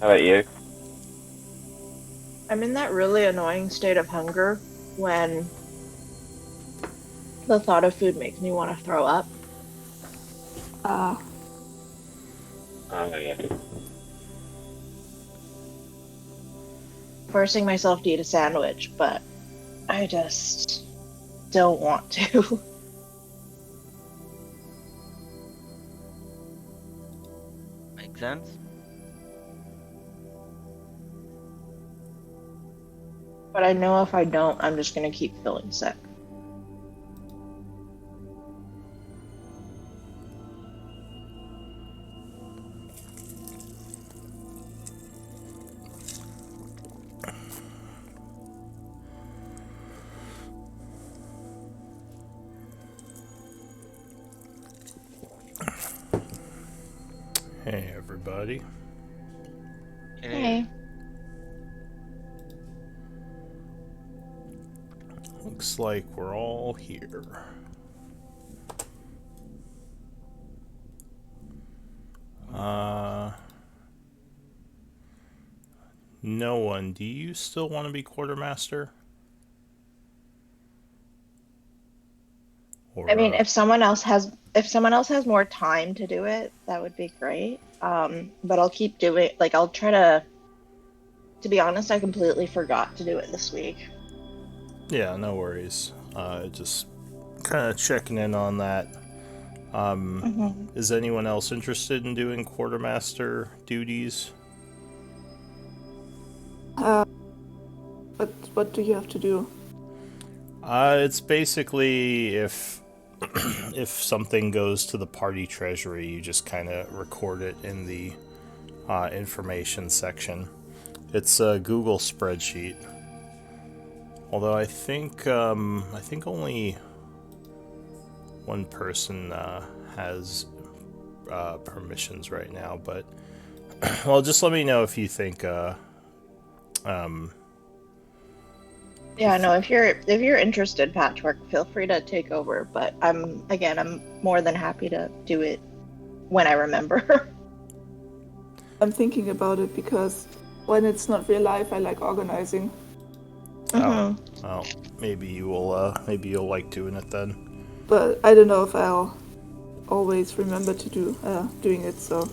How about you? I'm in that really annoying state of hunger when the thought of food makes me want to throw up, Ah, Oh yeah. forcing myself to eat a sandwich, but I just don't want to. Makes sense. But I know if I don't, I'm just going to keep feeling sick. Hey, everybody. Hello. Hey. Looks like we're all here. Uh, no one. Do you still want to be quartermaster? I Or, mean, if someone else has more time to do it, that would be great. But I'll keep doing I'll try to be honest, I completely forgot to do it this week. yeah, no worries. Just kind of checking in on that. Hmm. Is anyone else interested in doing quartermaster duties? uh, what do you have to do? It's basically if something goes to the party treasury, you just kind of record it in the information section. It's a Google spreadsheet. Although I think only one person has permissions right now. But well, just let me know if you think um, Yeah, if no, if you're interested, Patchwork, feel free to take over, but I'm more than happy to do it when I remember. I'm thinking about it because when it's not real life, I like organizing. oh Hmm. well, maybe you'll like doing it then. But I don't know if I'll always remember to doing it. So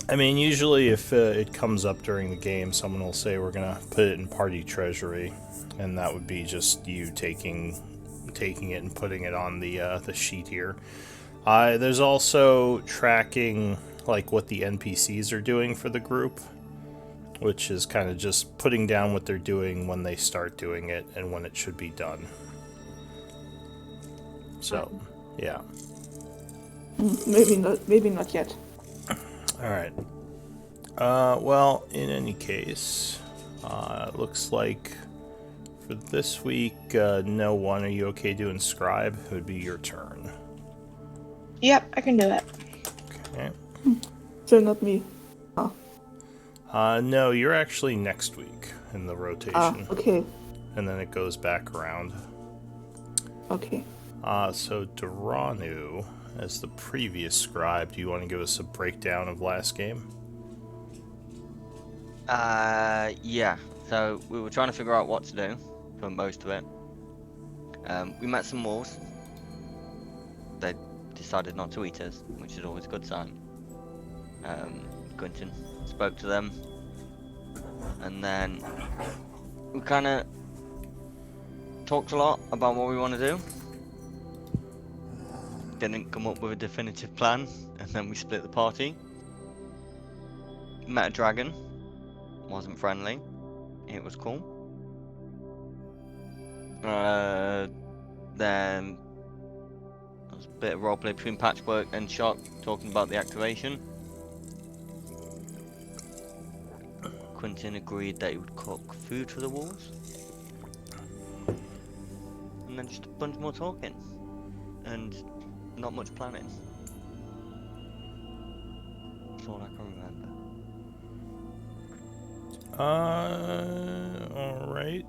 I mean, usually if it comes up during the game, someone will say we're gonna put it in party treasury, and that would be just you taking it and putting it on the sheet here. There's also tracking like what the NPCs are doing for the group, which is kind of just putting down what they're doing when they start doing it and when it should be done. So, yeah. maybe not yet. All right. Well, in any case, looks like for this week, no one. Are you okay doing scribe? It would be your turn. Yep, I can do it. Okay. Still not me. Ah, No, you're actually next week in the rotation, okay, and then it goes back around. okay. So Duranu, as the previous scribe, do you want to give us a breakdown of last game? Yeah. So we were trying to figure out what to do for most of it. We met some wolves. They decided not to eat us, which is always a good sign. Quentin spoke to them, and then we kind of talked a lot about what we want to do. Didn't come up with a definitive plan, and then we split the party. Met a dragon. Wasn't friendly. It was cool. Then there was a bit of roleplay between Patchwork and Shock, talking about the activation. Quentin agreed that he would cook food for the wolves. And then just a bunch more talking. And not much planning. That's all I can remember. All right.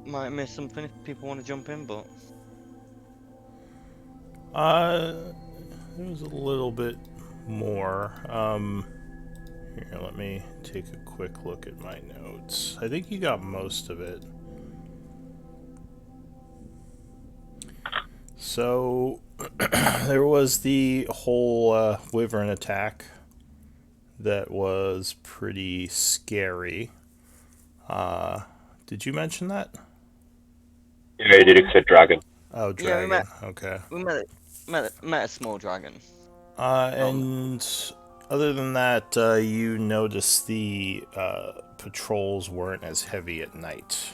Might miss something if people want to jump in, but Uh, there was a little bit more. Here, let me take a quick look at my notes. I think you got most of it. So, there was the whole wyvern attack that was pretty scary. Did you mention that? Yeah, you did except dragon. Oh, Yeah, dragon. Okay. we met a small dragon. And other than that, you notice the patrols weren't as heavy at night.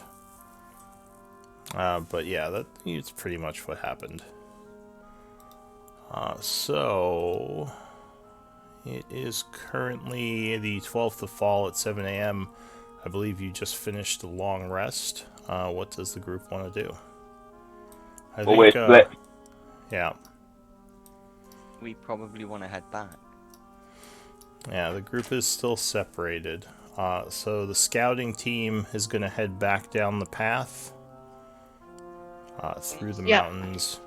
But yeah, that's pretty much what happened. So it is currently the 12th of fall at 7 a.m. I believe you just finished a long rest. What does the group want to do? I Well, we're think, split. yeah. We probably want to head back. Yeah, the group is still separated. So the scouting team is going to head back down the path through the Yeah. mountains,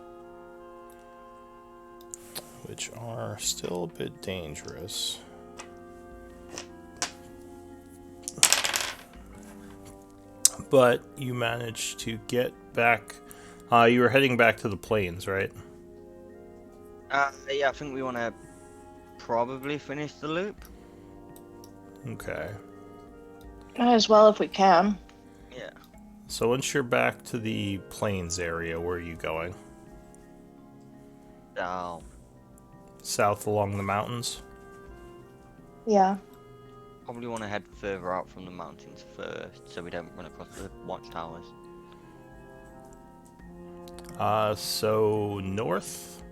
which are still a bit dangerous. But you managed to get back. You were heading back to the plains, right? Yeah, I think we want to probably finish the loop. Okay. Might as well if we can. Yeah. So once you're back to the plains area, where are you going? So South along the mountains? Yeah. probably want to head further out from the mountains first, so we don't run across the watchtowers. So north?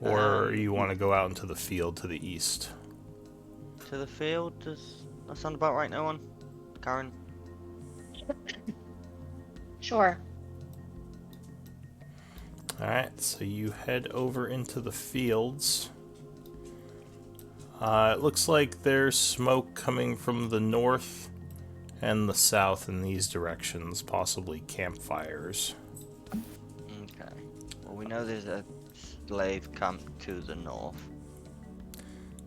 Or you want to Mm. go out into the field to the east? To the field, does that sound about right, no one? Karen? Sure. Alright, so you head over into the fields. It looks like there's smoke coming from the north and the south in these directions, possibly campfires. Okay. Well, we know there's a slave camp to the north.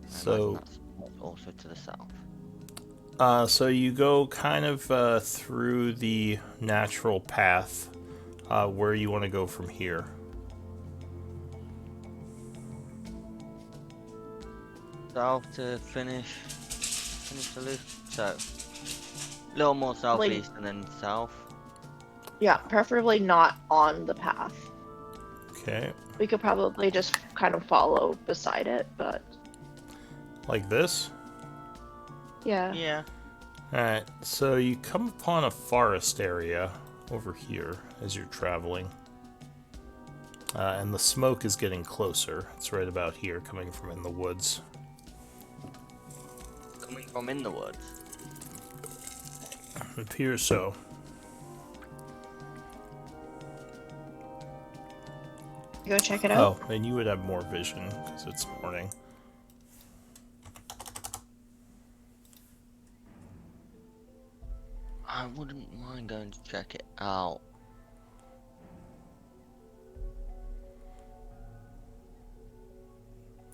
So, that's also to the south. so you go kind of through the natural path. Where you want to go from here? South to finish the loop. So, a little more southeast and then south. Yeah, preferably not on the path. Okay, We could probably just kind of follow beside it, but like this? yeah. Yeah. Alright, so you come upon a forest area over here as you're traveling. And the smoke is getting closer. It's right about here, coming from in the woods. Coming from in the woods. It appears so. Go check it out. Oh, and you would have more vision because it's morning. I wouldn't mind going to check it out.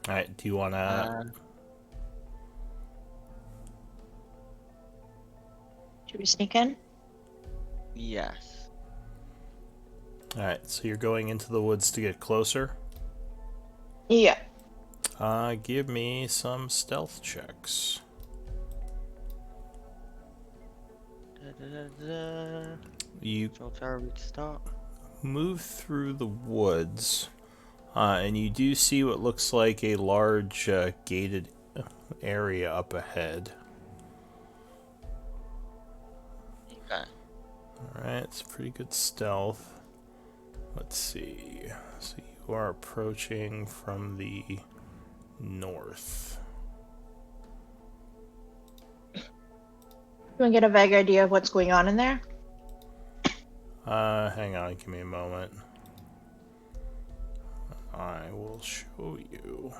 Alright, do you want to... Should we sneak in? Yes. Alright, so you're going into the woods to get closer? Yeah. Give me some stealth checks. You To start. move through the woods, and you do see what looks like a large gated area up ahead. Okay. Alright, it's pretty good stealth. Let's see. So you are approaching from the north. You want to get a vague idea of what's going on in there? Hang on, give me a moment. I will show you.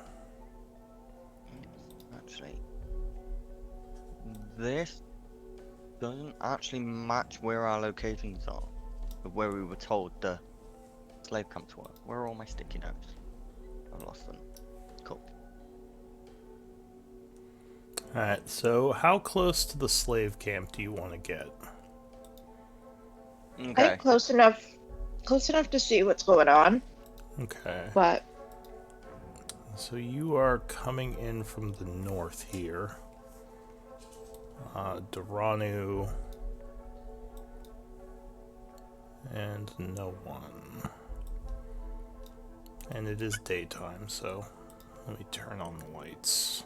Actually, this doesn't actually match where our locations are, of where we were told the slave camps were. Where are all my sticky notes? I've lost them. Cool. Alright, so how close to the slave camp do you want to get? Okay. I'm close enough to see what's going on, Okay. but So you are coming in from the north here. Duranu. And no one. And it is daytime, so let me turn on the lights.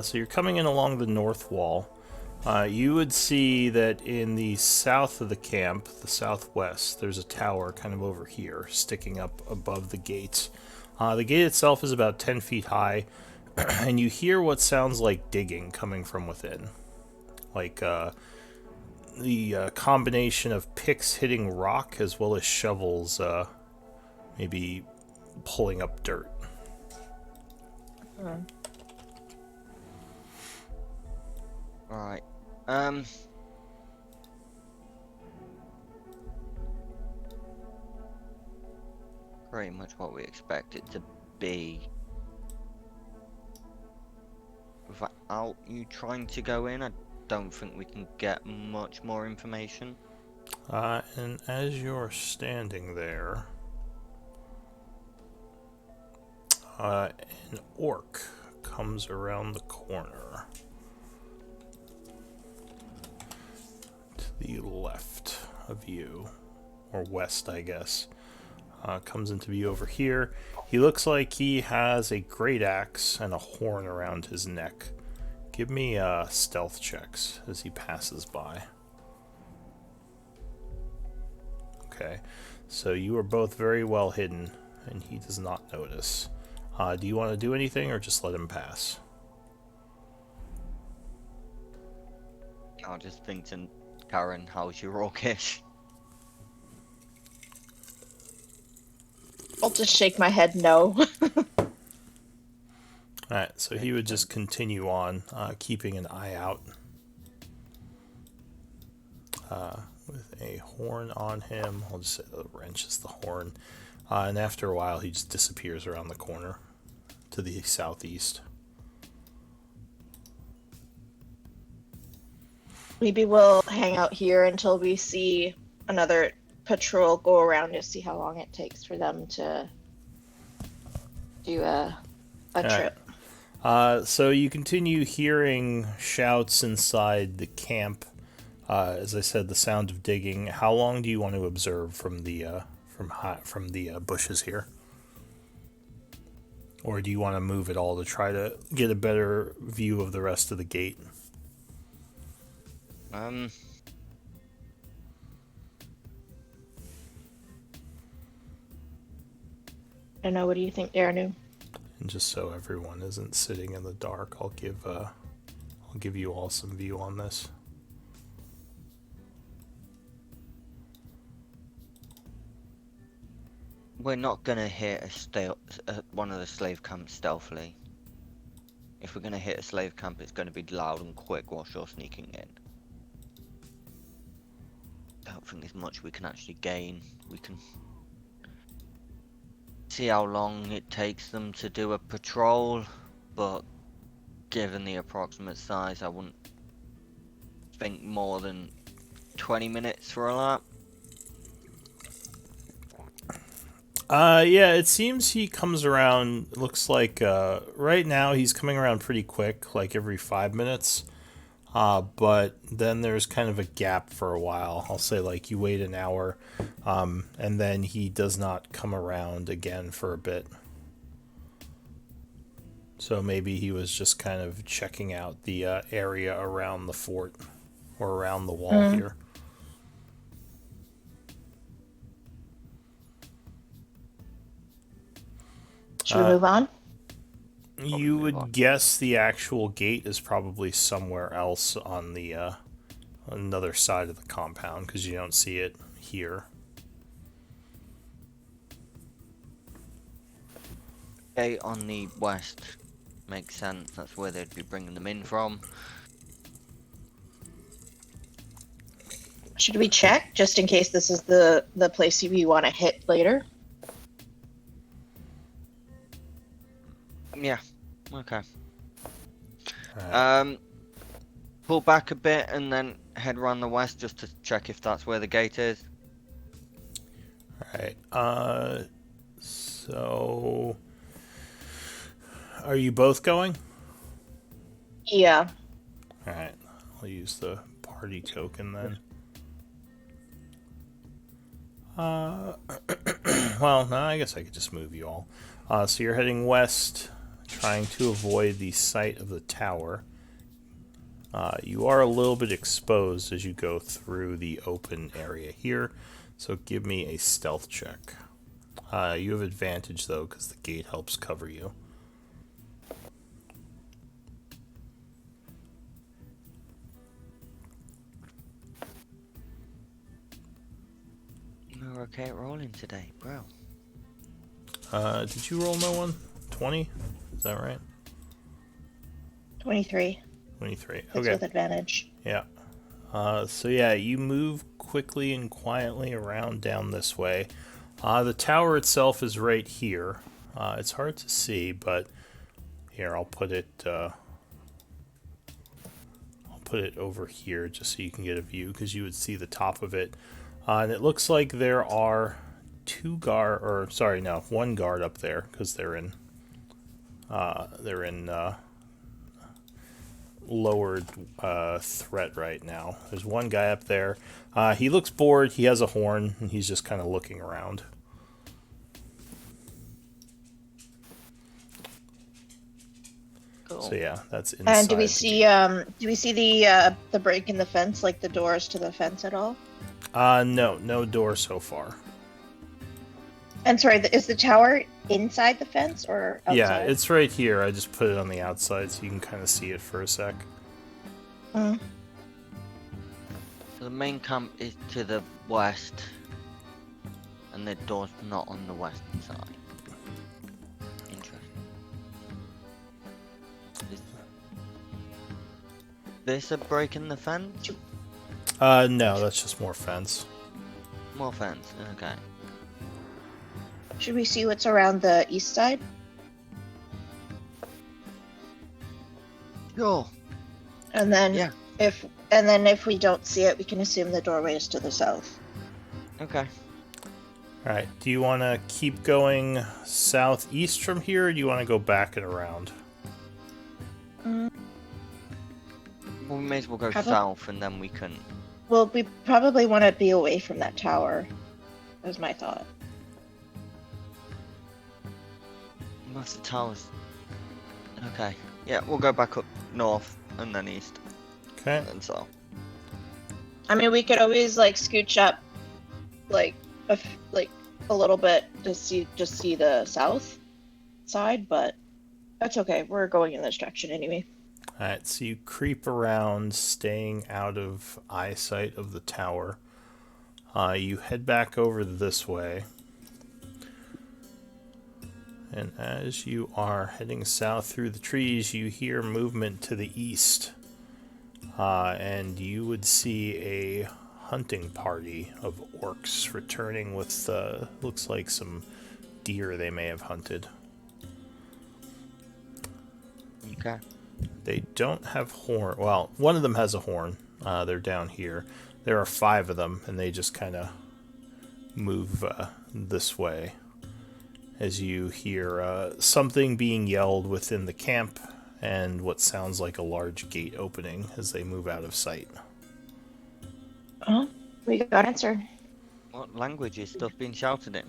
So you're coming in along the north wall. You would see that in the south of the camp, the southwest, there's a tower kind of over here, sticking up above the gates. The gate itself is about 10 feet high, and you hear what sounds like digging coming from within. Like the combination of picks hitting rock as well as shovels maybe pulling up dirt. Right. Pretty much what we expect it to be. Without you trying to go in, I don't think we can get much more information. And as you're standing there, an orc comes around the corner to the left of you, or west, I guess. Comes into view over here. He looks like he has a great axe and a horn around his neck. Give me stealth checks as he passes by. Okay, so you are both very well hidden, and he does not notice. Do you want to do anything, or just let him pass? I'll just think to Karen, how's your orcish? I'll just shake my head no. Alright, so he would just continue on, keeping an eye out. With a horn on him. I'll just say the wrench is the horn. And after a while, he just disappears around the corner to the southeast. Maybe we'll hang out here until we see another patrol go around to see how long it takes for them to do a trip. So you continue hearing shouts inside the camp. As I said, the sound of digging. How long do you want to observe from the bushes here? Or do you want to move it all to try to get a better view of the rest of the gate? I don't know. What do you think, Daranu? And just so everyone isn't sitting in the dark, I'll give you all some view on this. We're not gonna hit one of the slave camps stealthily. If we're gonna hit a slave camp, it's gonna be loud and quick whilst you're sneaking in. I don't think there's much we can actually gain. We can see how long it takes them to do a patrol, but given the approximate size, I wouldn't think more than 20 minutes for a lap. Yeah, it seems he comes around, looks like, right now he's coming around pretty quick, like every 5 minutes. But then there's kind of a gap for a while. I'll say, like, you wait an hour, and then he does not come around again for a bit. So maybe he was just kind of checking out the area around the fort, or around the wall here. Should we move on? You would guess the actual gate is probably somewhere else on the another side of the compound, because you don't see it here. Okay, on the west makes sense. That's where they'd be bringing them in from. Should we check just in case this is the place we want to hit later? Yeah. Okay. Alright. Pull back a bit and then head around the west just to check if that's where the gate is. Alright. So are you both going? Yeah. Alright. I'll use the party token then. Well, no, I guess I could just move you all. So you're heading west, trying to avoid the site of the tower. You are a little bit exposed as you go through the open area here, so give me a stealth check. You have advantage, though, because the gate helps cover you. We're okay at rolling today, bro. Did you roll no one? 20? Is that right? 23. 23. It's Okay. with advantage. Yeah. So yeah, you move quickly and quietly around down this way. The tower itself is right here. It's hard to see, but here I'll put it over here just so you can get a view, because you would see the top of it. And it looks like there are one guard up there, because they're in lowered threat right now. There's one guy up there. He looks bored. He has a horn, and he's just kind of looking around. Cool. So yeah, that's inside. And do we see the break in the fence, like the doors to the fence at all? No door so far. And sorry, is the tower inside the fence or outside? Yeah, it's right here. I just put it on the outside so you can kind of see it for a sec. Mm. So the main camp is to the west, and the door's not on the western side. Interesting. Is this a break in the fence? No, that's just more fence. More fence, okay. Should we see what's around the east side? Sure. And then Yeah. if we don't see it, we can assume the doorway is to the south. Okay. Alright, do you want to keep going southeast from here, or do you want to go back and around? Well, we may as well go Probably- south, and then we can. Well, we probably want to be away from that tower. Was my thought. What's the towers? Okay. Yeah, we'll go back up north and then east Okay. and south. I mean, we could always like scooch up, like a little bit to see the south side, but that's okay. We're going in this direction anyway. Alright, so you creep around, staying out of eyesight of the tower. You head back over this way. And as you are heading south through the trees, you hear movement to the east. And you would see a hunting party of orcs returning with, looks like some deer they may have hunted. Okay. They don't have horn. Well, one of them has a horn. They're down here. There are 5 of them, and they just kind of move this way as you hear something being yelled within the camp and what sounds like a large gate opening as they move out of sight. Oh, we got answer. What language is stuff being shouted in?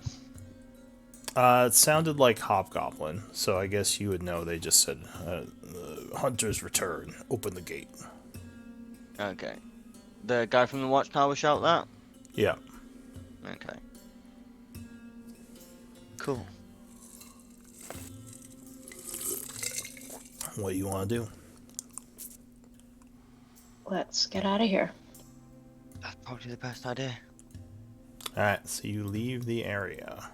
It sounded like Hobgoblin, so I guess you would know. They just said, "Hunters return. Open the gate." Okay. The guy from the watchtower shout that? Yeah. Okay. Cool. What do you want to do? Let's get out of here. That's probably the best idea. Alright, so you leave the area.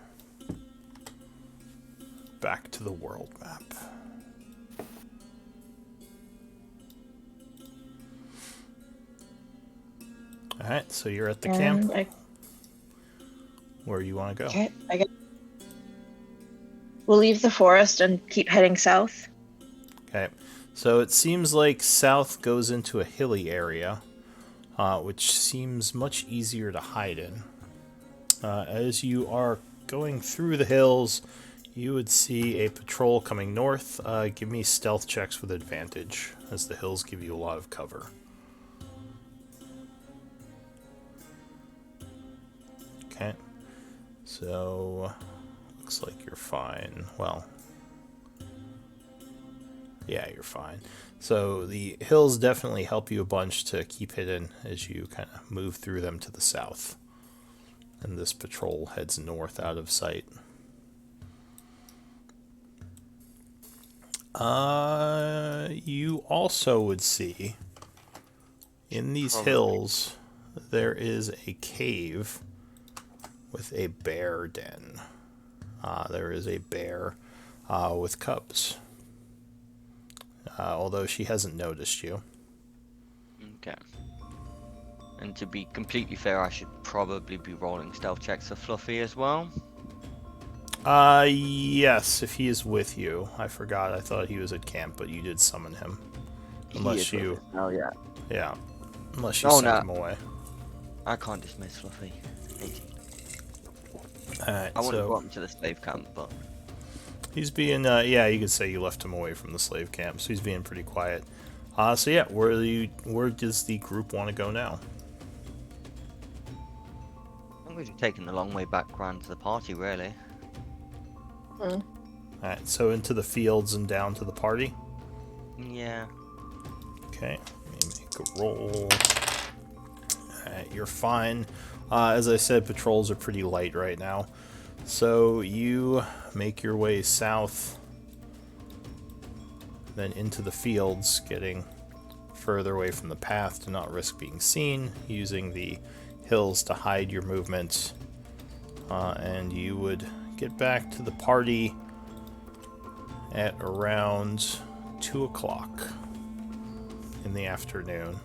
Back to the world map. Alright, so you're at the camp. Where you want to go? Okay, I guess. We'll leave the forest and keep heading south. Okay. So it seems like south goes into a hilly area, which seems much easier to hide in. As you are going through the hills, you would see a patrol coming north. Give me stealth checks with advantage, as the hills give you a lot of cover. Okay. So, looks like you're fine. Well, yeah, you're fine. So the hills definitely help you a bunch to keep hidden as you kind of move through them to the south. And this patrol heads north out of sight. You also would see in these hills there is a cave with a bear den. There is a bear with cubs. Although she hasn't noticed you. Okay. And to be completely fair, I should probably be rolling stealth checks for Fluffy as well. Yes, if he is with you. I forgot, I thought he was at camp, but you did summon him. Unless you... Oh, yeah. Yeah. Unless you sent him away. I can't dismiss Fluffy. 18. Alright, I wouldn't so... go up to the slave camp, but... He's being, yeah, you could say you left him away from the slave camp, so he's being pretty quiet. So yeah, where does the group want to go now? I think we're just taking the long way back round to the party, really. Alright, so into the fields and down to the party? Yeah. Okay, let me make a roll. Alright, you're fine. As I said, patrols are pretty light right now. So you make your way south, then into the fields, getting further away from the path to not risk being seen, using the hills to hide your movements, and you would get back to the party at around 2 o'clock in the afternoon.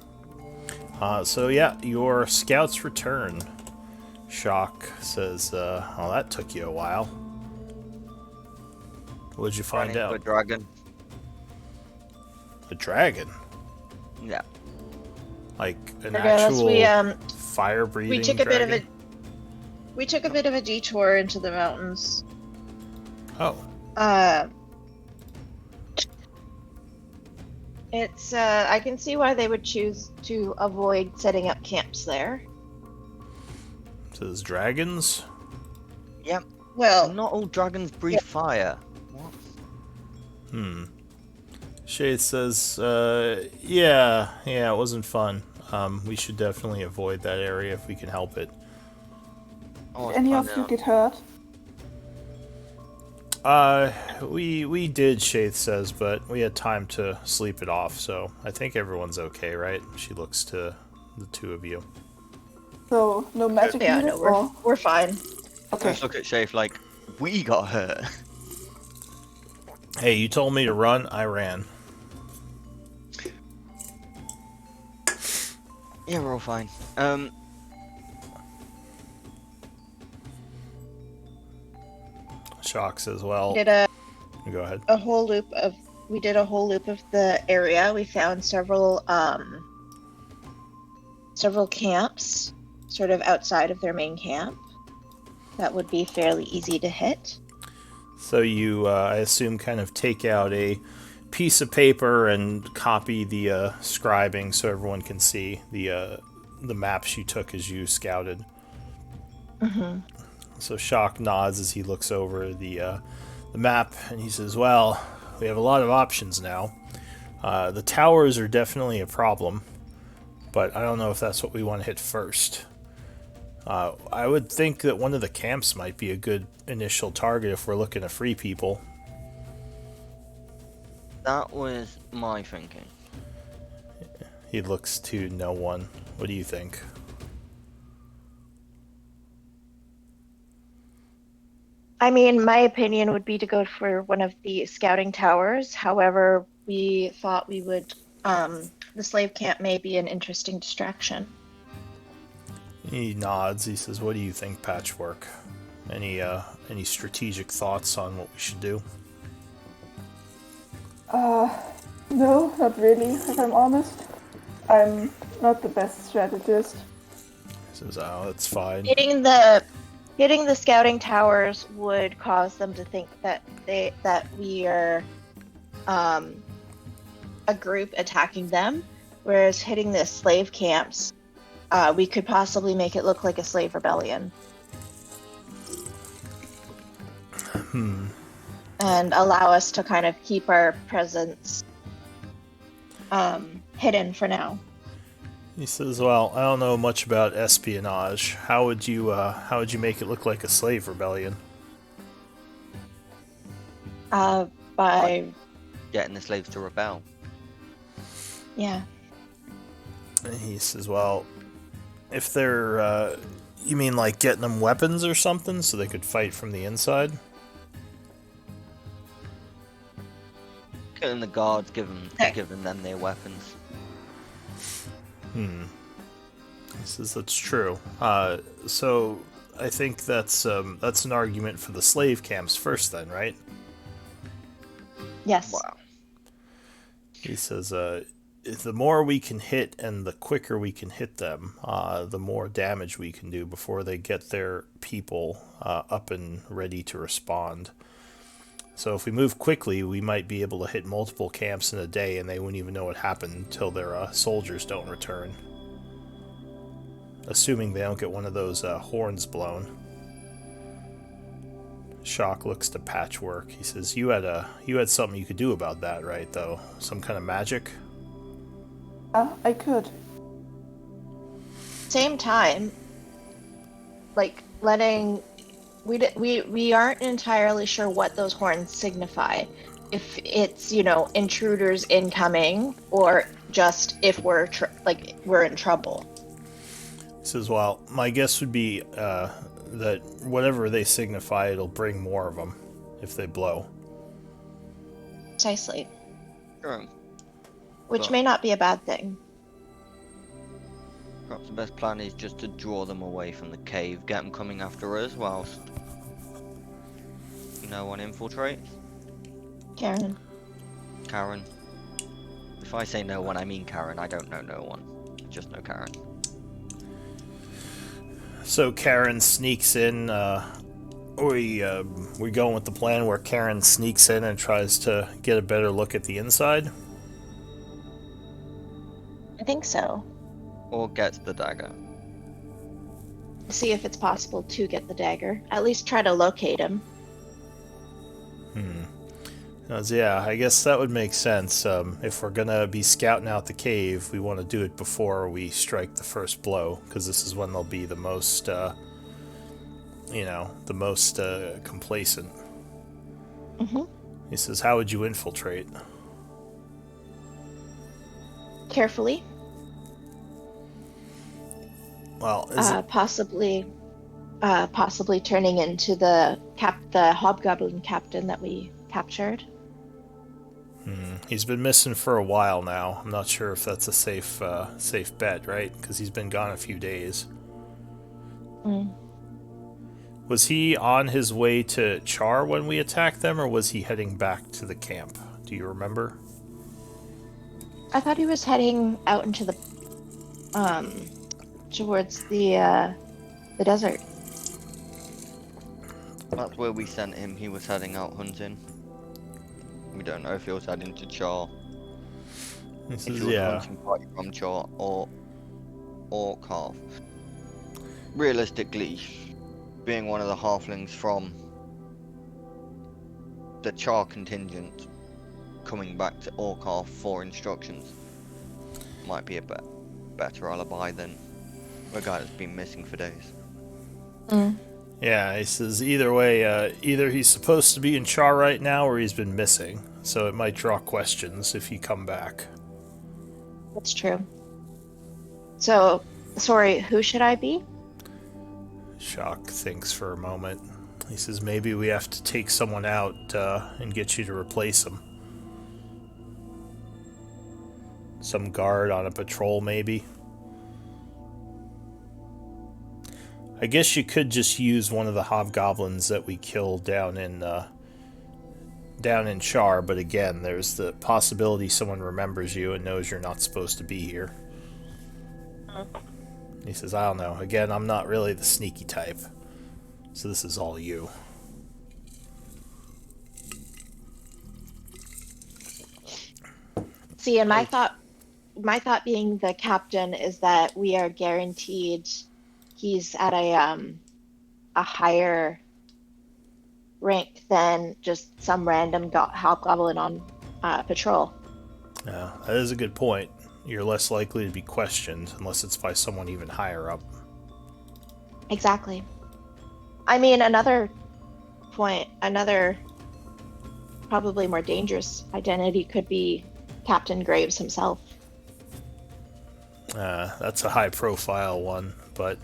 So yeah, your scouts return. Shock says, oh, that took you a while. What did you find out? A dragon. A dragon? Yeah. Like an Regardless, actual fire-breathing we took a dragon? bit of a detour into the mountains. Oh. It's I can see why they would choose to avoid setting up camps there. So there's dragons? Yep. Well, Not all dragons breathe fire. What? Shade says, yeah, it wasn't fun. We should definitely avoid that area if we can help it. Oh, Did any of you get hurt? We did, Shade says, but we had time to sleep it off, so I think everyone's okay, right? She looks to the two of you. So, no magic yeah, needed, no, or? we're fine. Okay. Just look at Shafe like, we got hurt. Hey, you told me to run, I ran. Yeah, we're all fine. Shocks as well. We did Go ahead. a whole loop of the area. We found several camps sort of outside of their main camp that would be fairly easy to hit. So you, I assume, kind of take out a piece of paper and copy the scribing so everyone can see the maps you took as you scouted. Mm-hmm. So Shock nods as he looks over the map, and he says, well, we have a lot of options now. The towers are definitely a problem, but I don't know if that's what we want to hit first. I would think that one of the camps might be a good initial target if we're looking to free people. That was my thinking. He looks to no one. What do you think? I mean, my opinion would be to go for one of the scouting towers. However, we thought we would, the slave camp may be an interesting distraction. He nods. He says, what do you think, Patchwork? Any strategic thoughts on what we should do? No, not really, if I'm honest. I'm not the best strategist. He says, "Oh, that's fine." Hitting the scouting towers would cause them to think that we are a group attacking them, whereas hitting the slave camps, we could possibly make it look like a slave rebellion. And allow us to kind of keep our presence hidden for now. He says, "Well, I don't know much about espionage. How would you make it look like a slave rebellion?" By Getting the slaves to rebel. yeah. And he says, "Well, if they're, you mean like getting them weapons or something so they could fight from the inside?" Killing the guards, giving them their weapons. He says that's true. So I think that's an argument for the slave camps first, then, right? Yes. Wow. He says, the more we can hit and the quicker we can hit them, the more damage we can do before they get their people up and ready to respond. So if we move quickly, we might be able to hit multiple camps in a day, and they wouldn't even know what happened until their soldiers don't return. Assuming they don't get one of those horns blown. Shock looks to Patchwork. He says, you had something you could do about that, right, though? Some kind of magic?" I could. Same time, like letting we aren't entirely sure what those horns signify. If it's intruders incoming, or just if we're in trouble. He says, "Well, my guess would be that whatever they signify, it'll bring more of them if they blow." Precisely. Sure. Which But may not be a bad thing. perhaps the best plan is just to draw them away from the cave, get them coming after us whilst no one infiltrates. Karen. Karen. If I say no one, I mean Karen. I don't know no one. I just know Karen. So Karen sneaks in. We going with the plan where Karen sneaks in and tries to get a better look at the inside? I think so. Or gets the dagger. See if it's possible to get the dagger. At least try to locate him. Yeah, I guess that would make sense. If we're gonna be scouting out the cave, we want to do it before we strike the first blow, because this is when they'll be the most, complacent. He says, "How would you infiltrate?" Carefully. Well, Possibly turning into the hobgoblin captain that we captured. he's been missing for a while now. I'm not sure if that's a safe bet, right? Because he's been gone a few days. Was he on his way to Chaur when we attacked them, or was he heading back to the camp? Do you remember? I thought he was heading out into the towards the desert. That's where we sent him. He was heading out hunting. We don't know if he was heading to Chaur. This If is, he was a yeah. hunting party from Chaur or Carve. Realistically, being one of the halflings from the Chaur contingent coming back to Orkarth for instructions might be a better alibi than a guy that's been missing for days. Yeah, he says either way, either he's supposed to be in Chaur right now or he's been missing, so it might draw questions if he come back. That's true. So, sorry, who should I be? Shock thinks for a moment. He says maybe we have to take someone out and get you to replace him. Some guard on a patrol, maybe. I guess you could just use one of the hobgoblins that we killed down in Chaur, but again, there's the possibility someone remembers you and knows you're not supposed to be here. He says, I don't know. Again, I'm not really the sneaky type. So this is all you. See, and my thought being the captain is that we are guaranteed he's at a higher rank than just some random hobgoblin on patrol. Yeah, that is a good point. You're less likely to be questioned unless it's by someone even higher up. Exactly. I mean, another probably more dangerous identity could be Captain Graves himself. That's a high-profile one, but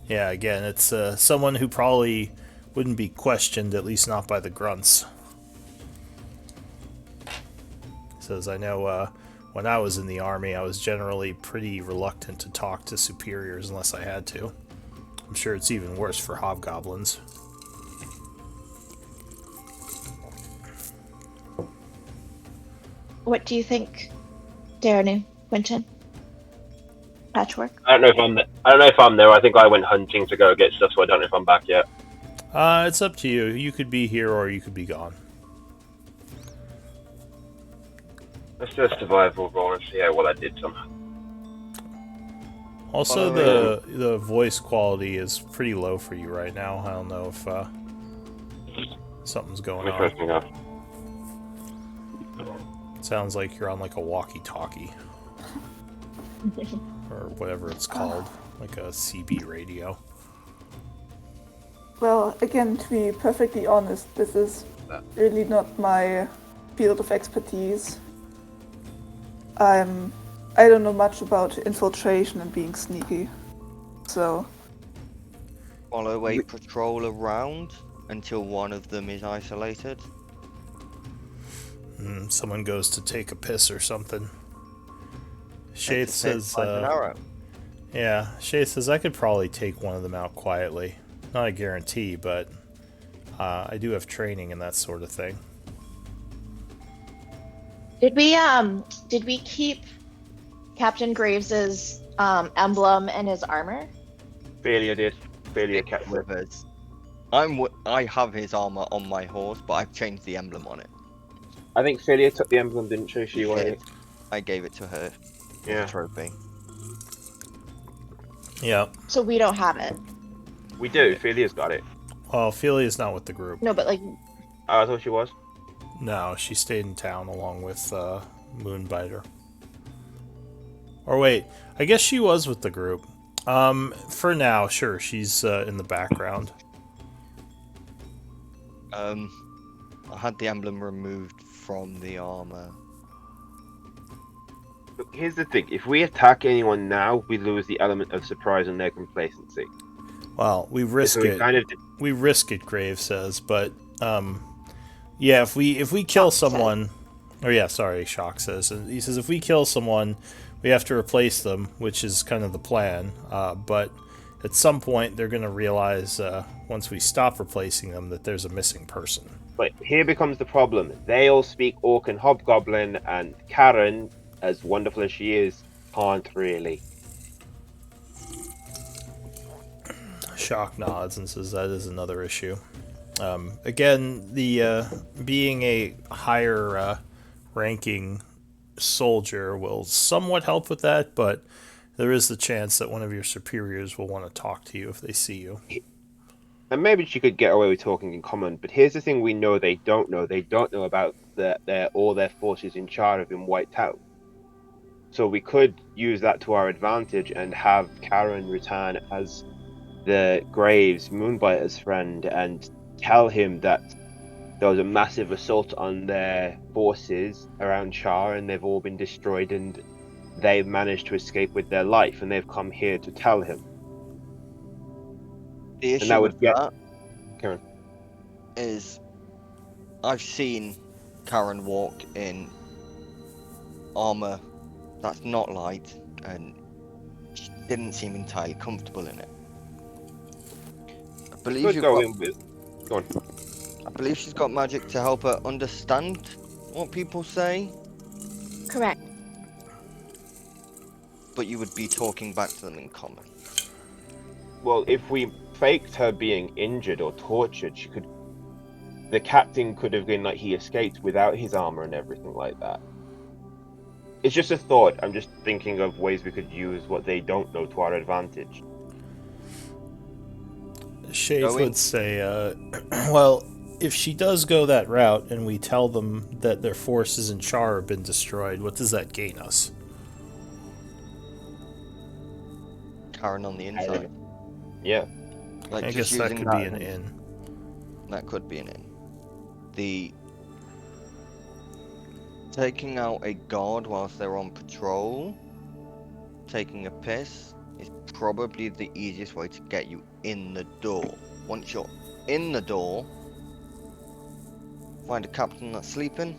yeah, again, it's someone who probably wouldn't be questioned, at least not by the grunts. Says, I know when I was in the army, I was generally pretty reluctant to talk to superiors unless I had to. I'm sure it's even worse for hobgoblins. What do you think, Darren, Quentin? Patchwork? I don't know if I'm there. I think I went hunting to go get stuff, so I don't know if I'm back yet. It's up to you. You could be here or you could be gone. Let's do a survival roll and see how well I did somehow. Also, the voice quality is pretty low for you right now. I don't know if something's going Let me first on. thing off. Sounds like you're on like a walkie-talkie. Or whatever it's called. Like a CB radio. Well, again, to be perfectly honest, this is really not my field of expertise. I don't know much about infiltration and being sneaky, so... Follow a patrol around until one of them is isolated. Someone goes to take a piss or something. Take Shaith a says, piss like an arrow. yeah, Shaith says, I could probably take one of them out quietly. Not a guarantee, but I do have training in that sort of thing. Did we keep Captain Graves's emblem and his armor? Failure did. Failure kept it. Withers. I have his armor on my horse, but I've changed the emblem on it. I think Failure took the emblem, didn't she? She wanted it. I gave it to her as Yeah. a trophy. Yeah. So we don't have it. We do. Felia's got it. Well, Ophelia's not with the group. No, but like, Oh, I thought she was. No, she stayed in town along with Moonbiter. Or wait, I guess she was with the group. For now, sure, she's in the background. I had the emblem removed from the armor. Look, here's the thing. If we attack anyone now, we lose the element of surprise and their complacency. Well, we risk So we it. kind of We risk it, Graves says, but yeah, if we kill someone, or yeah, sorry, Shock says, and he says if we kill someone, we have to replace them, which is kind of the plan. But at some point, they're going to realize once we stop replacing them that there's a missing person. But here becomes the problem. They all speak Orc and Hobgoblin, and Karen, as wonderful as she is, can't really. Shock nods and says that is another issue. Again, the being a higher ranking soldier will somewhat help with that, but there is the chance that one of your superiors will want to talk to you if they see you. And maybe she could get away with talking in common, but here's the thing we know they don't know. They don't know about all their forces in Chaur have been wiped out. So we could use that to our advantage and have Karen return as the Graves Moonbiter's friend and tell him that there was a massive assault on their forces around Chaur and they've all been destroyed and they've managed to escape with their life and they've come here to tell him. The issue that would with get- that Karen. is I've seen Karen walk in armor that's not light, and she didn't seem entirely comfortable in it. believe Could you've go got. in with. Go on. I believe she's got magic to help her understand what people say, Correct. but you would be talking back to them in common. Well, if we faked her being injured or tortured, she could. The captain could have been like he escaped without his armor and everything like that. It's just a thought. I'm just thinking of ways we could use what they don't know to our advantage. Shaith Going- would say, well, if she does go that route and we tell them that their forces in Chaur have been destroyed, what does that gain us? Karen on the inside. Yeah. Like I just guess that using could be an and- in. That could be an in. The taking out a guard whilst they're on patrol, taking a piss, is probably the easiest way to get you in the door. Once you're in the door, find a captain that's sleeping.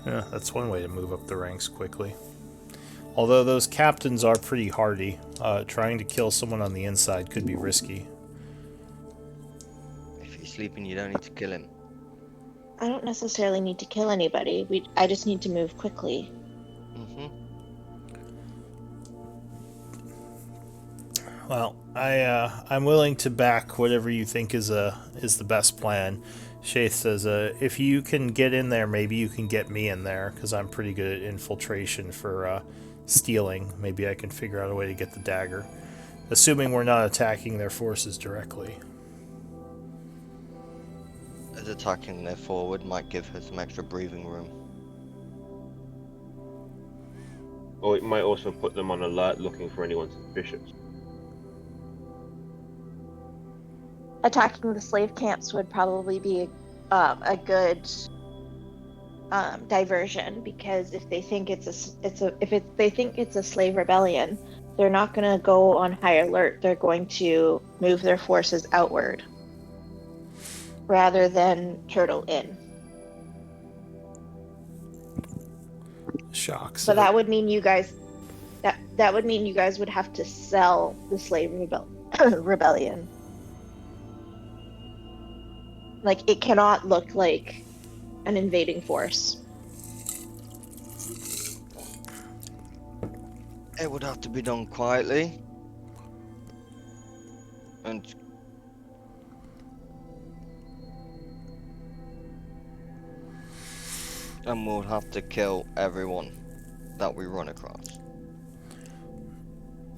Yeah, that's one way to move up the ranks quickly. Although those captains are pretty hardy, trying to kill someone on the inside could be risky. If he's sleeping, you don't need to kill him. I don't necessarily need to kill anybody. I just need to move quickly. Mm-hmm. Well, I'm willing to back whatever you think is the best plan. Shaith says, if you can get in there, maybe you can get me in there, because I'm pretty good at infiltration for stealing. Maybe I can figure out a way to get the dagger, assuming we're not attacking their forces directly. As attacking their forward might give her some extra breathing room. Or it might also put them on alert looking for anyone suspicious. Attacking the slave camps would probably be a good diversion, because if they think they think it's a slave rebellion, they're not going to go on high alert. They're going to move their forces outward rather than turtle in. Shocks. But that would mean you guys that would mean you guys would have to sell the slave rebellion. Like, it cannot look like an invading force. It would have to be done quietly. And we'll have to kill everyone that we run across.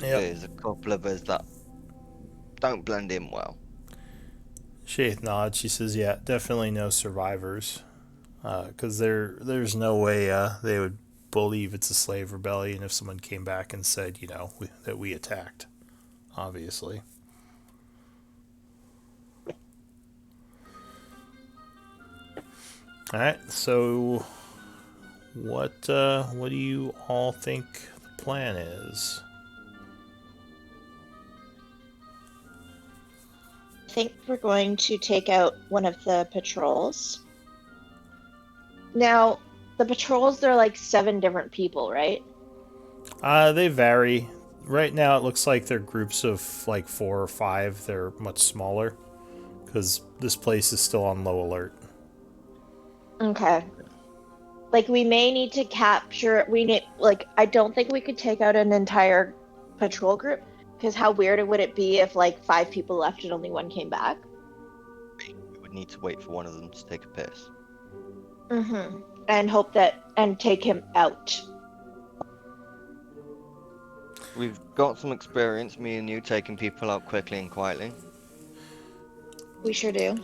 Yep. There's a couple of us that don't blend in well. Shaith nods. She says, yeah, definitely no survivors. Because there's no way they would believe it's a slave rebellion if someone came back and said, that we attacked. Obviously. Alright, so what do you all think the plan is? I think we're going to take out one of the patrols. Now, the patrols, they're like 7 different people, right? They vary. Right now it looks like they're groups of like 4 or 5. They're much smaller because this place is still on low alert. Okay. Like, we may need to capture, I don't think we could take out an entire patrol group, because how weird would it be if like 5 people left and only 1 came back? We would need to wait for one of them to take a piss. Mm-hmm. And take him out. We've got some experience, me and you, taking people out quickly and quietly. We sure do.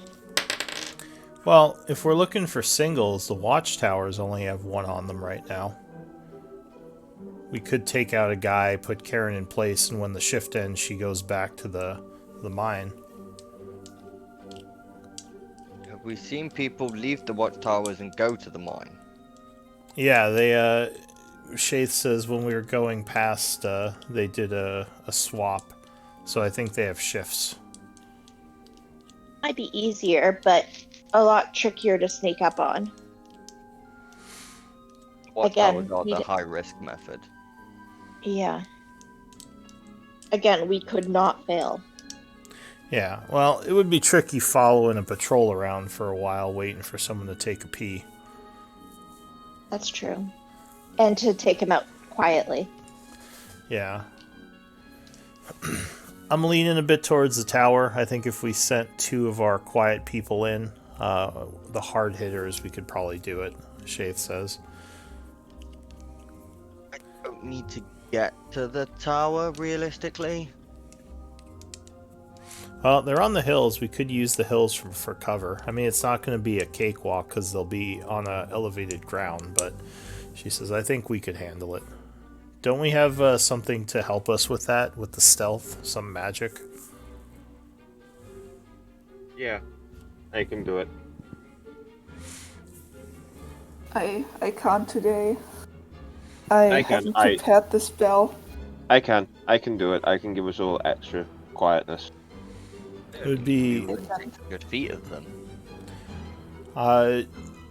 Well, if we're looking for singles, the watchtowers only have 1 on them right now. We could take out a guy, put Karen in place, and when the shift ends, she goes back to the mine. Have we seen people leave the watchtowers and go to the mine? Yeah, Shaith says when we were going past, they did a swap. So I think they have shifts. Might be easier, but a lot trickier to sneak up on. Watchtowers Again, are need the it- high risk method. Yeah. again, we could not fail. Yeah, well, it would be tricky following a patrol around for a while, waiting for someone to take a pee. That's true. And to take him out quietly. Yeah. I'm leaning a bit towards the tower. I think if we sent 2 of our quiet people in, the hard hitters, we could probably do it, Shaith says. I don't need to get to the tower, realistically. Well, they're on the hills. We could use the hills for cover. I mean, it's not going to be a cakewalk because they'll be on a elevated ground, but she says, I think we could handle it. Don't we have something to help us with that, with the stealth? Some magic? Yeah, I can do it. I can't today. I can, haven't prepared the spell. I can do it. I can give us all extra quietness. It would be... You wouldn't take a good feat of them.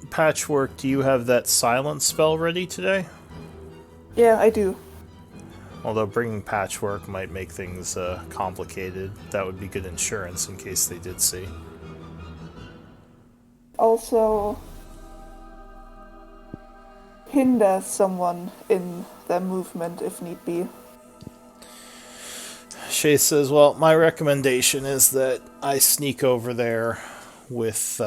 Patchwork, do you have that silence spell ready today? Yeah, I do. Although bringing Patchwork might make things complicated. That would be good insurance in case they did see. Also, hinder someone in their movement if need be. Shay says, well, my recommendation is that I sneak over there with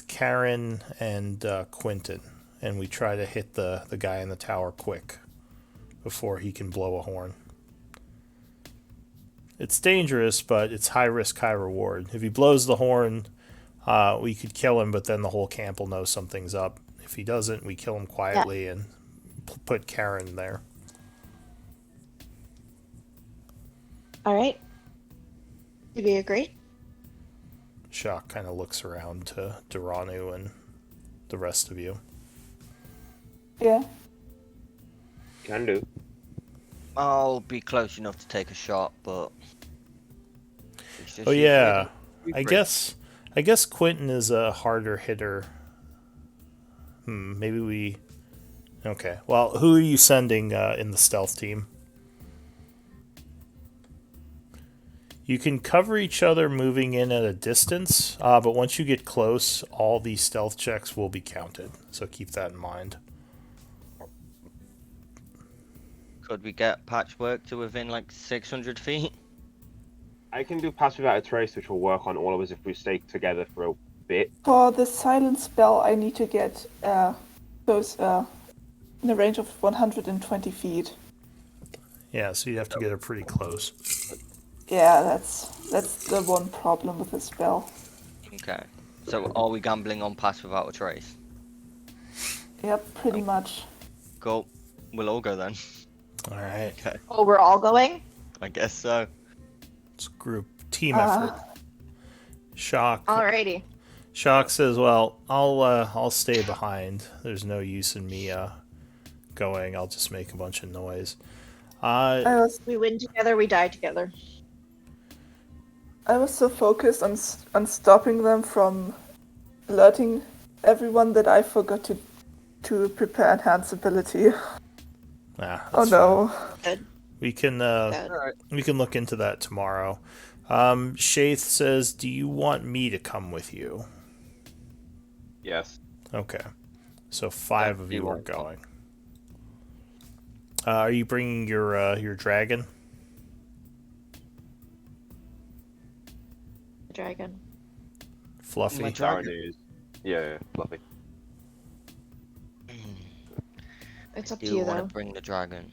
Karen and Quentin, and we try to hit the guy in the tower quick before he can blow a horn. It's dangerous, but it's high risk, high reward. If he blows the horn, we could kill him, but then the whole camp will know something's up. If he doesn't, we kill him quietly and put Karen there. All right. Do we agree? Shock kind of looks around to Duranu and the rest of you. Yeah. Can do. I'll be close enough to take a shot, but... it's just Oh yeah, you I three. guess Quentin is a harder hitter. Maybe we... Okay, well, who are you sending in the stealth team? You can cover each other moving in at a distance, but once you get close, all these stealth checks will be counted. So keep that in mind. Could we get Patchwork to within like 600 feet? I can do pass without a trace, which will work on all of us if we stay together for a bit. For the silent spell, I need to get those in a range of 120 feet. Yeah, so you have to get her pretty close. Yeah, that's the one problem with the spell. Okay. So are we gambling on Pass Without a Trace? Yep, pretty much. Cool. We'll all go then. All right, Okay. Oh, we're all going? I guess so. it's group team effort. Shock. Alrighty. Shock says, "Well, I'll stay behind. There's no use in me going. I'll just make a bunch of noise." I We win together, we die together. was so focused on stopping them from alerting everyone that I forgot to prepare enhanced ability. Oh no. Good. We can Good. we can look into that tomorrow. Shaith says, "Do you want me to come with you?" Yes. Okay, so 5 of you are going. Are you bringing your dragon? Dragon. Fluffy. My dragon. Darren is. Yeah, fluffy. It's up Do to you you, want though. to bring the dragon?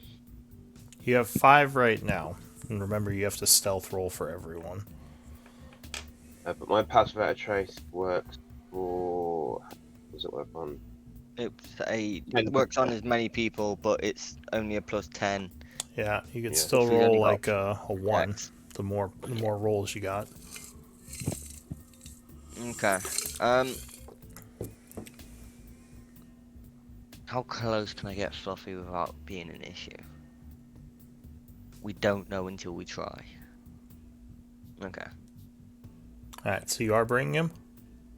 You have 5 right now, and remember you have to stealth roll for everyone. But my pass without a trace works for. Does it work on? It works on as many people, but it's only a +10. Yeah, you can Yeah. still If you've only roll got like a 1. X. The more rolls you got. Okay. How close can I get Fluffy without being an issue? We don't know until we try. Okay. All right, so you are bringing him.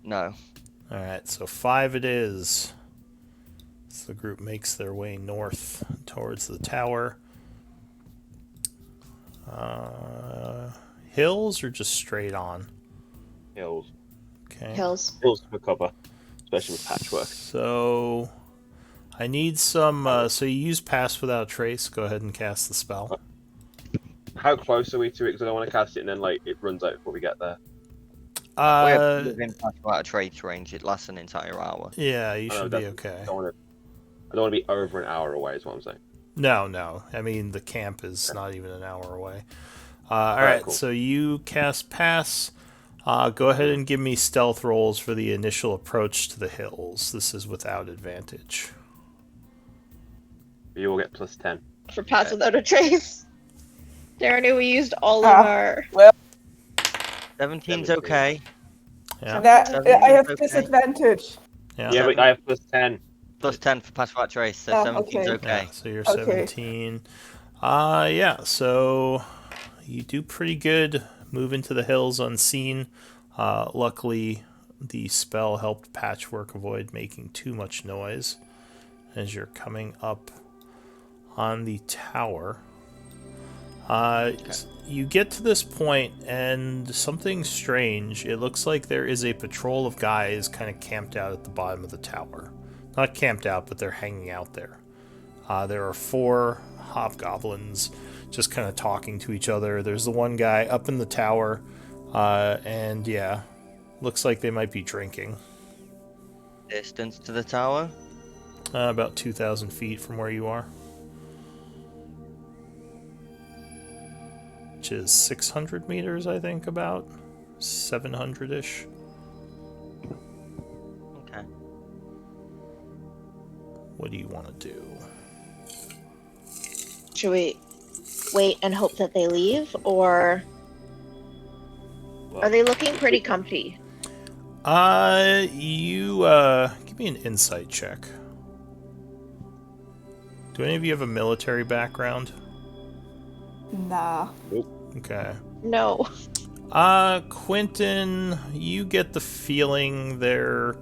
No. All right, so 5 it is. So the group makes their way north towards the tower. Hills or just straight on? Hills. Okay. Hills. Hills for cover, especially with patchwork. So I need some. So you use Pass Without Trace. Go ahead and cast the spell. How close are we to it? Because I don't want to cast it and then like it runs out before we get there. We're Uh, within Pass Without Trace range. It lasts an entire hour. yeah, you I know, should be okay. I don't want to be over an hour away. Is what I'm saying. No. I mean, the camp is not even an hour away. All Alright, right, cool. so you cast Pass. Go ahead and give me stealth rolls for the initial approach to the hills. This is without advantage. You will get +10. For Pass Without a Trace. Darren, we used all of Ah. our. 17's 17. okay. Yeah. I have Okay. disadvantage. Yeah. Yeah, but I have +10. Plus 10 for Pass Without Trace, so Ah, 17's okay. okay. Yeah, so you're Okay. 17. Yeah, so you do pretty good. Move into the hills unseen. Luckily, the spell helped Patchwork avoid making too much noise as you're coming up on the tower. You get to this point, and something strange. It looks like there is a patrol of guys kind of camped out at the bottom of the tower. Not camped out, but they're hanging out there. There are 4 hobgoblins just kind of talking to each other. There's the one guy up in the tower, and yeah, looks like they might be drinking. Distance to the tower? About 2,000 feet from where you are. Which is 600 meters, I think, about 700-ish. Okay. What do you want to do? Should we wait and hope that they leave, or are they looking pretty comfy? You give me an insight check. Do any of you have a military background? Nah. Okay. No. Quentin, you get the feeling they're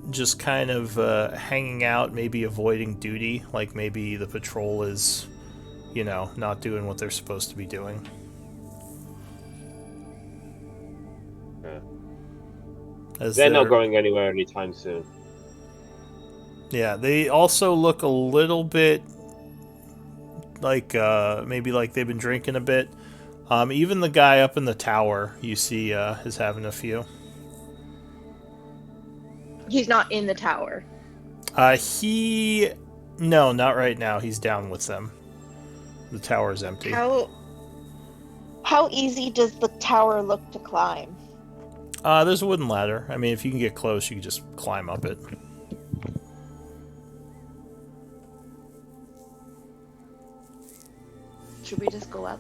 just kind of hanging out, maybe avoiding duty, like maybe the patrol is, not doing what they're supposed to be doing. Yeah. As They're not going anywhere anytime soon. Yeah, they also look a little bit like maybe like they've been drinking a bit. Even the guy up in the tower you see is having a few. He's not in the tower. No, not right now. He's down with them. The tower's empty. How easy does the tower look to climb? There's a wooden ladder. I mean, if you can get close, you can just climb up it. Should we just go up?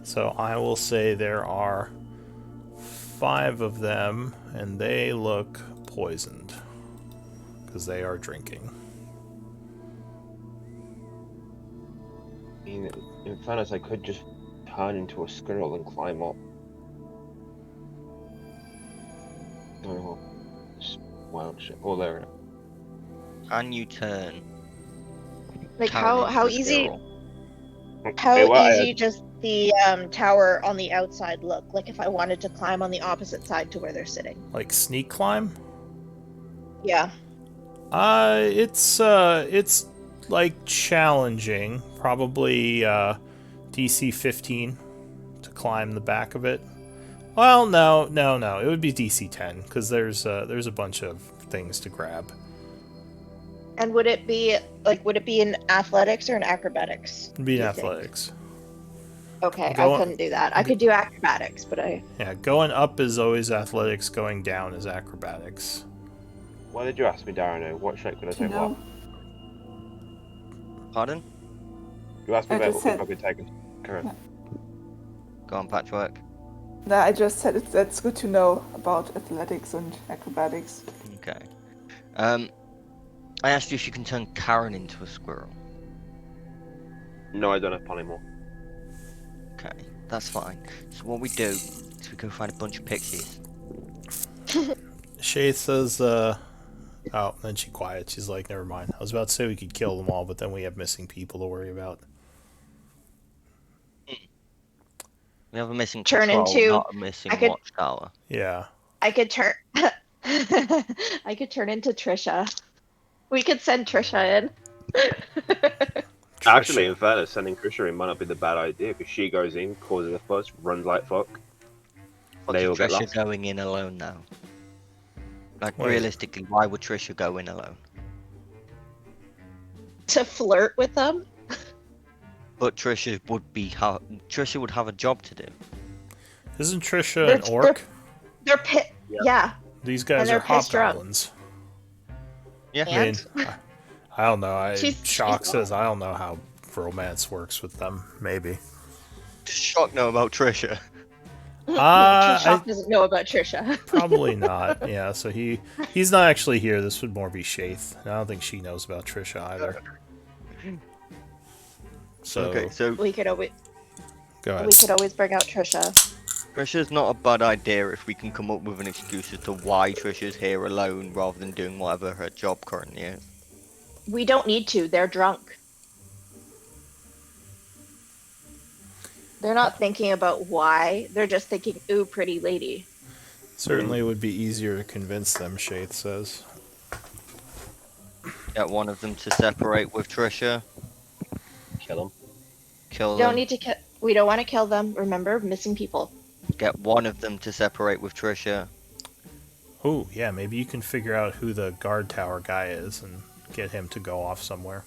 So I will say there are 5 of them, and they look poisoned because they are drinking. In fairness, I could just turn into a squirrel and climb up. Oh, wild shit. Oh, there. Can you turn? Like Karen into how a easy squirrel? does the tower on the outside look? Like if I wanted to climb on the opposite side to where they're sitting. Like sneak climb? Yeah. It's like challenging. Probably DC 15 to climb the back of it. Well, no. It would be DC 10 because there's a bunch of things to grab. And would it be in athletics or in acrobatics? It'd be in do you think? athletics. Okay, I Go on- couldn't do that. I could do acrobatics, but Yeah, going up is always athletics. Going down is acrobatics. Why did you ask me, Darren? What shape could I take? No. What? Pardon? You asked me I about just what said- I could take. Correct. Go on, Patchwork. Nah, I just said that's good to know about athletics and acrobatics. Okay. I asked you if you can turn Karen into a squirrel. No, I don't have polymorph. Okay, that's fine. So what we do is we go find a bunch of pixies. Shay says, oh, then she quiet. She's like, never mind. I was about to say we could kill them all, but then we have missing people to worry about. We have a missing turn patrol, into- not a missing I could- watchtower. Yeah. I could turn. I could turn into Trisha. We could send Trisha in. Actually, in Trisha. fairness, sending Trisha in might not be the bad idea because she goes in, causes a fuss, runs like fuck. But They is all get Trisha lost. going in alone now? Like, Wait. realistically, why would Trisha go in alone? To flirt with them. But Trisha would have a job to do. Isn't Trisha They're- an orc? They're pit. Yeah. Yeah. These guys they're are pissed drunk. hobgoblins. Yeah. I mean, And I don't know. She's- Shock she's- says I don't know how romance works with them. Maybe. Does Shock know about Trisha? Shock doesn't know about Trisha. Probably not. Yeah, so he's not actually here. This would more be Shaith. I don't think she knows about Trisha either. So Okay, so We could always go ahead. bring out Trisha. Trisha's not a bad idea if we can come up with an excuse as to why Trisha's here alone rather than doing whatever her job currently is. We don't need to. They're drunk. They're not thinking about why. They're just thinking, ooh, pretty lady. Certainly would be easier to convince them, Shaith says. Get one of them to separate with Trisha, Kill them. kill Don't them. need to kill. We don't want to kill them. Remember, missing people. Get one of them to separate with Trisha. Oh, yeah, maybe you can figure out who the guard tower guy is and get him to go off somewhere.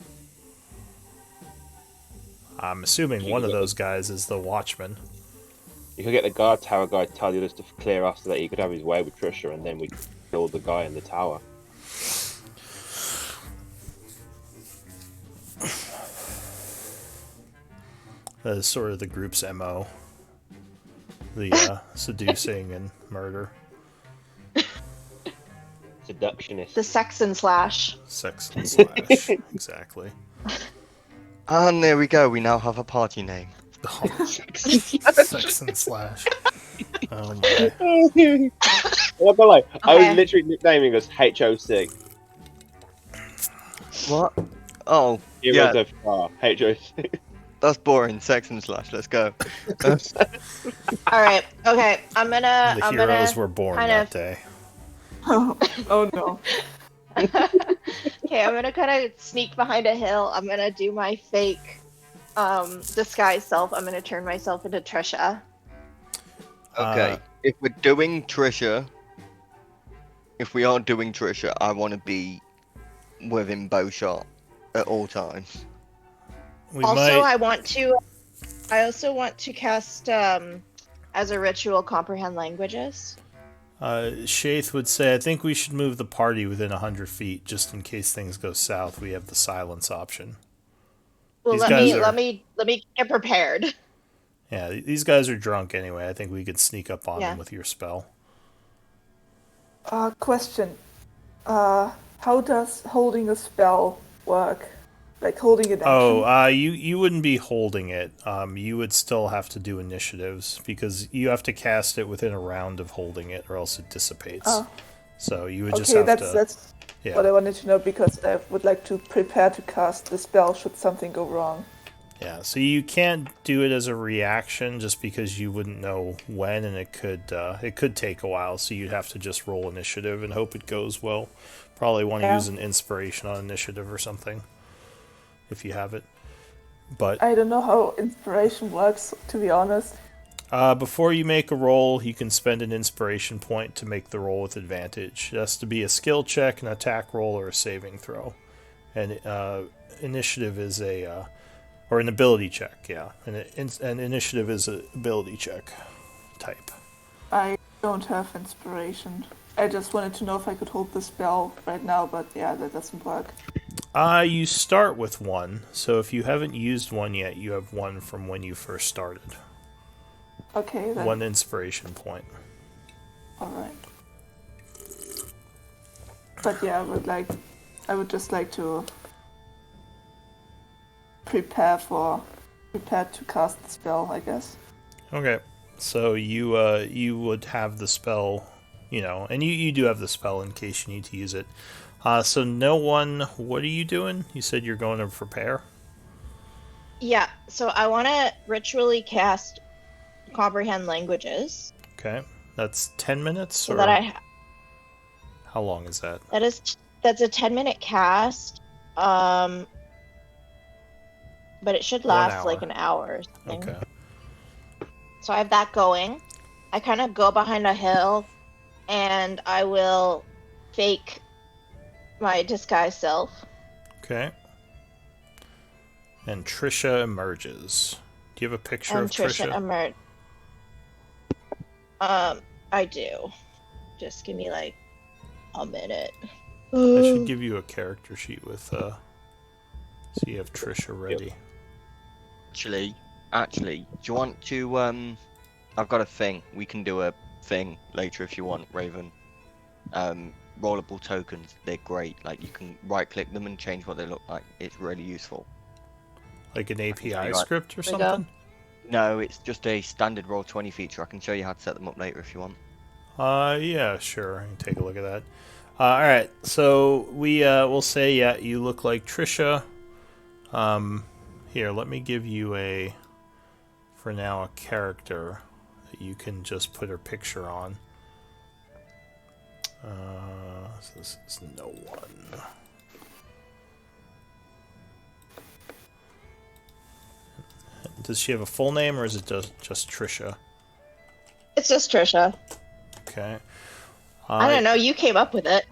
I'm assuming one of those guys is the watchman. You could get the guard tower guy to tell the others to clear off so that he could have his way with Trisha, and then we kill the guy in the tower. That is sort of the group's MO. The seducing and murder. Seductionist. The sex and slash. Sex and slash. Exactly. And there we go, we now have a party name. Oh, sex and slash. Oh my. I'm not gonna lie, I Okay. was literally nicknaming us HOC. What? Oh, Heroes yeah, of Far. HOC. that's boring. Sex and slash, let's go. All right. Okay. I'm The gonna heroes were born kind that of- day. Oh no. Okay, I'm gonna kind of sneak behind a hill. I'm gonna do my fake disguise self. I'm gonna turn myself into Trisha. Okay, if we're doing Trisha, if we are doing Trisha, I want to be within bow shot at all times. We Also, might. I also want to cast as a ritual comprehend languages. Shaith would say, I think we should move the party within 100 feet, just in case things go south. We have the silence option. Well, These let guys me are- let me get prepared. Yeah, these guys are drunk anyway. I think we could sneak up on Yeah. them with your spell. Question. How does holding a spell work? Like holding it action? Oh, you wouldn't be holding it. You would still have to do initiatives because you have to cast it within a round of holding it, or else it dissipates. Oh. So you would just Okay, have that's to. that's Yeah. what I wanted to know because I would like to prepare to cast the spell should something go wrong. Yeah, so you can't do it as a reaction just because you wouldn't know when, and it could take a while. So you'd have to just roll initiative and hope it goes well. Probably want to Yeah. use an inspiration on initiative or something, if you have it. But I don't know how inspiration works, to be honest. before you make a roll, you can spend an inspiration point to make the roll with advantage. It has to be a skill check, an attack roll, or a saving throw. And initiative is or an ability check, yeah. And initiative is an ability check type. I don't have inspiration. I just wanted to know if I could hold the spell right now, but yeah, that doesn't work. You start with one, so if you haven't used one yet, you have one from when you first started. Okay, then. One inspiration point. Alright. But yeah, I would just like to prepare to cast the spell, I guess. Okay, so you would have the spell, and you do have the spell in case you need to use it. So no one. What are you doing? You said you're going to prepare. Yeah. So I want to ritually cast comprehend languages, Okay. That's 10 minutes, so or that I how long is that? that's a 10-minute cast. But it should 1 last like hour. an hour or something. Okay. So I have that going. I kind of go behind a hill, and I will fake my disguise self. Okay. And Trisha emerges. Do you have a picture And of Trisha Trisha? emerge. I do. Just give me like a minute. I should give you a character sheet with so you have Trisha ready. Actually, do you want to I've got a thing. We can do a thing later if you want, Raven. Rollable tokens, they're great. Like you can right click them and change what they look like. It's really useful. Like an show API you script or There we go. something? No, it's just a standard Roll20 feature. I can show you how to set them up later if you want. Yeah, sure. I can take a look at that. All right. So we'll say, yeah, you look like Trisha. Here, let me give you for now, a character that you can just put her picture on. So this is no one. Does she have a full name, or is it just Trisha? It's just Trisha. Okay. I don't know. You came up with it.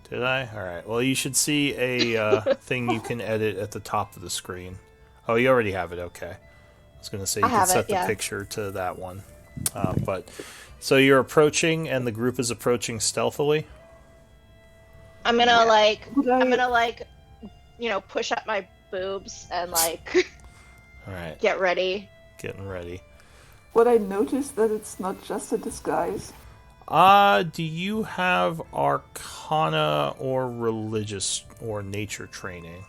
Did I? All right. Well, you should see a thing you can edit at the top of the screen. Oh, you already have it. Okay. I was going to say you I can have set it, the yeah. picture to that one. But so you're approaching, and the group is approaching stealthily. I'm gonna Yeah. like. Would I- I'm gonna like. Push up my boobs and like All right. get ready. Getting ready. Would I notice that it's not just a disguise? Do you have Arcana or religious or nature training?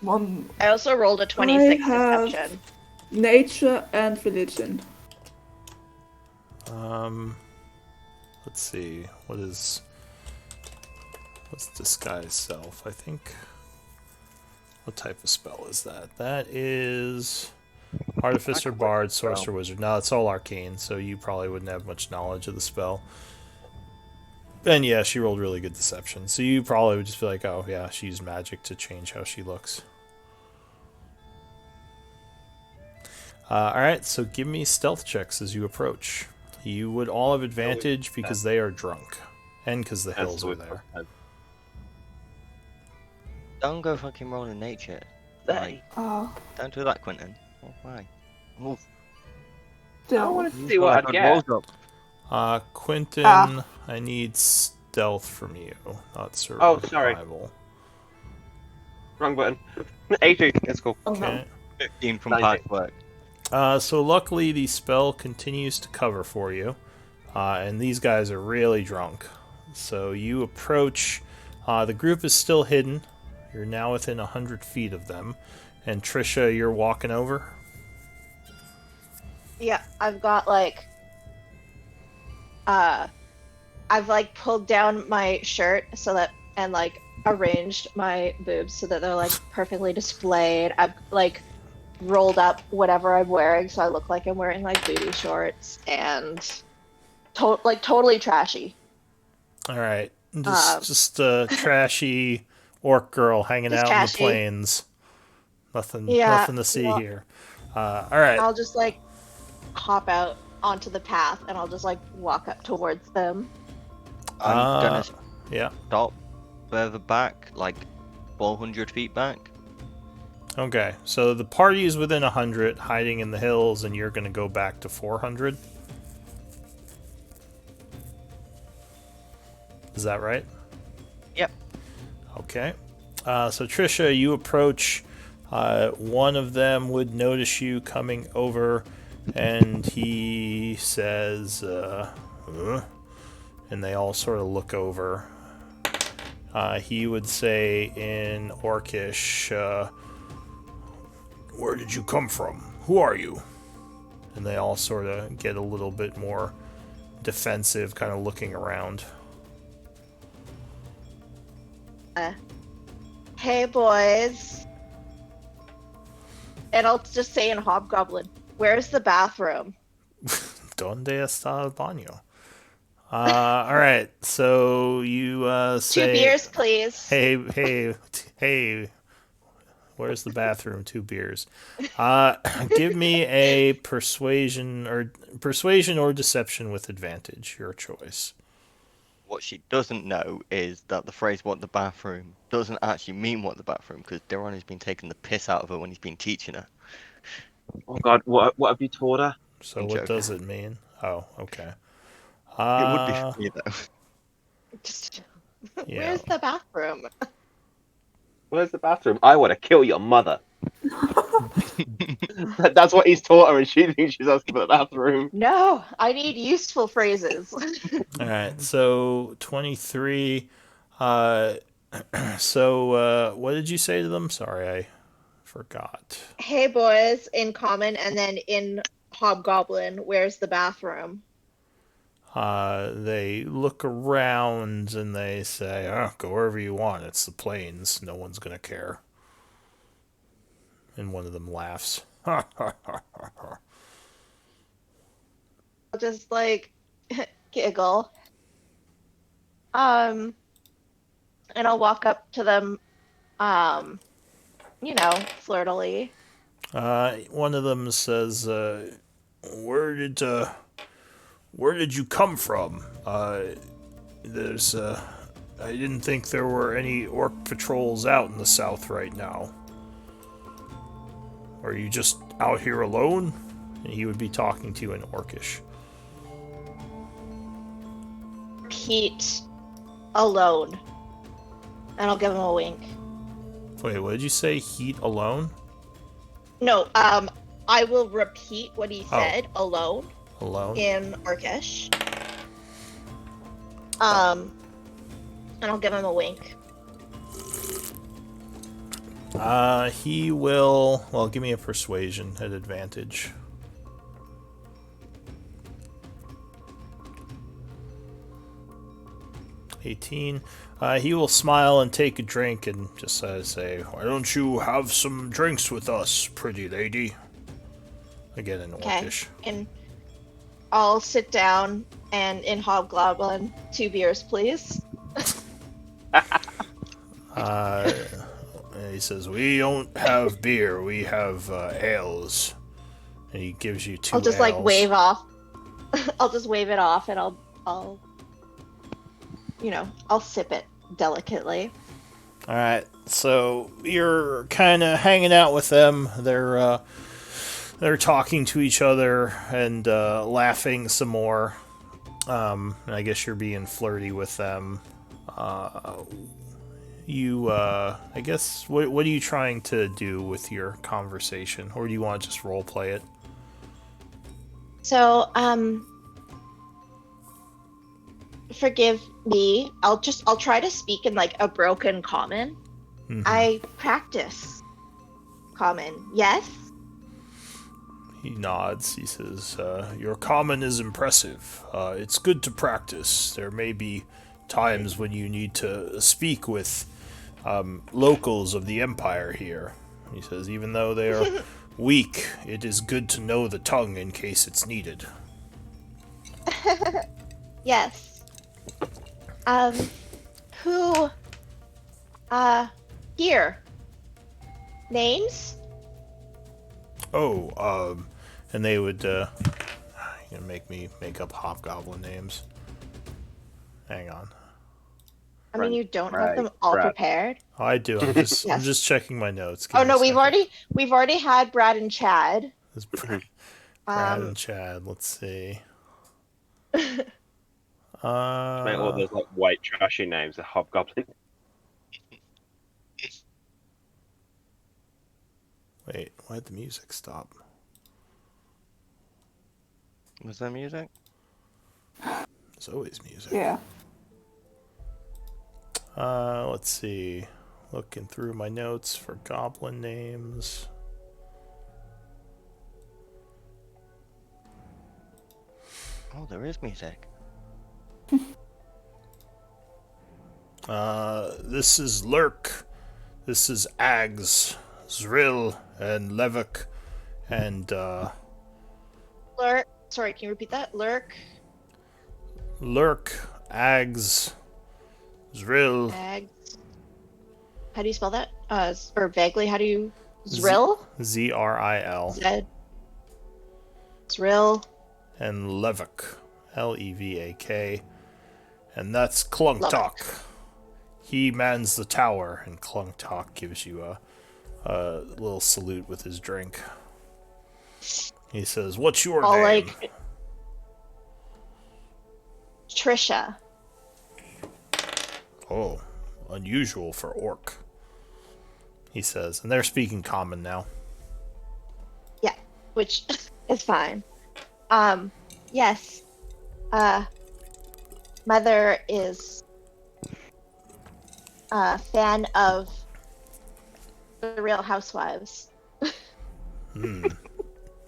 One I also rolled a 26 I have- deception. nature and religion. Let's see. What's disguise self? I think. What type of spell is that? That is Artificer, Bard, Sorcerer, Wizard. No, it's all arcane, so you probably wouldn't have much knowledge of the spell. And yeah, she rolled really good deception, so you probably would just be like, oh yeah, she used magic to change how she looks. Alright, so give me stealth checks as you approach. You would all have advantage because they are drunk. And because the hills are there. Don't go fucking rolling nature. Hey. Ah, Don't do that, Quentin. Oh, why? Oof. still. I want to see what I'd Good get. rolls up. Quentin, Ah. I need stealth from you, not survival. Oh, sorry. Wrong button. 18. Let's go. Oh, no. Okay. 15 from 19. past work. So luckily the spell continues to cover for you, and these guys are really drunk. So you approach. The group is still hidden. You're now within 100 feet of them, and Trisha, you're walking over. Yeah, I've got like. I've like pulled down my shirt so that and like arranged my boobs so that they're like perfectly displayed. I've like rolled up whatever I'm wearing so I look like I'm wearing like booty shorts and totally trashy. All right, just a trashy orc girl hanging Just out trashy. in the plains. Nothing Yeah, to see well, here. All right. I'll just like hop out onto the path and I'll just like walk up towards them. I'm gonna Yeah. stop further back, like 400 feet back. Okay, so the party is within 100, hiding in the hills, and you're going to go back to 400? Is that right? Yep. Okay. So Trisha, you approach. One of them would notice you coming over, and he says, and they all sort of look over. He would say in Orcish, where did you come from? Who are you? And they all sort of get a little bit more defensive, kind of looking around. Hey boys. And I'll just say in Hobgoblin, where's the bathroom? ¿Dónde está el baño? All right. So you say, 2 beers, please. hey, where's the bathroom? 2 beers. Give me a persuasion or deception with advantage. Your choice. What she doesn't know is that the phrase "what the bathroom" doesn't actually mean "what the bathroom" because Deron has been taking the piss out of her when he's been teaching her. Oh God, what have you taught her? So I'm what joking. does it mean? Oh, okay. It would be funny though. Just, Yeah. where's the bathroom? Where's the bathroom? I want to kill your mother. That's what he's taught her, and she thinks she's asking for the bathroom. No, I need useful phrases. All right. So 23. Uh, what did you say to them? Sorry, I forgot. Hey boys, in common, and then in Hobgoblin, where's the bathroom? They look around and they say, oh, go wherever you want. It's the plains. No one's going to care. And one of them laughs. I'll just like giggle. And I'll walk up to them, flirtily. One of them says, where did you come from? There's I didn't think there were any orc patrols out in the south right now. Are you just out here alone? And he would be talking to you in Orcish. Pete alone. And I'll give him a wink. Wait, what did you say? Heat alone? No, I will repeat what he said alone Alone? in Orcish. And I'll give him a wink. He will. Well, give me a persuasion at advantage. $18. He will smile and take a drink and just say, "Why don't you have some drinks with us, pretty lady?" Again in Orcish. And I'll sit down and in Hobgoblin, 2 beers, please. And he says, "We don't have beer. We have ales." And he gives you 2 I'll just ales. like wave off. I'll just wave it off, and I'll sip it delicately. All right, so you're kind of hanging out with them. They're talking to each other and laughing some more. And I guess you're being flirty with them. I guess, what are you trying to do with your conversation, or do you want to just role play it? So, forgive me. I'll try to speak in like a broken common. Mm-hmm. I practice common. Yes? He nods. He says, "Your common is impressive. It's good to practice. There may be times when you need to speak with locals of the Empire here." He says, "Even though they are weak, it is good to know the tongue in case it's needed." Yes. Who here? Names? Oh, and they would, you're gonna make me make up hobgoblin names. Hang on. I mean, you don't have Right, them all right. prepared. Oh, I do. I'm just, I'm Yes. just checking my notes. Give Oh me no, a second. we've already had Brad and Chad. There's Brad and Chad. Let's see. Make all those like white trashy names, the hobgoblin. Wait, why'd the music stop? Was there music? There's always music. Yeah. Let's see. Looking through my notes for goblin names. Oh, there is music. This is Lurk. This is Ags, Zrill, and Levik, and Lurk, Sorry, can you repeat that? Lurk, Ags, Zrill, Ag. How do you spell that? Or vaguely, how do you? Z- Zrill? Zril, Zed. Zrill. and Levak, Levak, and that's Lubbock. Klungtok. He mans the tower, and Klungtok gives you a little salute with his drink. He says, "What's your All name?" like Trisha. Oh, unusual for orc. He says, and they're speaking common now. Yeah, which is fine. Yes. Mother is a fan of the Real Housewives.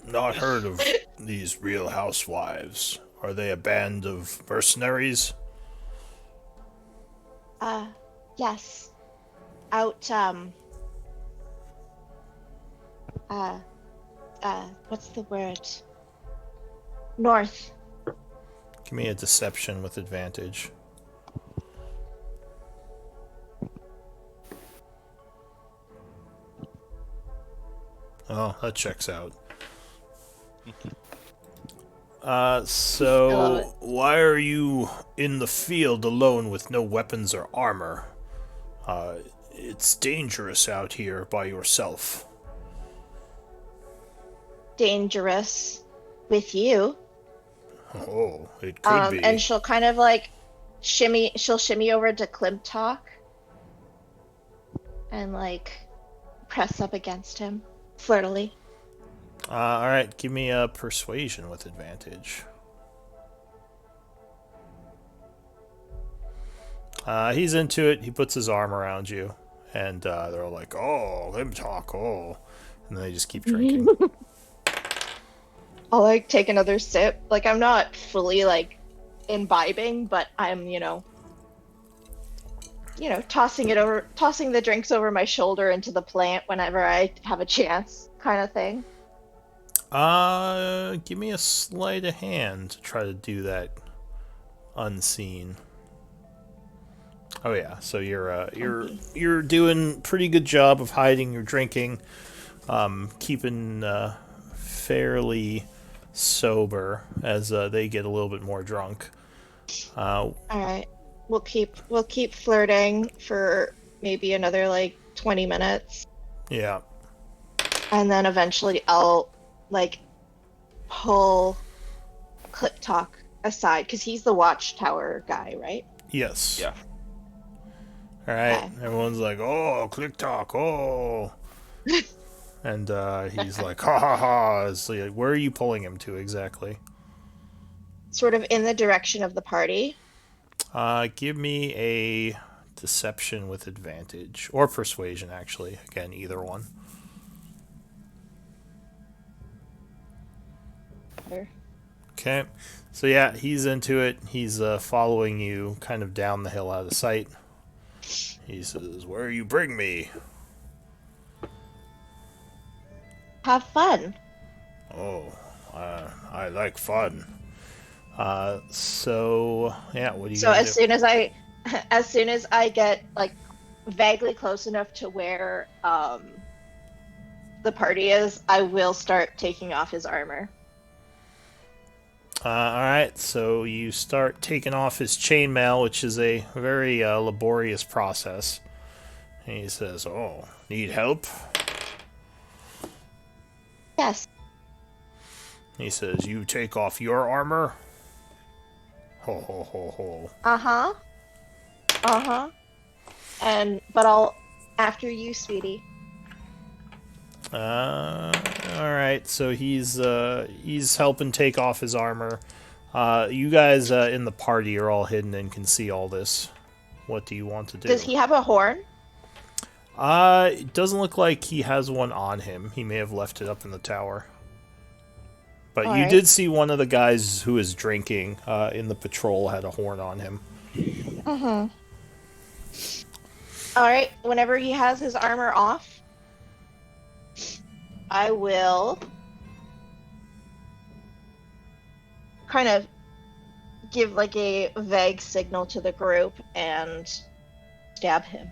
Not heard of these Real Housewives. Are they a band of mercenaries? Yes. Out, what's the word? North. Give me a deception with advantage. Oh, that checks out. I love So it. why are you in the field alone with no weapons or armor? It's dangerous out here by yourself. Dangerous with you. Oh, it could be. And she'll kind of like she'll shimmy over to Klimtok and like press up against him flirtily. Alright, give me a persuasion with advantage. He's into it. He puts his arm around you. And they're all like, oh, let him talk, oh. And then they just keep drinking. I'll like take another sip. Like I'm not fully like imbibing, but I'm, tossing the drinks over my shoulder into the plant whenever I have a chance, kind of thing. Give me a sleight of hand to try to do that unseen. Oh yeah, so you're doing pretty good job of hiding your drinking, keeping fairly sober as they get a little bit more drunk. All right. We'll keep flirting for maybe another like 20 minutes. Yeah. And then eventually I'll like pull Clip Talk aside because he's the watchtower guy, right? Yes. Yeah. All right. Okay. Everyone's like, "Oh, click talk, oh," and he's like, "Ha ha ha!" It's like, where are you pulling him to exactly? Sort of in the direction of the party. Give me a deception with advantage or persuasion, actually. Again, either one. Okay. So yeah, he's into it. He's following you kind of down the hill out of sight. He says, "Where you bring me?" Have fun. Oh, I like fun. So yeah, what do you So gonna as do? soon as I get like vaguely close enough to where the party is, I will start taking off his armor. All right, so you start taking off his chainmail, which is a very laborious process. And he says, "Oh, need help?" Yes. He says, "You take off your armor." Ho ho ho ho. Uh-huh. But I'll after you, sweetie. All right. So he's helping take off his armor. You guys in the party are all hidden and can see all this. What do you want to do? Does he have a horn? It doesn't look like he has one on him. He may have left it up in the tower. But All you right. did see one of the guys who was drinking in the patrol had a horn on him. Mm-hmm. All right. Whenever he has his armor off, I will kind of give like a vague signal to the group and stab him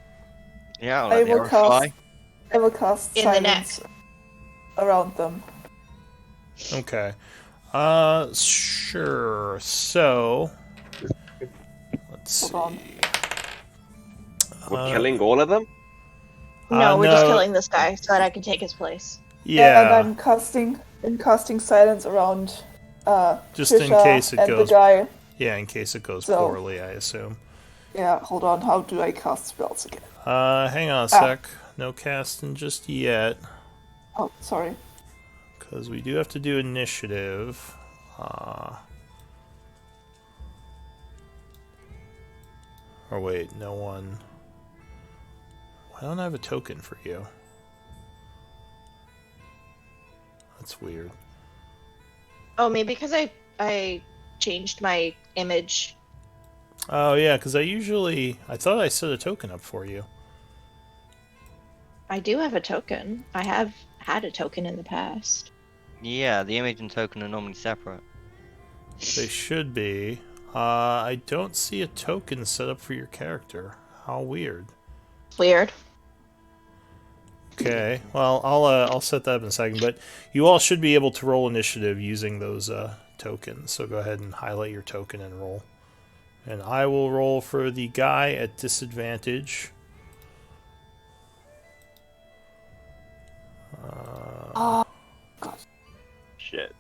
Yeah, I'll I let the will arrow fly. cast. I will cast in the neck. silence around them. Okay. Sure. So, let's Hold on. see. We're killing all of them? No, we're just no. killing this guy so that I can take his place. And Yeah, I'm casting silence around just in Trisha case it and goes. the guy. Yeah, in case it goes So- poorly, I assume. Yeah, hold on. How do I cast spells again? Hang on a sec. No casting just yet, Oh, sorry. because we do have to do initiative. Or wait, no one. Why don't I have a token for you? That's weird. Oh, maybe because I changed my image. Oh yeah, because I thought I set a token up for you. I do have a token. I have had a token in the past. Yeah, the image and token are normally separate. They should be. I don't see a token set up for your character. How weird. Weird. Okay, well, I'll set that up in a second, but you all should be able to roll initiative using those tokens. So go ahead and highlight your token and roll. And I will roll for the guy at disadvantage. Shit.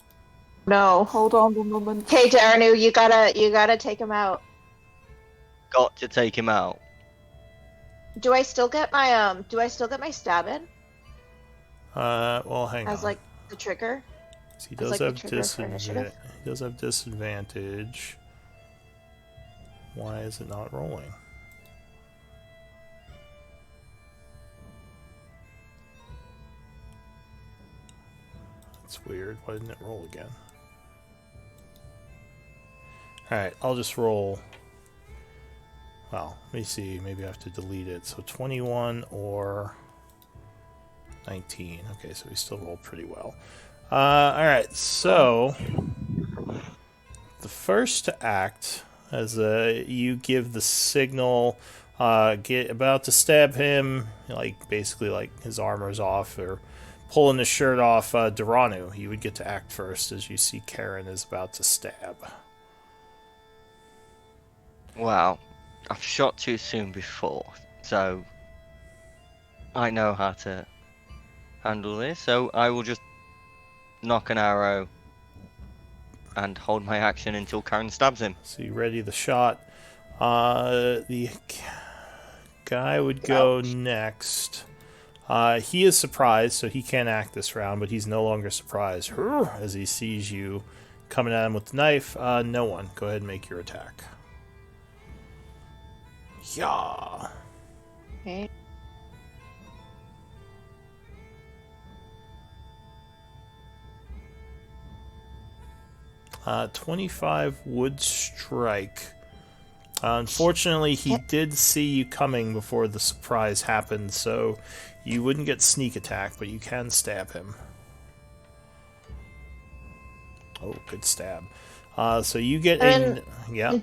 No. Hold on a moment. Okay, Daranu, you gotta take him out. Got to take him out. Do I still get my stab in Well, hang as on. like the trigger? He as, does like, the have trigger for initiative? He does have disadvantage. Why is it not rolling? That's weird. Why didn't it roll again? Alright, I'll just roll. Well, let me see. Maybe I have to delete it. So 21 or 19. Okay, so we still rolled pretty well. Alright, so the first to act as you give the signal, get about to stab him, like basically like his armor's off or pulling his shirt off. Duranu, you would get to act first as you see Karen is about to stab. Wow, I've shot too soon before, so I know how to handle this. So I will just knock an arrow and hold my action until Karen stabs him. So you ready the shot. The guy would go next. He is surprised, so he can't act this round, but he's no longer surprised as he sees you coming at him with the knife. No one. Go ahead and make your attack. Yeah. Okay. Uh, 25 would strike. Unfortunately, he did see you coming before the surprise happened, so you wouldn't get sneak attack, but you can stab him. Oh, good stab. So you get And- yeah.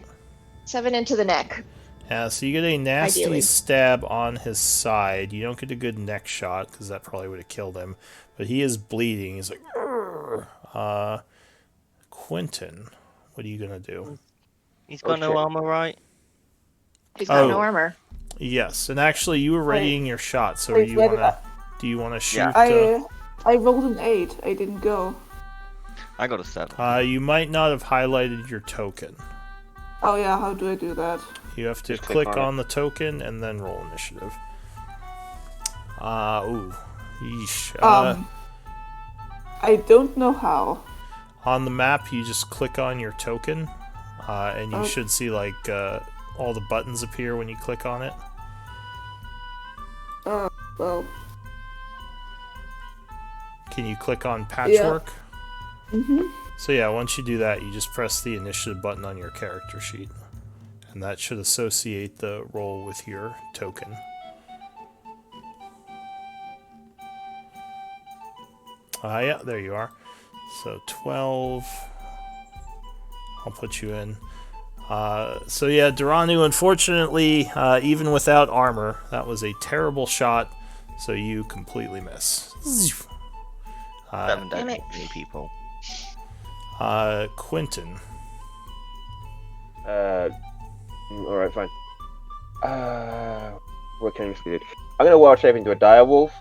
7 into the neck. Yeah, so you get a nasty Ideally. stab on his side. You don't get a good neck shot, because that probably would have killed him. But he is bleeding. He's like, "Urgh." Quentin, what are you going to do? He's got no Okay. armor, right? He's got no Oh. armor. Yes, and actually you were readying your shot, so Wait, you wait, wanna do you wanna shoot? Yeah. I rolled an 8. I didn't go. I got a 7. You might not have highlighted your token. Oh yeah, how do I do that? You have to Just click click on on the token and then roll initiative. Ooh. Yeesh. I don't know how. On the map, you just click on your token, and you Oh. should see like all the buttons appear when you click on it. Well, Can you click on patchwork? mhm. So yeah, once you do that, you just press the initiative button on your character sheet, and that should associate the roll with your token. Yeah, there you are. So 12, I'll put you in. So yeah, Duranu, unfortunately, even without armor, that was a terrible shot. So you completely miss. Haven't Damn died it. many people. Quentin. Alright, fine. What can I do? I'm gonna wild shape into a dire wolf.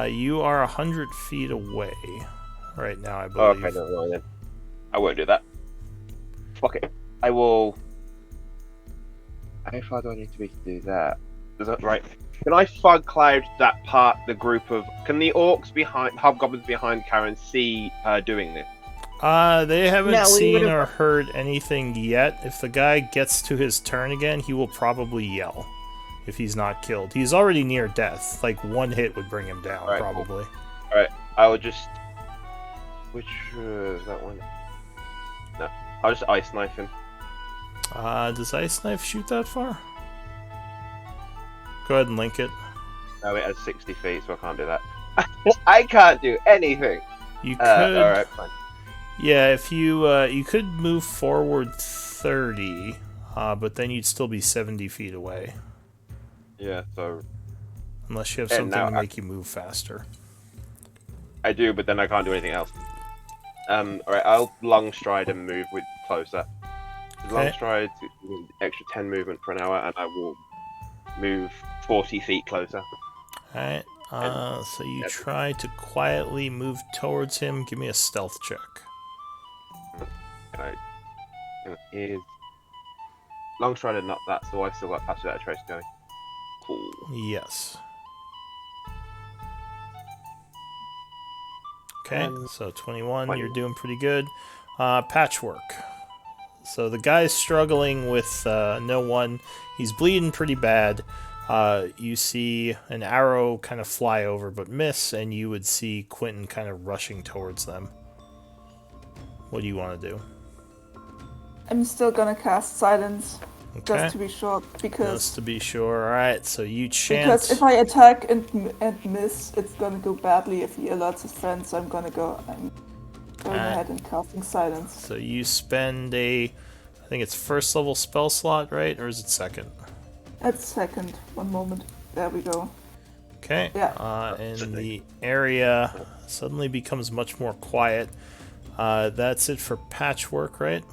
You are 100 feet away right now, I believe. Okay, never mind then. I won't do that. Fuck it. I will. How far do I need to be to do that? Is that right? Can I fog cloud that part? The group of can the orcs behind, hobgoblins behind Karen see her doing this? They haven't No, we seen would've- or heard anything yet. If the guy gets to his turn again, he will probably yell. If he's not killed, he's already near death. Like one hit would bring him down, Alright, cool. probably. All right, I will just. Which is that one? No, I'll just ice knife him. Does Ice Knife shoot that far? Go ahead and link it. No, it has 60 feet, so I can't do that. I can't do anything. You could. All right, fine. Yeah, if you could move forward 30, but then you'd still be 70 feet away. Yeah, so Unless you have And something now to make you move faster. I do, but then I can't do anything else. All right, I'll long stride and move with closer. Long Okay. stride, extra 10 movement per an hour, and I will move 40 feet closer. Alright, so you Yep. try to quietly move towards him. Give me a stealth check. And is long stride and not that, so I still got pass without a trace going. Cool. Yes. Okay, so 21, 20. you're doing pretty good. Patchwork. So the guy's struggling with no one. He's bleeding pretty bad. You see an arrow kind of fly over but miss, and you would see Quentin kind of rushing towards them. What do you want to do? I'm still gonna cast silence, Okay, just to be sure, just because to be sure. Alright, so you chant. because if I attack and miss, it's gonna go badly if he alerts his friends. So I'm going ahead and casting silence. So you spend I think it's first level spell slot, right? Or is it second? That's second. One moment. There we go. Okay. Yeah. And the area suddenly becomes much more quiet. That's it for Patchwork, right?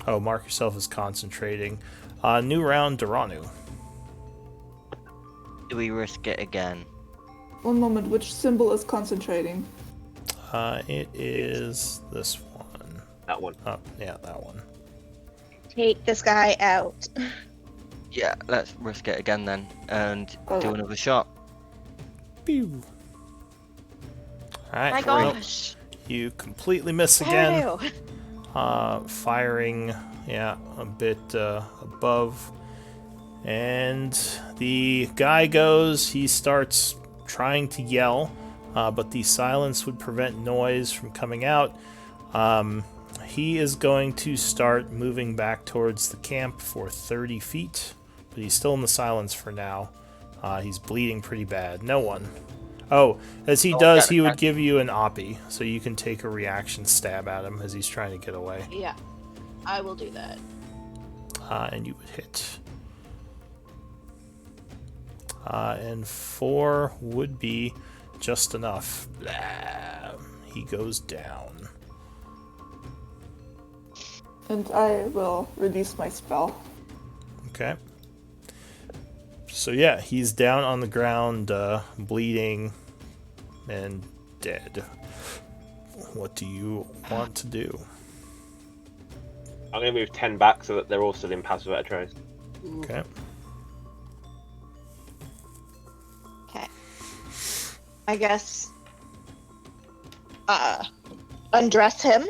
Oh, mark yourself as concentrating. New round, Duranu. Do we risk it again? One moment. Which symbol is concentrating? It is this one. That one. Oh, yeah, that one. Take this guy out. Yeah, let's risk it again then, and Oh. do another shot. Pew. Alright, My well, gosh. you completely miss again. Ew. Firing, yeah, a bit above. And the guy goes, he starts trying to yell, but the silence would prevent noise from coming out. He is going to start moving back towards the camp for 30 feet, but he's still in the silence for now. He's bleeding pretty bad. No one. Oh, as he does, he would give you an oppie, so you can take a reaction stab at him as he's trying to get away. Yeah, I will do that. And you would hit. And 4 would be just enough. Blah. He goes down. And I will release my spell. Okay. So yeah, he's down on the ground, bleeding and dead. What do you want to do? I'm gonna move 10 back so that they're all still in pass without a trace. Okay. Okay. I guess. Undress him.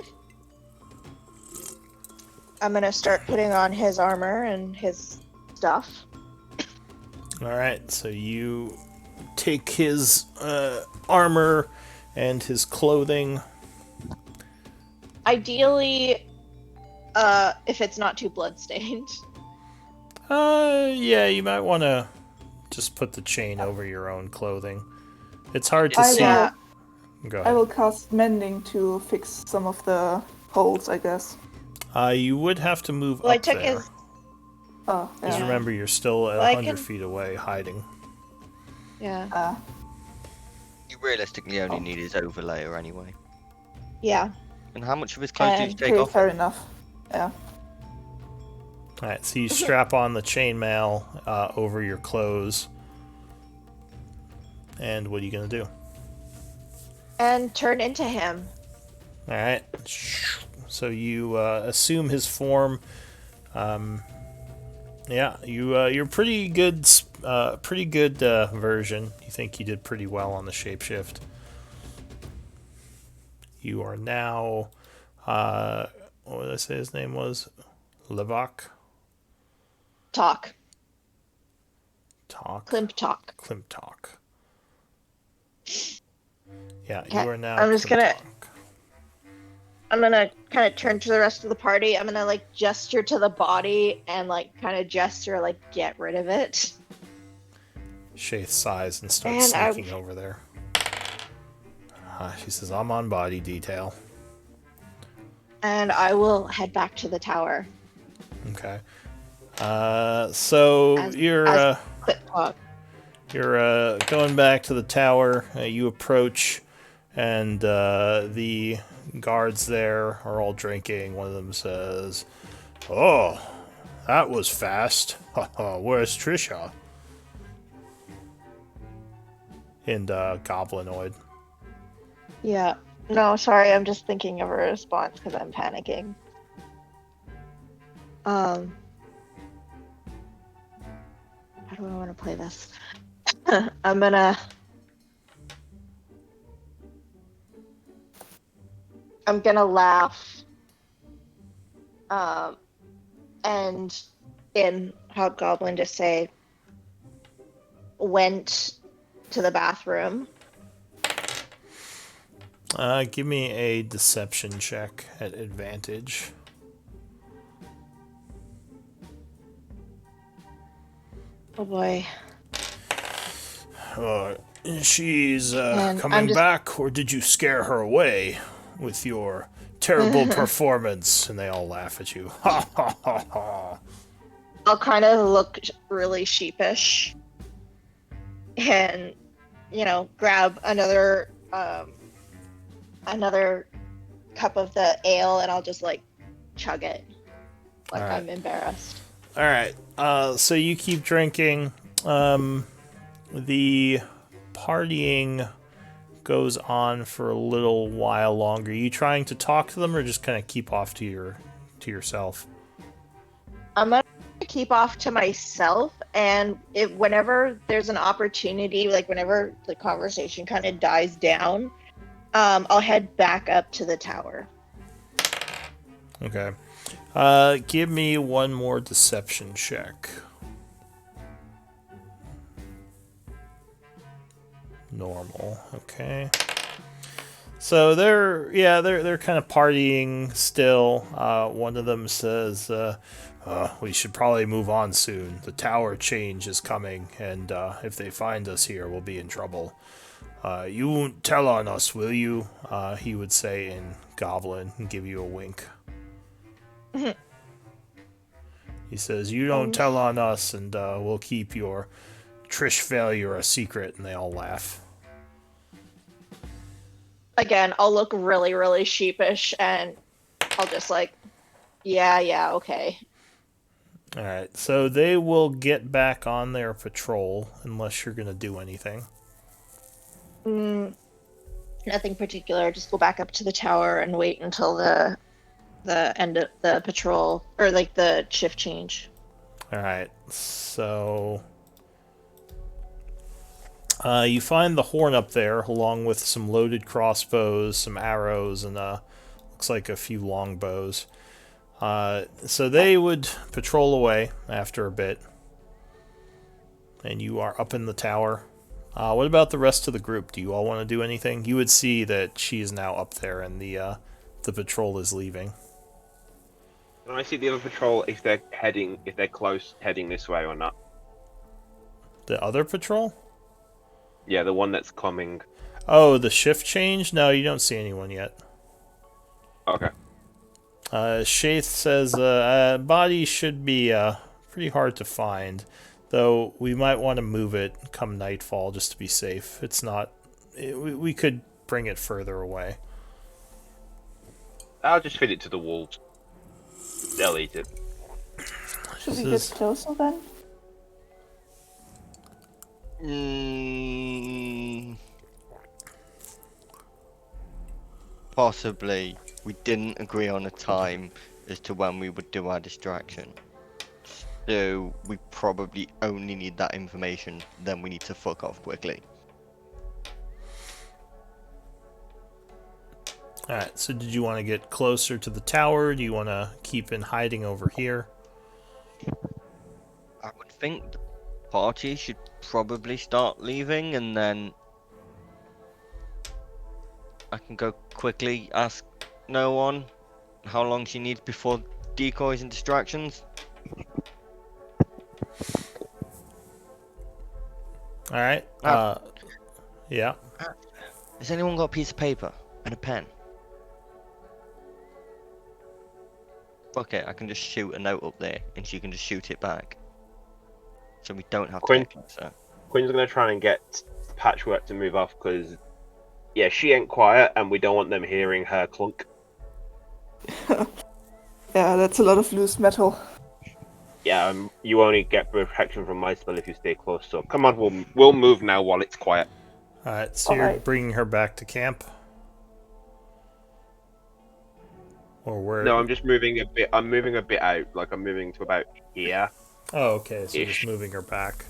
I'm gonna start putting on his armor and his stuff. Alright, so you take his armor and his clothing. Ideally, if it's not too bloodstained. Yeah, you might want to just put the chain over your own clothing. It's hard to see. Yeah. Go I will ahead. cast mending to fix some of the holes, I guess. You would have to move Well, I up took there. his. Oh, Because yeah. Yeah. remember, you're still Well, I 100 can. feet away, hiding. Yeah. You realistically only Oh. need his overlayer anyway. Yeah. And how much of his clothes did you And take Okay, off? fair enough. Yeah. Alright, so you strap on the chainmail over your clothes. And what are you going to do? turn into him. Alright. So you assume his form. Yeah, you're pretty good. Pretty good version. You think you did pretty well on the shapeshift. You are now. What did I say his name was? Levak? Talk. Talk? Klimp talk. Klimtalk. Yeah, you Okay. are now I'm just gonna. Klimtalk. I'm gonna kind of turn to the rest of the party. I'm gonna like gesture to the body and like kind of gesture like get rid of it. Shaith sighs and starts And I sneaking over there. She says, I'm on body detail. and I will head back to the tower Okay. So as you're as Clip talk. going back to the tower. You approach, and the guards there are all drinking. One of them says, "Oh, that was fast. Where's Trisha?" In Goblinoid. Yeah. No, sorry. I'm just thinking of a response because I'm panicking. How do I want to play this? I'm gonna laugh. And in Hobgoblin just say went to the bathroom. Give me a deception check at advantage. Oh boy. She's And I'm coming just back, or did you scare her away with your terrible performance? And they all laugh at you. Ha ha ha ha. I'll kind of look really sheepish and grab another cup of the ale and I'll just like chug it like All right. I'm embarrassed. All right. So you keep drinking. The partying goes on for a little while longer. Are you trying to talk to them, or just kind of keep off to yourself? I'm gonna keep off to myself, and whenever there's an opportunity, like whenever the conversation kind of dies down, I'll head back up to the tower. Okay. Give me one more deception check. Normal. Okay. So they're kind of partying still. One of them says, "We should probably move on soon. The tower change is coming, and if they find us here, we'll be in trouble. You won't tell on us, will you?" He would say in Goblin and give you a wink. He says, "You don't tell on us, and we'll keep your Trish failure a secret," and they all laugh. Again, I'll look really, really sheepish, and I'll just like, yeah, okay. Alright, so they will get back on their patrol unless you're going to do anything. Nothing particular. Just go back up to the tower and wait until the end of the patrol or like the shift change. Alright, so you find the horn up there along with some loaded crossbows, some arrows, and looks like a few longbows. So they would patrol away after a bit, and you are up in the tower. What about the rest of the group? Do you all want to do anything? You would see that she is now up there, and the patrol is leaving. Can I see the other patrol if they're close, heading this way or not? The other patrol? Yeah, the one that's coming. Oh, the shift change? No, you don't see anyone yet. Okay. Shaith says body should be pretty hard to find, though we might want to move it come nightfall just to be safe. It's not. We could bring it further away. I'll just feed it to the wolves. They'll eat it. Should we This get closer then? Possibly. We didn't agree on a time as to when we would do our distraction. So we probably only need that information, then we need to fuck off quickly. Alright, so did you want to get closer to the tower? Do you want to keep in hiding over here? I would think the party should probably start leaving, and then I can go quickly ask no one how long she needs before decoys and distractions. Alright, yeah. Has anyone got a piece of paper and a pen? Fuck it, I can just shoot a note up there, and she can just shoot it back. So we don't have to Quinn? get closer. Quinn's gonna try and get Patchwork to move off because, yeah, she ain't quiet, and we don't want them hearing her clunk. Yeah, that's a lot of loose metal. Yeah, you only get protection from my spell if you stay close. So come on, we'll move now while it's quiet. Alright, so you're Alright. bringing her back to camp? Or where? No, I'm just moving a bit. I'm moving a bit out. Like I'm moving to about here. Oh, okay, so Ish. just moving her back.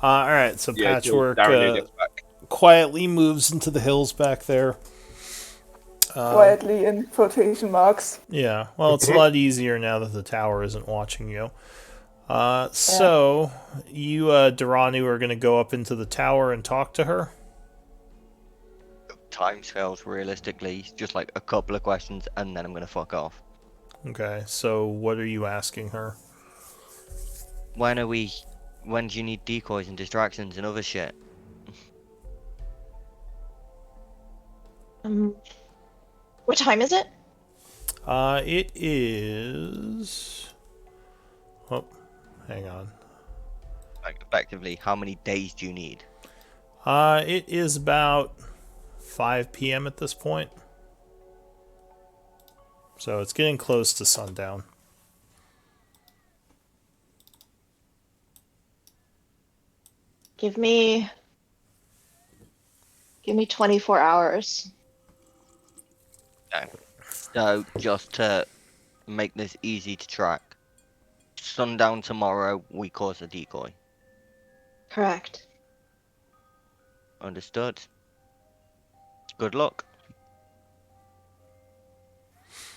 Alright, so Yeah, till Patchwork Darren gets back. quietly moves into the hills back there. Quietly in quotation marks. Yeah, well, it's a lot easier now that the tower isn't watching you. So, you, Duranu, are going to go up into the tower and talk to her? Timescales, realistically, just like a couple of questions, and then I'm gonna fuck off. Okay, so what are you asking her? When do you need decoys and distractions and other shit? What time is it? It is... Oh, hang on. Like, effectively, how many days do you need? It is about 5 p.m. at this point. So it's getting close to sundown. Give me 24 hours. Okay. So, just to make this easy to track, sundown tomorrow, we cause a decoy. Correct. Understood. Good luck.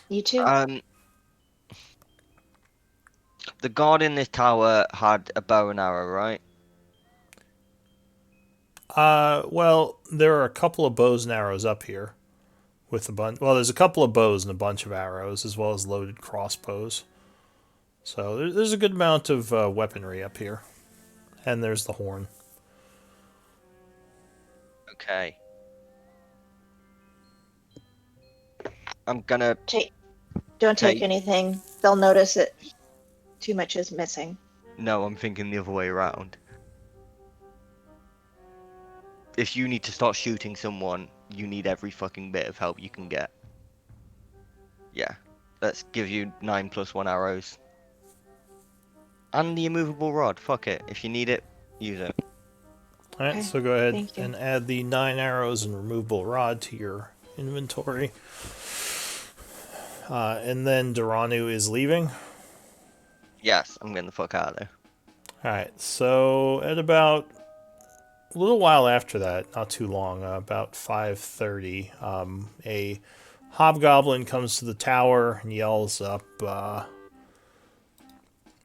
You too. The guard in this tower had a bow and arrow, right? Well, there are a couple of bows and arrows up here. With a bunch. Well, there's a couple of bows and a bunch of arrows, as well as loaded crossbows. So there's a good amount of weaponry up here. And there's the horn. Okay. I'm gonna... Don't take Okay. anything. They'll notice it. Too much is missing. No, I'm thinking the other way around. If you need to start shooting someone, you need every fucking bit of help you can get. Yeah. Let's give you 9 + 1 arrows. And the immovable rod. Fuck it. If you need it, use it. Alright, Okay, so go ahead thank you. and add the 9 arrows and removable rod to your inventory. And then Duranu is leaving. Yes, I'm getting the fuck out of there. Alright, so at about a little while after that, not too long, about 5:30, a hobgoblin comes to the tower and yells up,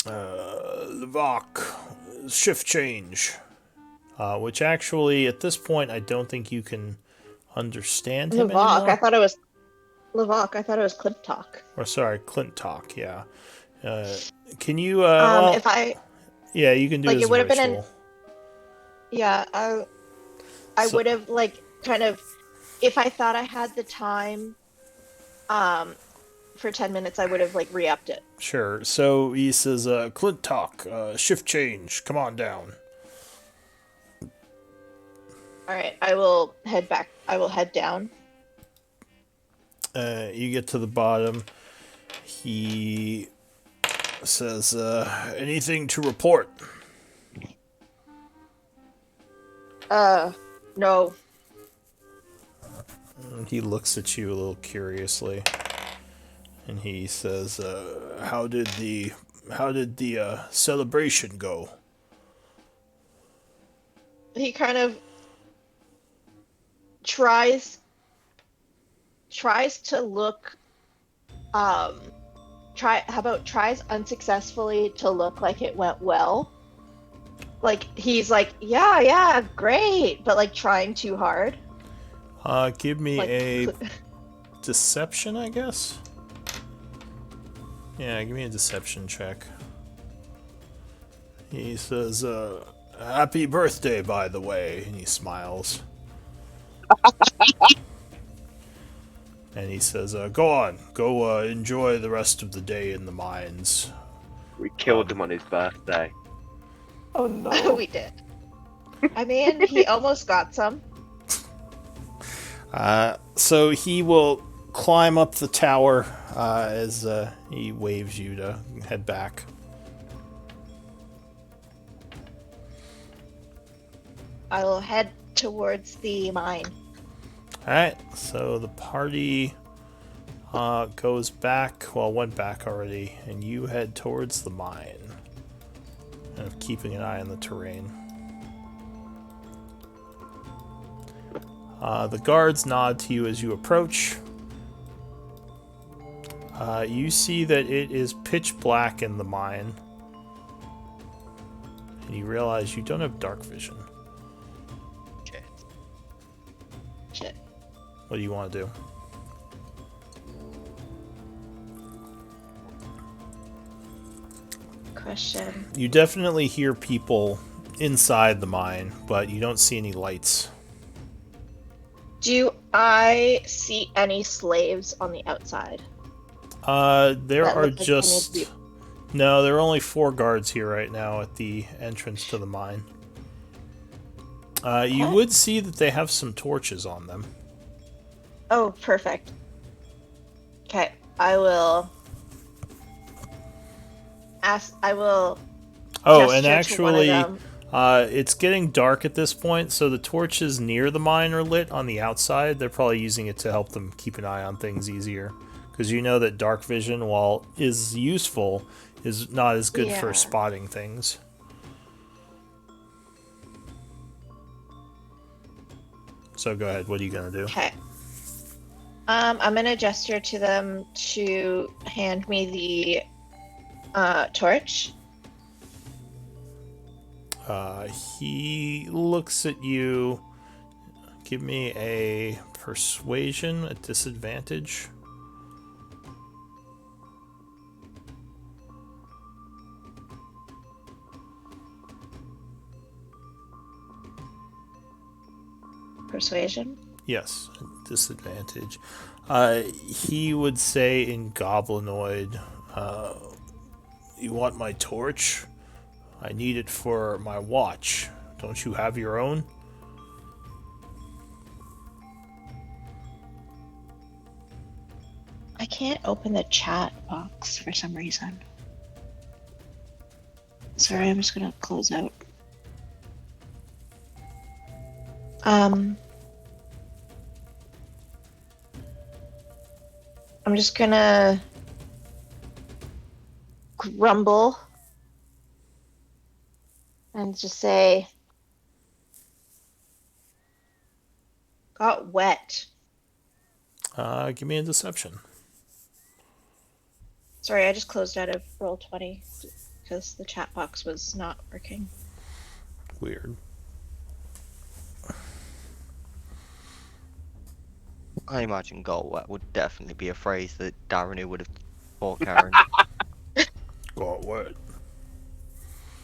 Levok, shift change. Which actually, at this point, I don't think you can understand him Levok. anymore. I thought it was Levok. I thought it was Clip Talk. Or sorry, Clint Talk, yeah. Can you, well, If I yeah, you can do like, his it would have been ritual. I So- would have like kind of if I thought I had the time, for 10 minutes, I would have like re-upped it. Sure. So he says, Clint talk, shift change, come on down. All right, I will head back. I will head down. You get to the bottom. He says, anything to report? No. He looks at you a little curiously, and he says, how did the celebration go? He kind of tries to look tries unsuccessfully to look like it went well. Like he's like, yeah, great, but like trying too hard. Give me Like, a deception, I guess. Yeah, give me a deception check. He says, happy birthday, by the way, and he smiles. And he says, go on, go enjoy the rest of the day in the mines. We killed him on his birthday. Oh no. we did. I mean, he almost got some. So he will climb up the tower as he waves you to head back. I will head towards the mine. Alright, so the party goes back, well, went back already, and you head towards the mine. Kind of keeping an eye on the terrain. The guards nod to you as you approach. You see that it is pitch black in the mine. And you realize you don't have dark vision. Shit. What do you want to do? Question. You definitely hear people inside the mine, but you don't see any lights. Do I see any slaves on the outside? There That are look like just... they need to No, there are only 4 guards here right now at the entrance to the mine. You Okay. would see that they have some torches on them. Oh, perfect. Okay, I will ask. I will. Oh, and gesture to one of actually, them. it's getting dark at this point, so the torches near the mine are lit on the outside. They're probably using it to help them keep an eye on things easier. Because you know that dark vision, while is useful, is not as good for Yeah. spotting things. So go ahead, what are you going to do? Okay. I'm gonna gesture to them to hand me the torch. He looks at you. Give me a persuasion at disadvantage. Persuasion. Yes, at disadvantage. He would say in Goblinoid, you want my torch? I need it for my watch. Don't you have your own? I can't open the chat box for some reason. Sorry, I'm just gonna close out. I'm just gonna grumble and just say, got wet. Give me a deception. Sorry, I just closed out of Roll20 because the chat box was not working. Weird. I imagine "got wet" would definitely be a phrase that Darren would have taught Karen. Got what?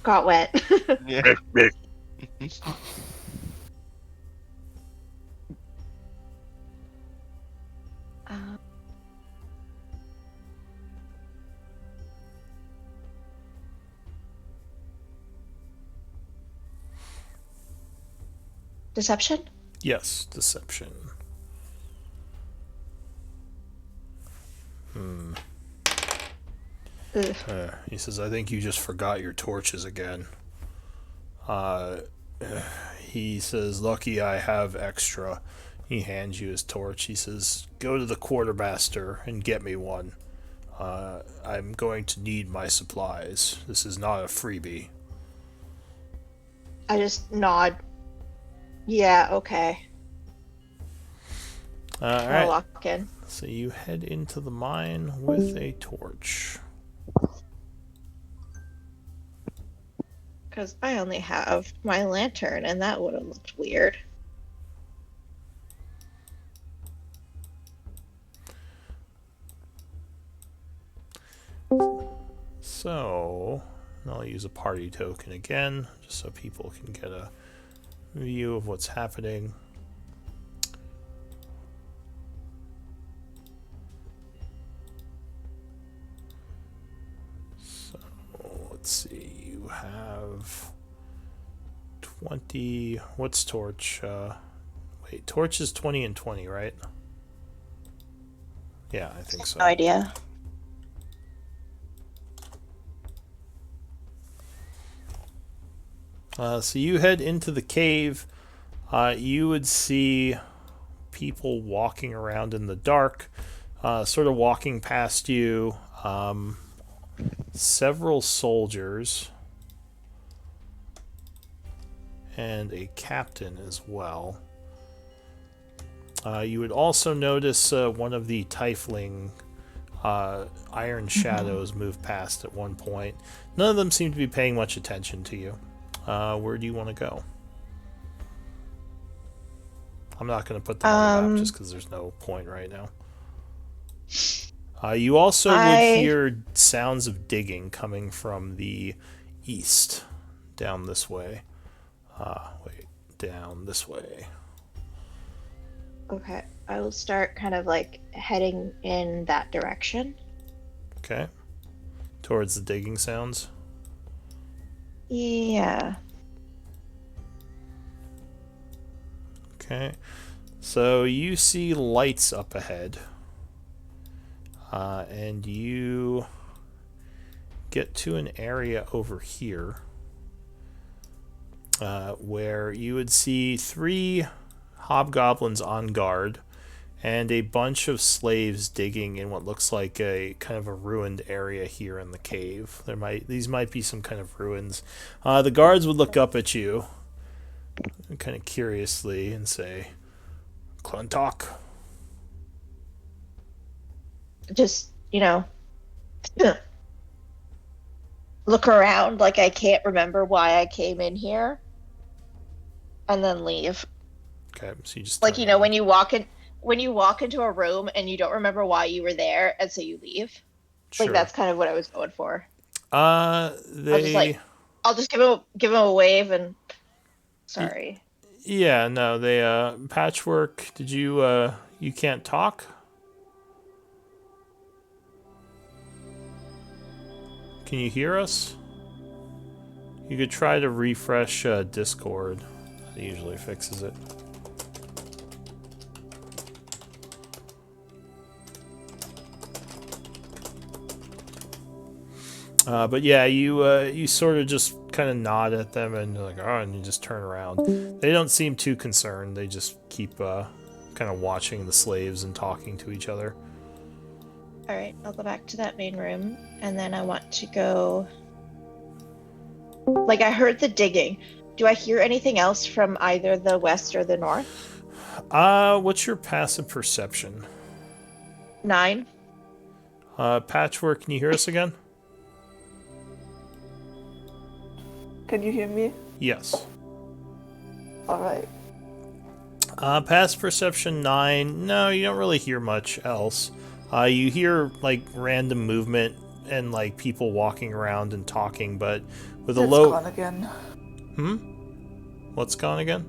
Got wet. Yeah. Deception? Yes, deception. Ugh. He says, I think you just forgot your torches again. Uh, he says, lucky I have extra. He hands you his torch. He says, go to the quartermaster and get me one. I'm going to need my supplies. This is not a freebie. I just nod. Yeah, okay. I'll Alright, walk in. so you head into the mine with a torch. Because I only have my lantern, and that would have looked weird. So, I'll use a party token again, just so people can get a view of what's happening. So, let's see, you have 20, what's torch? Wait, torch is 20 and 20, right? Yeah, I think so. No idea. So you head into the cave. You would see people walking around in the dark, sort of walking past you. Several soldiers and a captain as well. You would also notice one of the Tiefling Iron Shadows move past at one point. None of them seem to be paying much attention to you. Where do you want to go? I'm not going to put them on the map just because there's no point right now. You also would hear sounds of digging coming from the east, down this way. Down this way. Okay, I will start kind of like heading in that direction. Okay. Towards the digging sounds. Yeah. Okay. So you see lights up ahead. And you get to an area over here where you would see 3 hobgoblins on guard and a bunch of slaves digging in what looks like a kind of a ruined area here in the cave. These might be some kind of ruins. The guards would look up at you kind of curiously and say, Clontalk. Just, look around like I can't remember why I came in here, and then leave. Okay, so you just Like, turn around. when you walk into a room and you don't remember why you were there, and so you leave. Sure. Like, that's kind of what I was going for. They... I'll just give him a wave and sorry. Yeah, no, they Patchwork, did you you can't talk? Can you hear us? You could try to refresh Discord. It usually fixes it. But yeah, you sort of just kind of nod at them and you're like, oh, and you just turn around. They don't seem too concerned. They just keep kind of watching the slaves and talking to each other. All right, I'll go back to that main room, and then I want to go. Like, I heard the digging. Do I hear anything else from either the west or the north? What's your passive perception? 9. Patchwork, can you hear us again? Can you hear me? Yes. Alright. Passive perception 9. No, you don't really hear much else. You hear like random movement and like people walking around and talking, but with a It's low. gone again. What's gone again?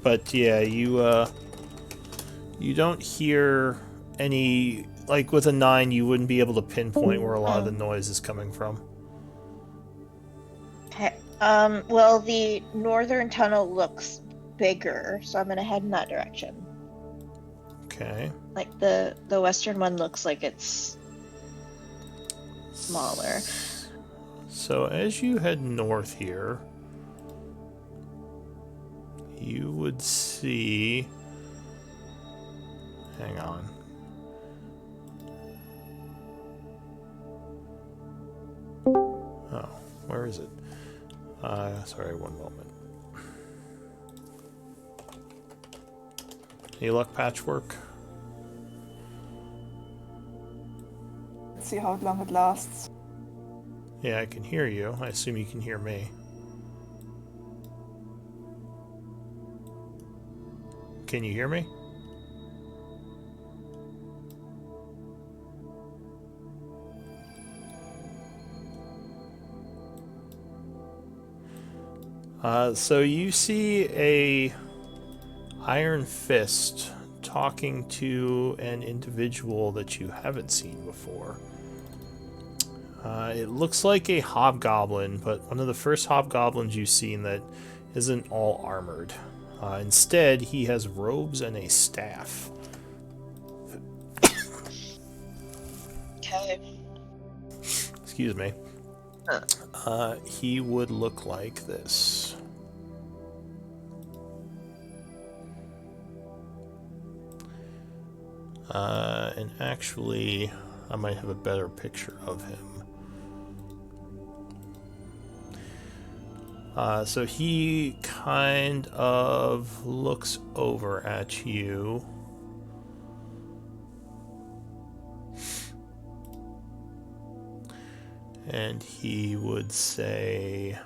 But yeah, you don't hear any. Like with a 9, you wouldn't be able to pinpoint where a lot of the noise is coming from. Well, the northern tunnel looks bigger, so I'm gonna head in that direction. Okay. Like the western one looks like it's smaller. So as you head north here, you would see. Hang on. Oh, where is it? Sorry, one moment. Any luck, Patchwork? Let's see how long it lasts. Yeah, I can hear you. I assume you can hear me. Can you hear me? So you see a Iron Fist talking to an individual that you haven't seen before. It looks like a hobgoblin, but one of the first hobgoblins you've seen that isn't all armored. Instead, he has robes and a staff. Okay. Excuse me. He would look like this. And actually, I might have a better picture of him. So he kind of looks over at you. And he would say,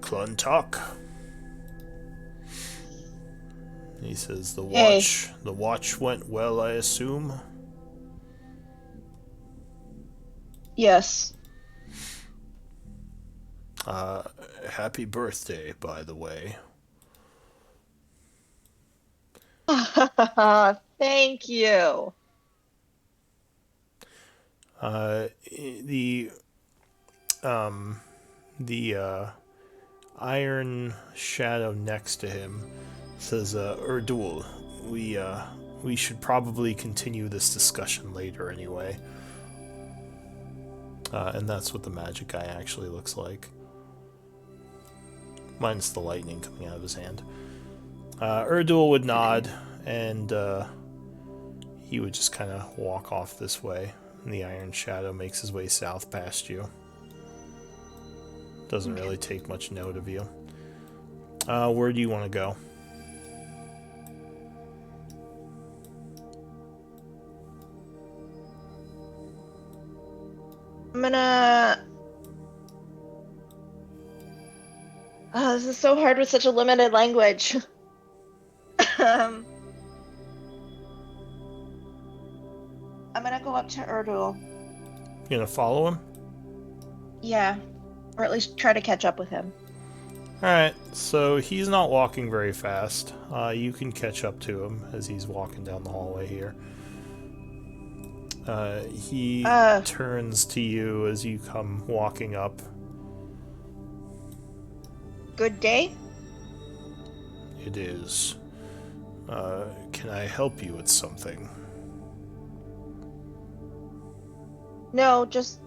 Cluntuck. He says, the watch went well, I assume. Yes. Happy birthday, by the way. Thank you. The iron shadow next to him says, Erdul, we should probably continue this discussion later anyway. And that's what the magic guy actually looks like. Minus the lightning coming out of his hand. Erdul would nod, and he would just kind of walk off this way. And the Iron Shadow makes his way south past you. Doesn't really take much note of you. Where do you want to go? I'm gonna. Oh, this is so hard with such a limited language. I'm gonna go up to Erdul. You gonna follow him? Yeah, or at least try to catch up with him. Alright, so he's not walking very fast. You can catch up to him as he's walking down the hallway here. He turns to you as you come walking up. Good day? It is. Can I help you with something? No, just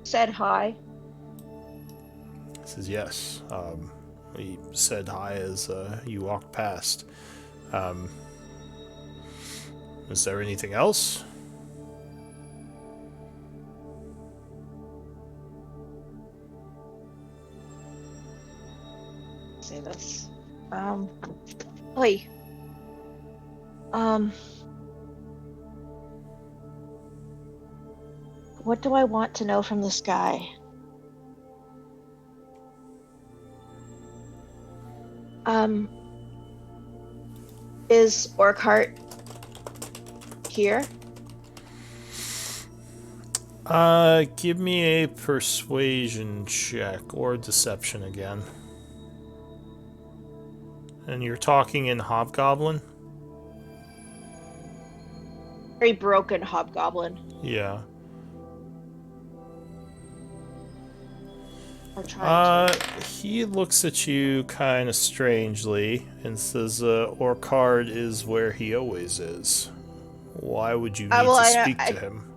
said hi. He says, yes. He said hi as you walked past. Is there anything else? Say this. Oi. What do I want to know from this guy? Is Orkhart here? Give me a persuasion check or deception again. And you're talking in Hobgoblin? very broken hobgoblin. Yeah. Or trying to. He looks at you kind of strangely and says, Orcard is where he always is. Why would you need to speak to him?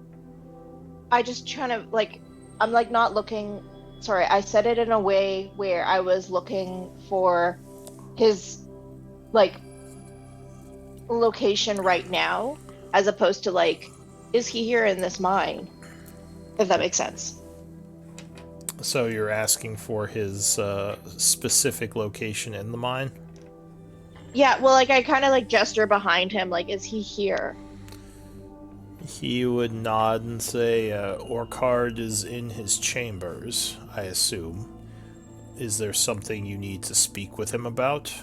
I just trying to, like, I'm, like, not looking... Sorry, I said it in a way where I was looking for his, like, location right now, as opposed to, like, is he here in this mine? If that makes sense. So you're asking for his specific location in the mine? Yeah, well, like, I kind of, like, gesture behind him, like, is he here? He would nod and say, Orcard is in his chambers, I assume. Is there something you need to speak with him about?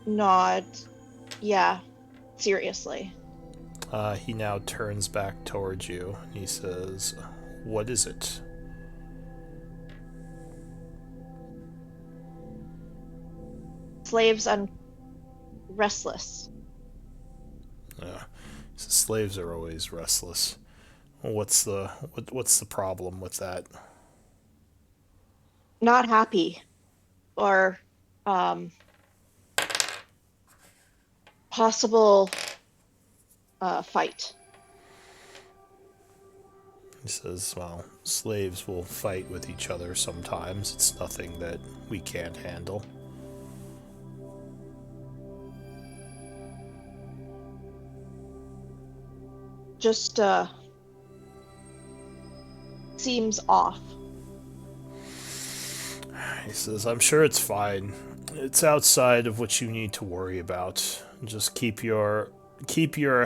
Nod. Yeah, seriously. He now turns back towards you. He says, what is it? Slaves and restless. Slaves are always restless. What's the problem with that? Not happy. Or possible fight. He says, well, slaves will fight with each other sometimes. It's nothing that we can't handle. Just seems off. He says, I'm sure it's fine. It's outside of what you need to worry about. Just keep your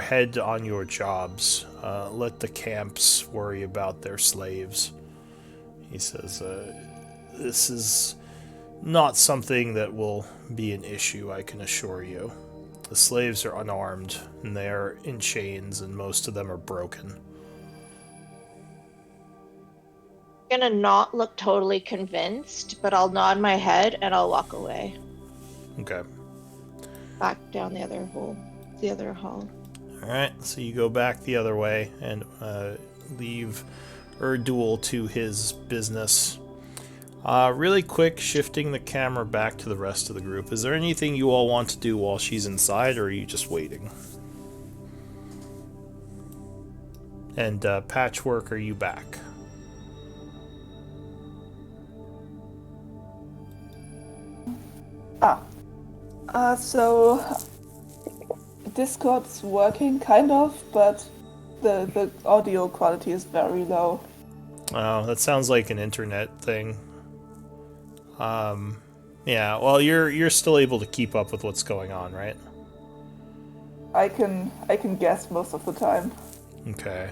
head on your jobs. Let the camps worry about their slaves. He says, this is not something that will be an issue, I can assure you. The slaves are unarmed, and they are in chains, and most of them are broken. I'm gonna not look totally convinced, but I'll nod my head and I'll walk away. Okay. Back down the other hall. Alright, so you go back the other way and leave Erdul to his business. Really quick, shifting the camera back to the rest of the group. Is there anything you all want to do while she's inside, or are you just waiting? And Patchwork, are you back? So Discord's working, kind of, but the audio quality is very low. Oh, that sounds like an internet thing. Yeah, well, you're still able to keep up with what's going on, right? I can guess most of the time. Okay.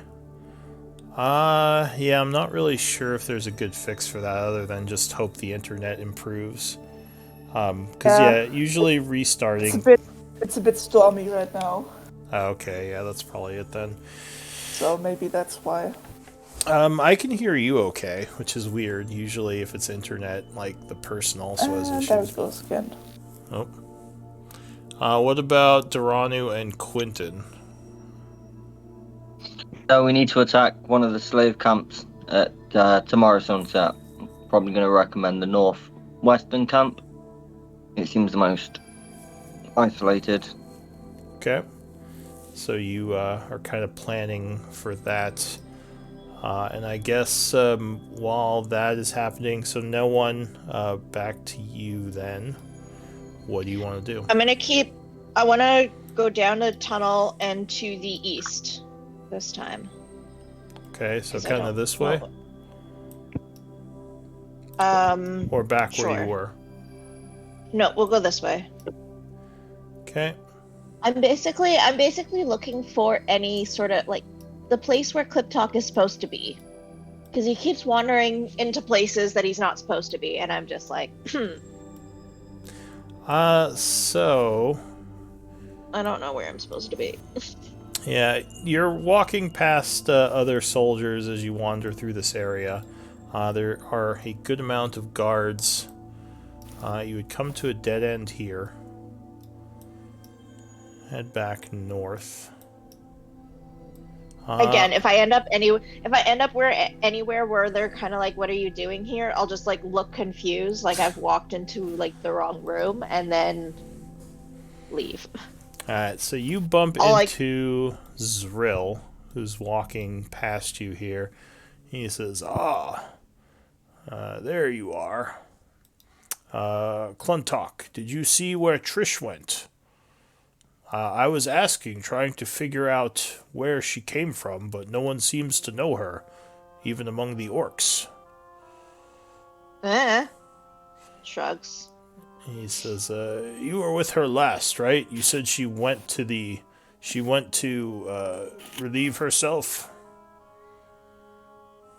Yeah, I'm not really sure if there's a good fix for that other than just hope the internet improves. Usually restarting... It's a bit stormy right now. Okay, yeah, that's probably it then. So maybe that's why. I can hear you okay, which is weird. Usually if it's internet, like, the person also has issues. There it goes again. Oh. What about Duranu and Quentin? So we need to attack one of the slave camps at tomorrow sunset. Probably going to recommend the northwestern camp. It seems the most isolated. Okay. So you are kind of planning for that. And I guess while that is happening, so no one, back to you then. What do you want to do? I want to go down the tunnel and to the east this time. Okay, so kind of this way? Or back sure. where you were? No, we'll go this way. Okay. I'm basically looking for any sort of, like, the place where Clip Talk is supposed to be. Because he keeps wandering into places that he's not supposed to be, and I'm just like, So... I don't know where I'm supposed to be. Yeah, you're walking past other soldiers as you wander through this area. There are a good amount of guards. You would come to a dead end here. head back north. Again, if I end up anywhere where they're kind of like, "What are you doing here?" I'll just like look confused, like I've walked into like the wrong room, and then leave. Alright, so you bump I'll like, into Zrill, who's walking past you here. He says, there you are. Cluntalk, did you see where Trish went? I was asking, trying to figure out where she came from, but no one seems to know her, even among the orcs. shrugs. He says, you were with her last, right? You said she went to relieve herself?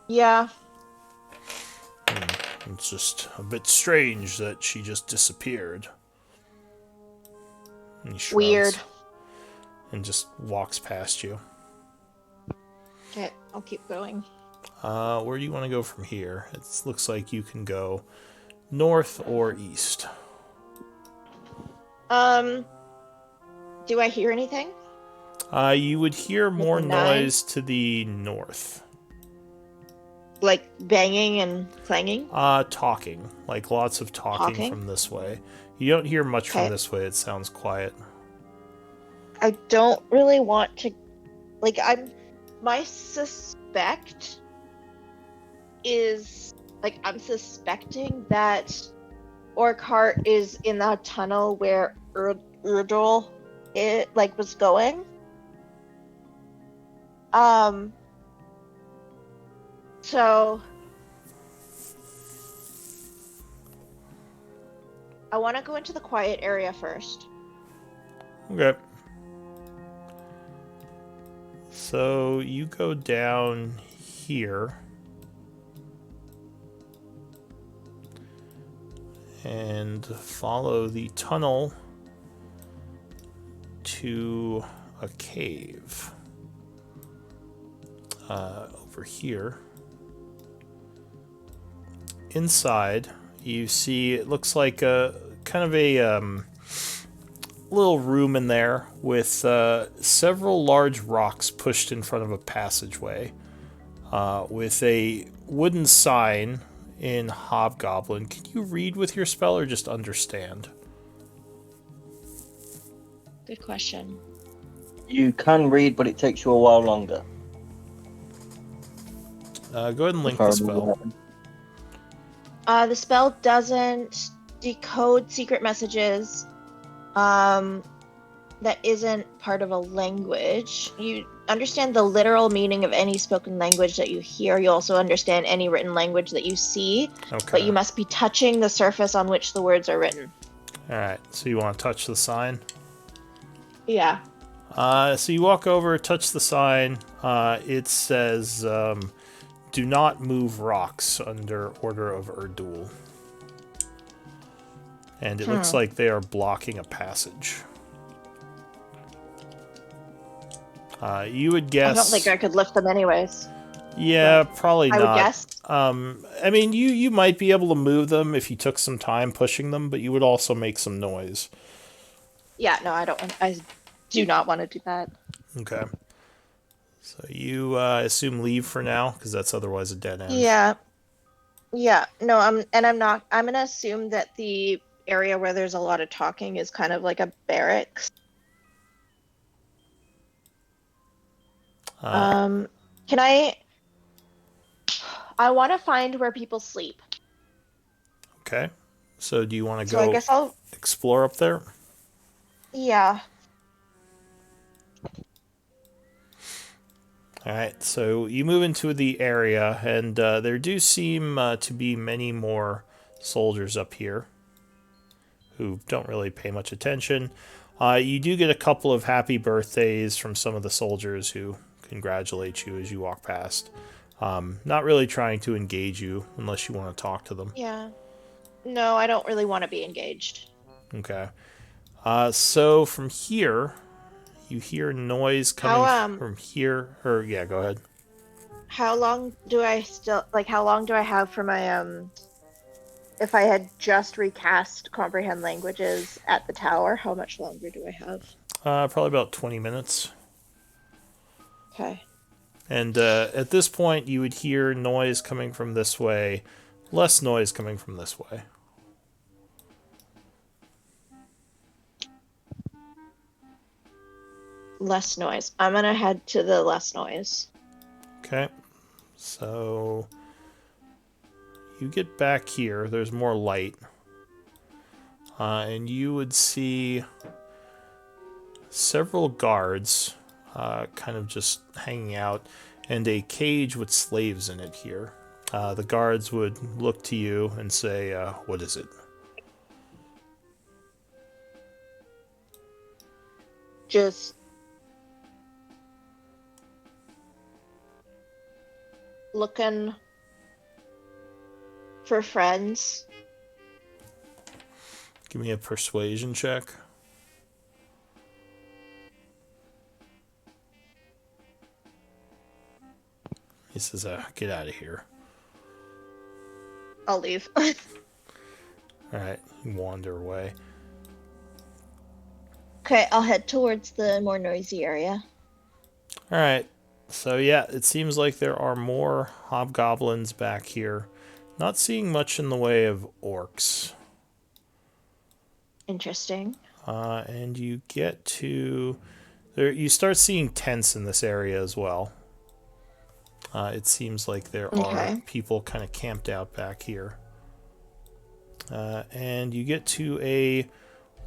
Yeah. It's just a bit strange that she just disappeared. And he shrugs Weird. and just walks past you. Okay, I'll keep going. Where do you want to go from here? It looks like you can go north or east. Do I hear anything? You would hear more 9? noise to the north. Like banging and clanging? Talking. Like lots of talking from this way. You don't hear much from this way. It sounds quiet. I don't really want to... Like, my suspect is... Like, I'm suspecting that Orcart is in that tunnel where Urdul was going. So... I want to go into the quiet area first. Okay. So you go down here. And follow the tunnel to a cave. Over here. Inside, you see it looks like a kind of a little room in there with several large rocks pushed in front of a passageway with a wooden sign in Hobgoblin. Can you read with your spell or just understand? Good question. You can read, but it takes you a while longer. Go ahead and link the spell. The spell doesn't decode secret messages that isn't part of a language. You understand the literal meaning of any spoken language that you hear. You also understand any written language that you see, but you must be touching the surface on which the words are written. Alright, so you want to touch the sign? Yeah. So you walk over, touch the sign. It says, do not move rocks under order of Urdul. And it looks like they are blocking a passage. You would guess... I don't think I could lift them anyways. Yeah, probably not. I would guess. I mean, you might be able to move them if you took some time pushing them, but you would also make some noise. Yeah, no, I do not want to do that. Okay. So you assume leave for now, because that's otherwise a dead end. Yeah. Yeah, no, I'm gonna assume that the area where there's a lot of talking is kind of like a barracks. Can I want to find where people sleep. Okay. So do you want to So I go guess I'll explore up there? Yeah. Alright, so you move into the area, and there do seem to be many more soldiers up here who don't really pay much attention. You do get a couple of happy birthdays from some of the soldiers who congratulate you as you walk past. Not really trying to engage you unless you want to talk to them. Yeah. No, I don't really want to be engaged. Okay. So from here, you hear noise coming from here. Or yeah, go ahead. How long do I have for my if I had just recast comprehend languages at the tower, how much longer do I have? Probably about 20 minutes. Okay. And at this point, you would hear noise coming from this way, less noise coming from this way. Less noise. I'm gonna head to the less noise. Okay. So you get back here. There's more light. And you would see several guards kind of just hanging out, and a cage with slaves in it here. The guards would look to you and say, what is it? Just looking for friends. Give me a persuasion check. He says, get out of here. I'll leave. Alright, you wander away. Okay, I'll head towards the more noisy area. Alright, so yeah, it seems like there are more hobgoblins back here. Not seeing much in the way of orcs. Interesting. And you get to... there. You start seeing tents in this area as well. It seems like there are people kind of camped out back here. And you get to a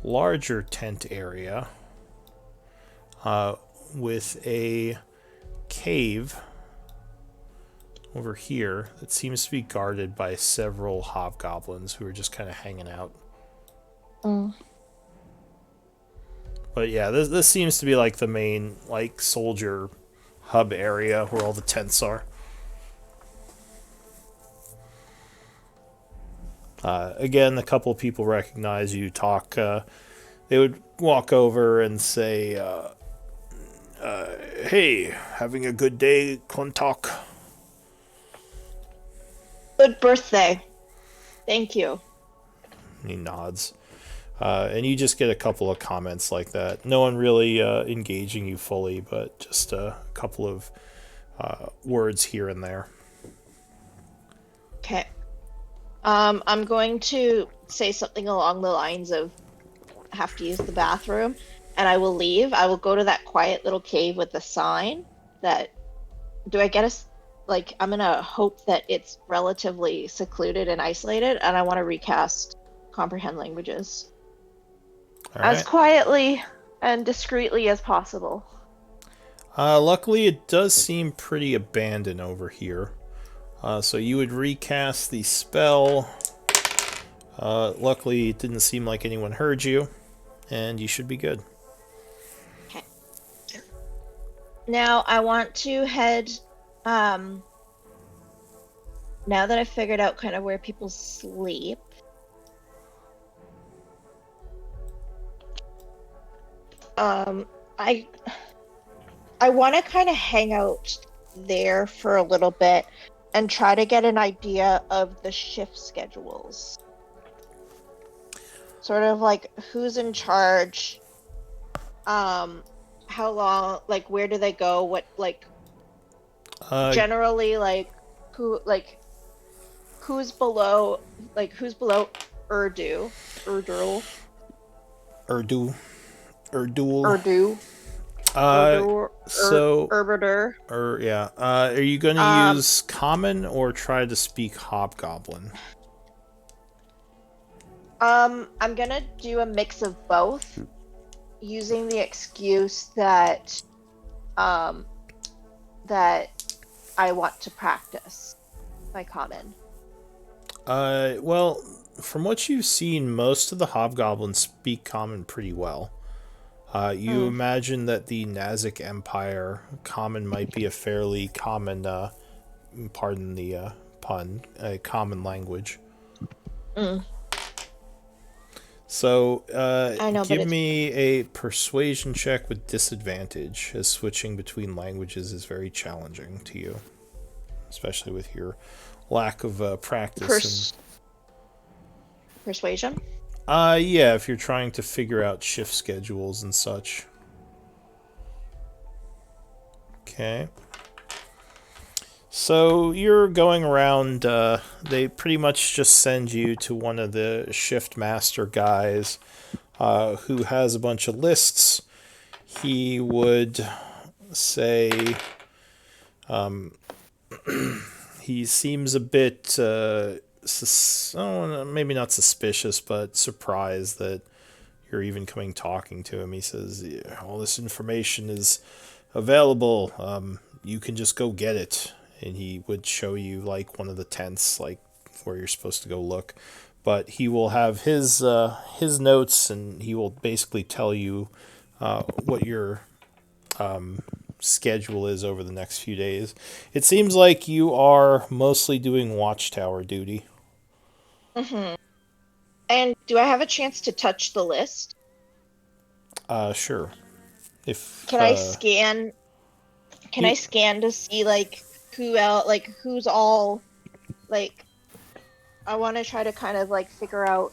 larger tent area with a cave over here that seems to be guarded by several hobgoblins who are just kind of hanging out. But yeah, this seems to be like the main like soldier hub area where all the tents are. Again, a couple of people recognize you, talk. They would walk over and say, hey, having a good day, Kontok? Good birthday. Thank you. He nods. And you just get a couple of comments like that. No one really engaging you fully, but just a couple of words here and there. Okay. I'm going to say something along the lines of have to use the bathroom, and I will leave. I will go to that quiet little cave with the sign that do I get us like I'm gonna hope that it's relatively secluded and isolated, and I want to recast comprehend languages as quietly and discreetly as possible. Luckily, it does seem pretty abandoned over here. So you would recast the spell. Luckily, it didn't seem like anyone heard you, and you should be good. Okay. Now I want to head. Now that I've figured out kind of where people sleep, I want to kind of hang out there for a little bit and try to get an idea of the shift schedules. Sort of like who's in charge, how long, like where do they go, what, like, generally, like, who's below Urdu. Yeah. Are you going to use common or try to speak hobgoblin? I'm gonna do a mix of both, using the excuse that that I want to practice my common. Well, from what you've seen, most of the hobgoblins speak common pretty well. You imagine that the Nazic Empire common might be a fairly common, pardon the pun, a common language. So, give me a persuasion check with disadvantage, as switching between languages is very challenging to you, especially with your lack of practice. Persuasion? Yeah, if you're trying to figure out shift schedules and such. Okay. So you're going around, they pretty much just send you to one of the shift master guys who has a bunch of lists. He would say he seems a bit, maybe not suspicious, but surprised that you're even coming talking to him. He says, yeah, all this information is available. You can just go get it. And he would show you like one of the tents, like where you're supposed to go look. But he will have his notes, and he will basically tell you what your schedule is over the next few days. It seems like you are mostly doing watchtower duty. Mm-hmm. And do I have a chance to touch the list? Sure. If Can I scan? Can I scan to see like who else, like who's all, like I want to try to kind of like figure out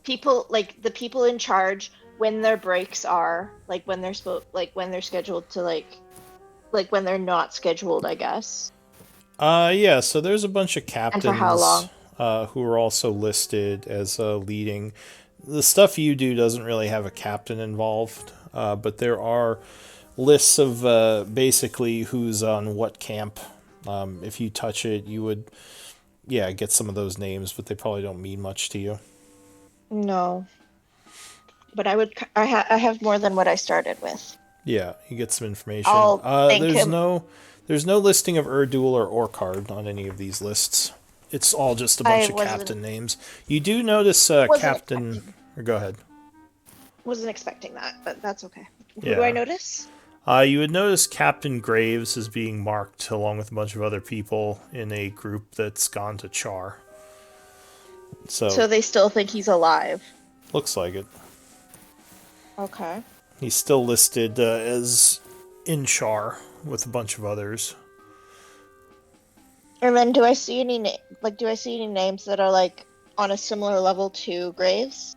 people, like the people in charge, when their breaks are, like when they're when they're scheduled to like when they're not scheduled, I guess. Yeah, so there's a bunch of And for how captains long? who are also listed as leading. The stuff you do doesn't really have a captain involved, but there are lists of basically who's on what camp. If you touch it, you would, yeah, get some of those names, but they probably don't mean much to you. No. But I have more than what I started with. Yeah, you get some information. I'll thank There's him. no listing of Urdul or Orcard on any of these lists. It's all just a bunch I of wasn't captain names. You do notice wasn't Captain. expecting Or go ahead. wasn't expecting that, but that's okay. Who Yeah. do I notice? You would notice Captain Graves is being marked along with a bunch of other people in a group that's gone to Chaur. So they still think he's alive. Looks like it. Okay. He's still listed as in Chaur with a bunch of others. And then do I see any names that are like on a similar level to Graves?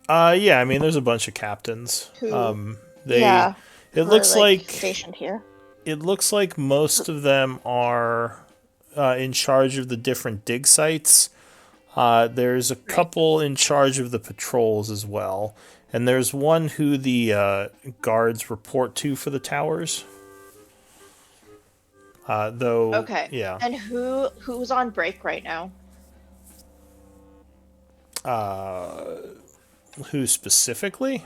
Yeah, I mean, there's a bunch of captains. Who? They. Yeah. It Who looks are, like stationed here. it looks like most of them are in charge of the different dig sites. There's a couple in charge of the patrols as well, and there's one who the guards report to for the towers. Though, Okay. yeah. And who's on break right now? Who specifically?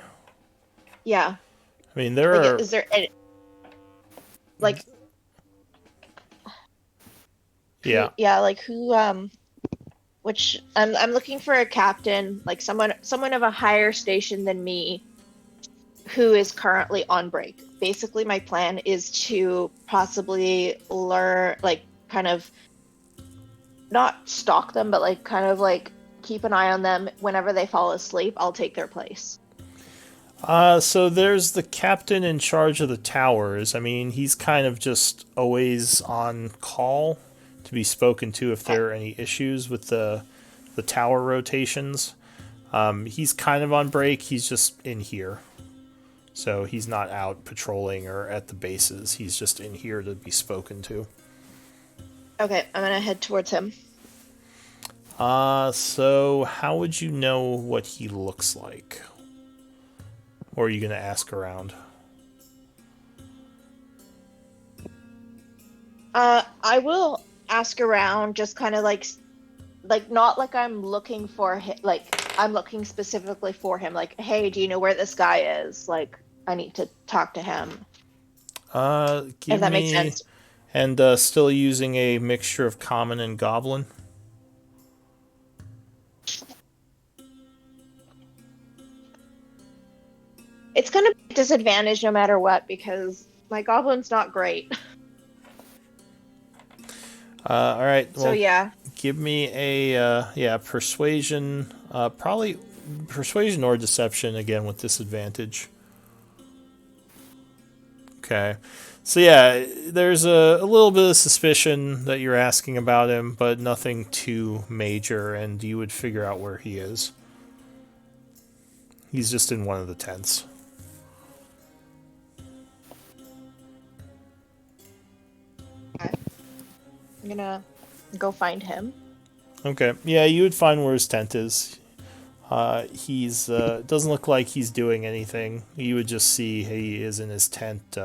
Yeah. I mean, there are. Is there any, like? Yeah. Yeah, like who? Which I'm looking for a captain, like someone of a higher station than me, who is currently on break. Basically, my plan is to possibly learn, like, kind of not stalk them, but like kind of like keep an eye on them. Whenever they fall asleep, I'll take their place. So there's the captain in charge of the towers. I mean, he's kind of just always on call to be spoken to if there are any issues with the tower rotations. He's kind of on break. He's just in here. So he's not out patrolling or at the bases. He's just in here to be spoken to. Okay, I'm gonna head towards him. So how would you know what he looks like? Or are you going to ask around? I will ask around, just kind of like not like I'm looking for him, like I'm looking specifically for him. Like, hey, do you know where this guy is? Like, I need to talk to him. If that makes sense. And still using a mixture of common and goblin. It's gonna be a disadvantage no matter what, because my goblin's not great. All right. Well, So yeah. give me a persuasion. Probably persuasion or deception again with disadvantage. Okay. So yeah, there's a little bit of suspicion that you're asking about him, but nothing too major, and you would figure out where he is. He's just in one of the tents. I'm gonna go find him. Okay. Yeah, you would find where his tent is. He's doesn't look like he's doing anything. You would just see he is in his tent.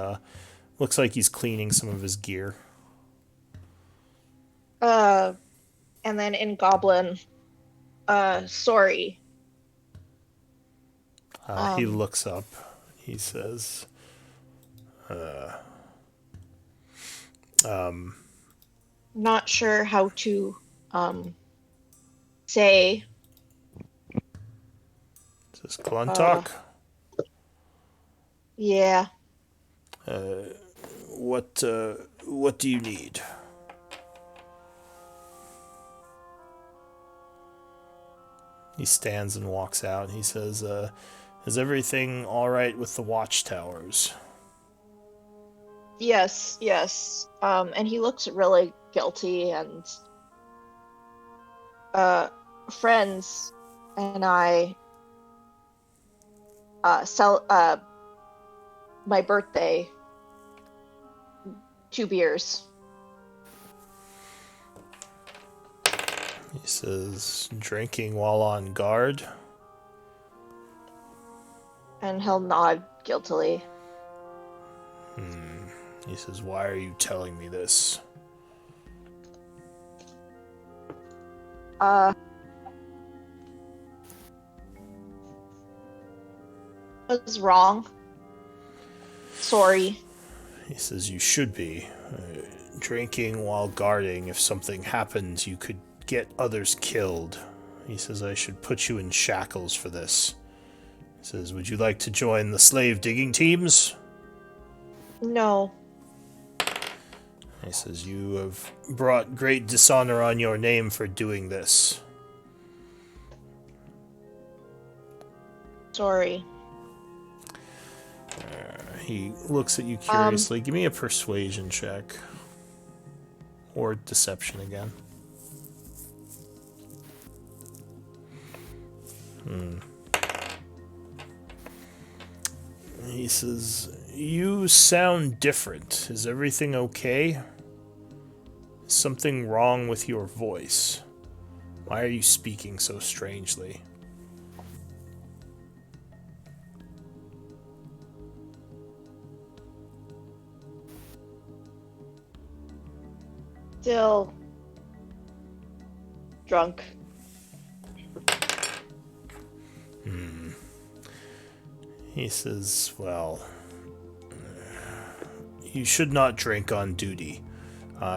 Looks like he's cleaning some of his gear. And then in Goblin, sorry. He looks up. He says, Not sure how to say says Gluntalk. yeah. What do you need? He stands and walks out. He says, is everything all right with the watchtowers? Yes, yes. And he looks really guilty and friends and I sell my birthday 2 beers. He says, drinking while on guard. And he'll nod guiltily. He says, why are you telling me this? Was wrong. Sorry. He says, you should be. Drinking while guarding, if something happens, you could get others killed. He says, I should put you in shackles for this. He says, would you like to join the slave digging teams? No. He says, you have brought great dishonor on your name for doing this. Sorry. He looks at you curiously. Give me a persuasion check. Or deception again. He says, you sound different. Is everything okay? Is something wrong with your voice? Why are you speaking so strangely? Still drunk. He says, well, you should not drink on duty.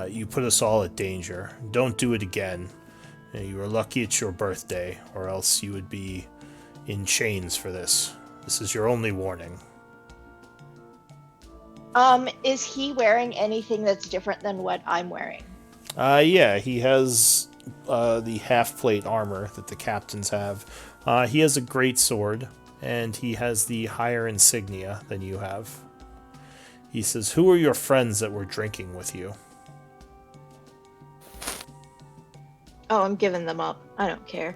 You put us all at danger. Don't do it again. You are lucky it's your birthday, or else you would be in chains for this. This is your only warning. Is he wearing anything that's different than what I'm wearing? Yeah, he has the half-plate armor that the captains have. He has a great sword, and he has the higher insignia than you have. He says, who are your friends that were drinking with you? Oh, I'm giving them up. I don't care.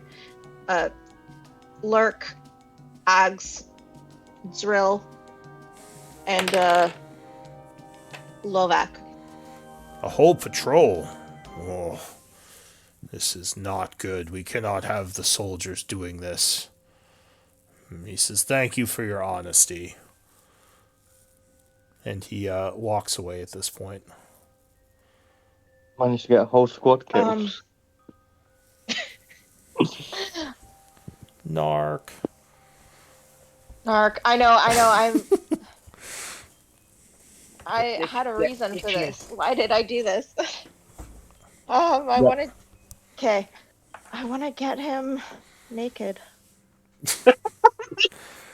Lurk, Ags, Zrill, and Lovak. A whole patrol? Oh, this is not good. We cannot have the soldiers doing this. He says, thank you for your honesty. And he walks away at this point. Managed to get a whole squad killed. Narc. Narc. I know, I had a reason for this. Why did I do this? I wanted... Okay. I want to get him naked.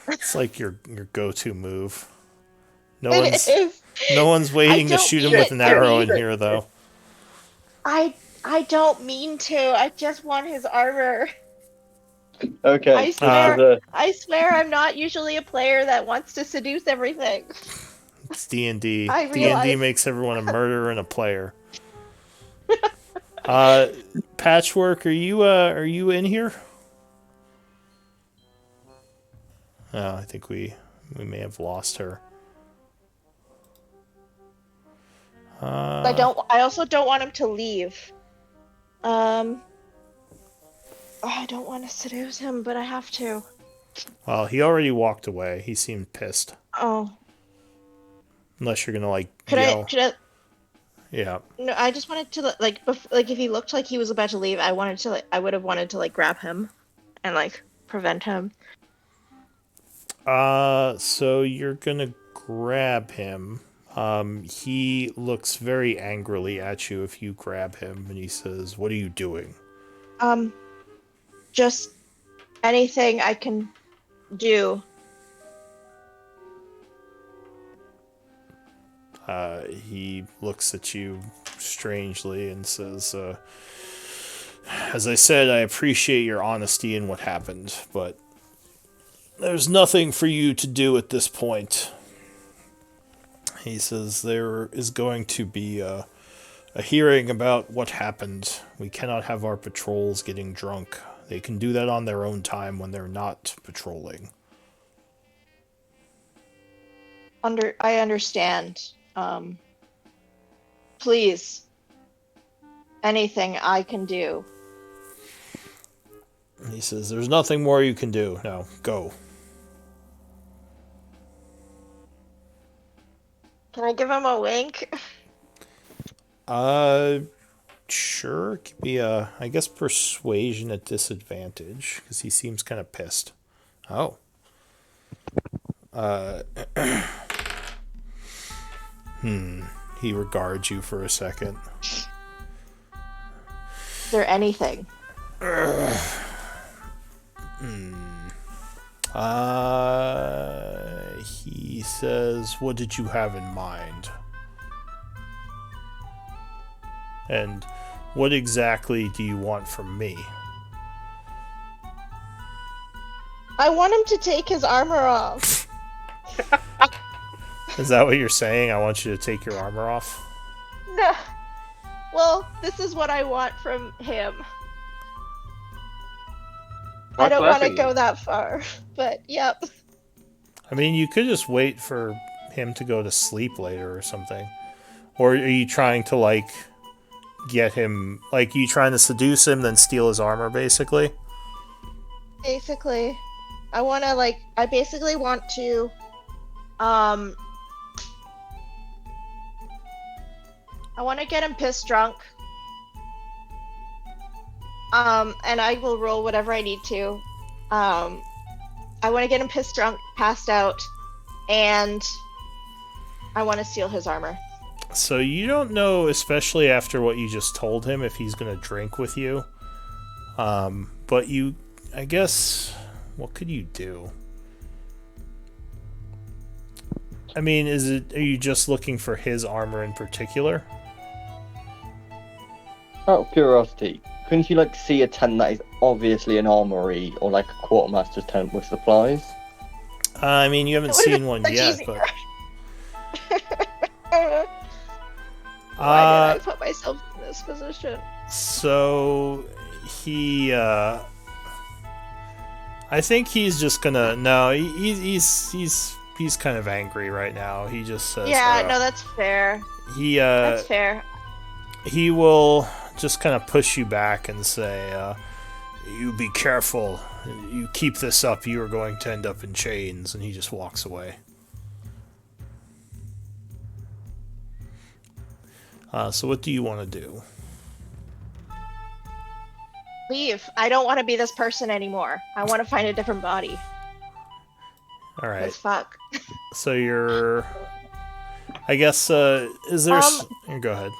It's like your go-to move. No It one's waiting to shoot him with an arrow in here, though. I don't mean to. I just want his armor. Okay. I swear I'm not usually a player that wants to seduce everything. It's D&D. I D&D realize. makes everyone a murderer and a player. Patchwork, are you in here? Oh, I think we may have lost her. I also don't want him to leave. I don't want to seduce him, but I have to. Well, he already walked away. He seemed pissed. Oh. Unless you're gonna like Could yell. I? Yeah. No, I just wanted to like if he looked like he was about to leave, I would have wanted to like grab him, and like prevent him. So you're gonna grab him. He looks very angrily at you if you grab him, and he says, "What are you doing?" Just anything I can do. He looks at you strangely and says, "As I said, I appreciate your honesty in what happened, but there's nothing for you to do at this point." He says, "There is going to be a hearing about what happened. We cannot have our patrols getting drunk. They can do that on their own time when they're not patrolling." I understand. Please, anything I can do. He says, "There's nothing more you can do. Now, go." Can I give him a wink? Sure. Could be I guess persuasion at disadvantage, because he seems kind of pissed. Oh. He regards you for a second. Is there anything? He says, "What did you have in mind? And what exactly do you want from me?" I want him to take his armor off. Is that what you're saying? I want you to take your armor off? No. Well, this is what I want from him. I don't want to go that far, but yep. I mean, you could just wait for him to go to sleep later or something. Or are you trying to, like, get him... Like, you trying to seduce him, then steal his armor, basically? Basically. I basically want to, I want to get him pissed drunk. And I will roll whatever I need to. I want to get him pissed drunk, passed out, and I want to steal his armor. So you don't know, especially after what you just told him, if he's going to drink with you. But you, I guess, what could you do? I mean, are you just looking for his armor in particular? Out of curiosity, couldn't you see a tent that is obviously an armory or a quartermaster's tent with supplies? I mean, you haven't seen one yet, but why did I put myself in this position? So he, I think he's just gonna. No, he's kind of angry right now. He just says, "Yeah, no, that's fair. That's fair." He will just kind of push you back and say, "You be careful. You keep this up, you are going to end up in chains." And he just walks away. So what do you want to do? Leave. I don't want to be this person anymore. I want to find a different body. All right. 'Cause fuck. So you're... I guess, is there... Go ahead.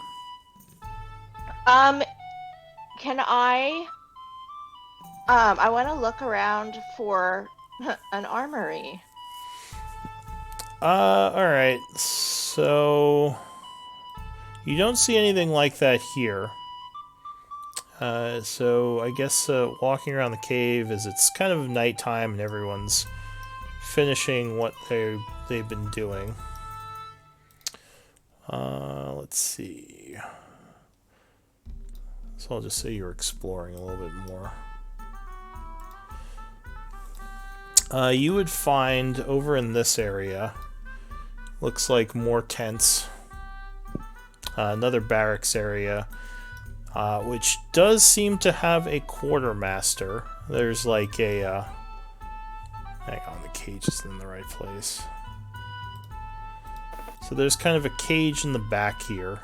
Can I want to look around for an armory. Alright. So... You don't see anything like that here. So I guess walking around the cave as it's kind of nighttime and everyone's finishing what they've been doing. Let's see. So I'll just say you're exploring a little bit more. You would find over in this area, looks like more tents. another barracks area, which does seem to have a quartermaster. There's like a... hang on, the cage is in the right place. So there's kind of a cage in the back here,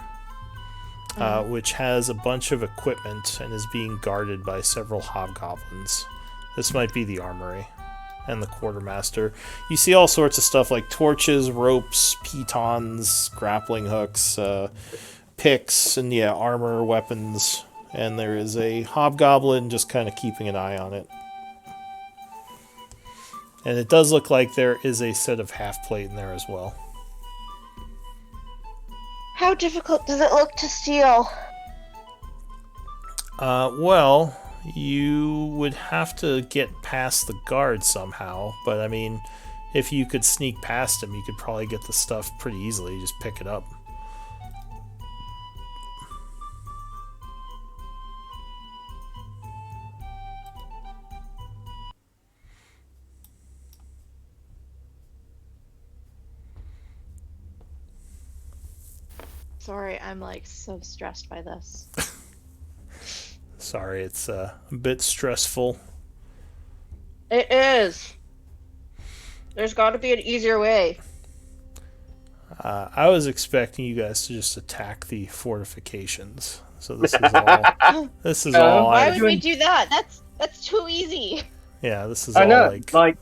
which has a bunch of equipment and is being guarded by several hobgoblins. This might be the armory and the quartermaster. You see all sorts of stuff like torches, ropes, pitons, grappling hooks, picks, and yeah, armor, weapons. And there is a hobgoblin just kind of keeping an eye on it. And it does look like there is a set of half plate in there as well. How difficult does it look to steal? Well, you would have to get past the guard somehow, but I mean, if you could sneak past him, you could probably get the stuff pretty easily. Just pick it up. Sorry, I'm like so stressed by this. Sorry, it's a bit stressful. It is. There's got to be an easier way. I was expecting you guys to just attack the fortifications. So this is all. This is all. Why would we do that? That's too easy. Yeah, this is I all know, like.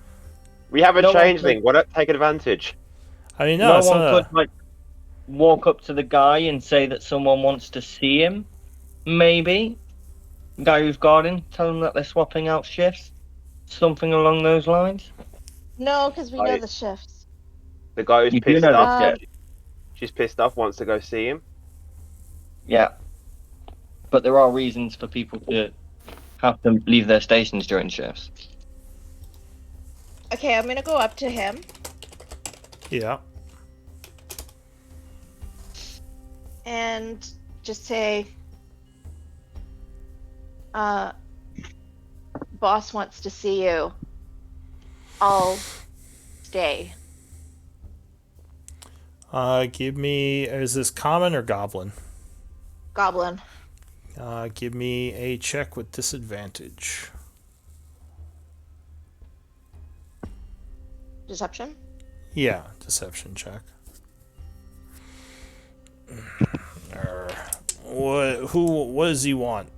We have a No one changeling. Why not take advantage? I mean, no, it's one not. could like walk up to the guy and say that someone wants to see him. Maybe the guy who's guarding, tell him that they're swapping out shifts. Something along those lines. No, because we know Right. the shifts. The guy who's You do pissed know off. that. She's pissed off. Wants to go see him. Yeah. But there are reasons for people to have to leave their stations during shifts. Okay, I'm gonna go up to him Yeah. and just say, boss wants to see you. I'll stay. Give me. Is this common or goblin? Goblin. Give me a check with disadvantage. Deception? Yeah, deception check. What does he want?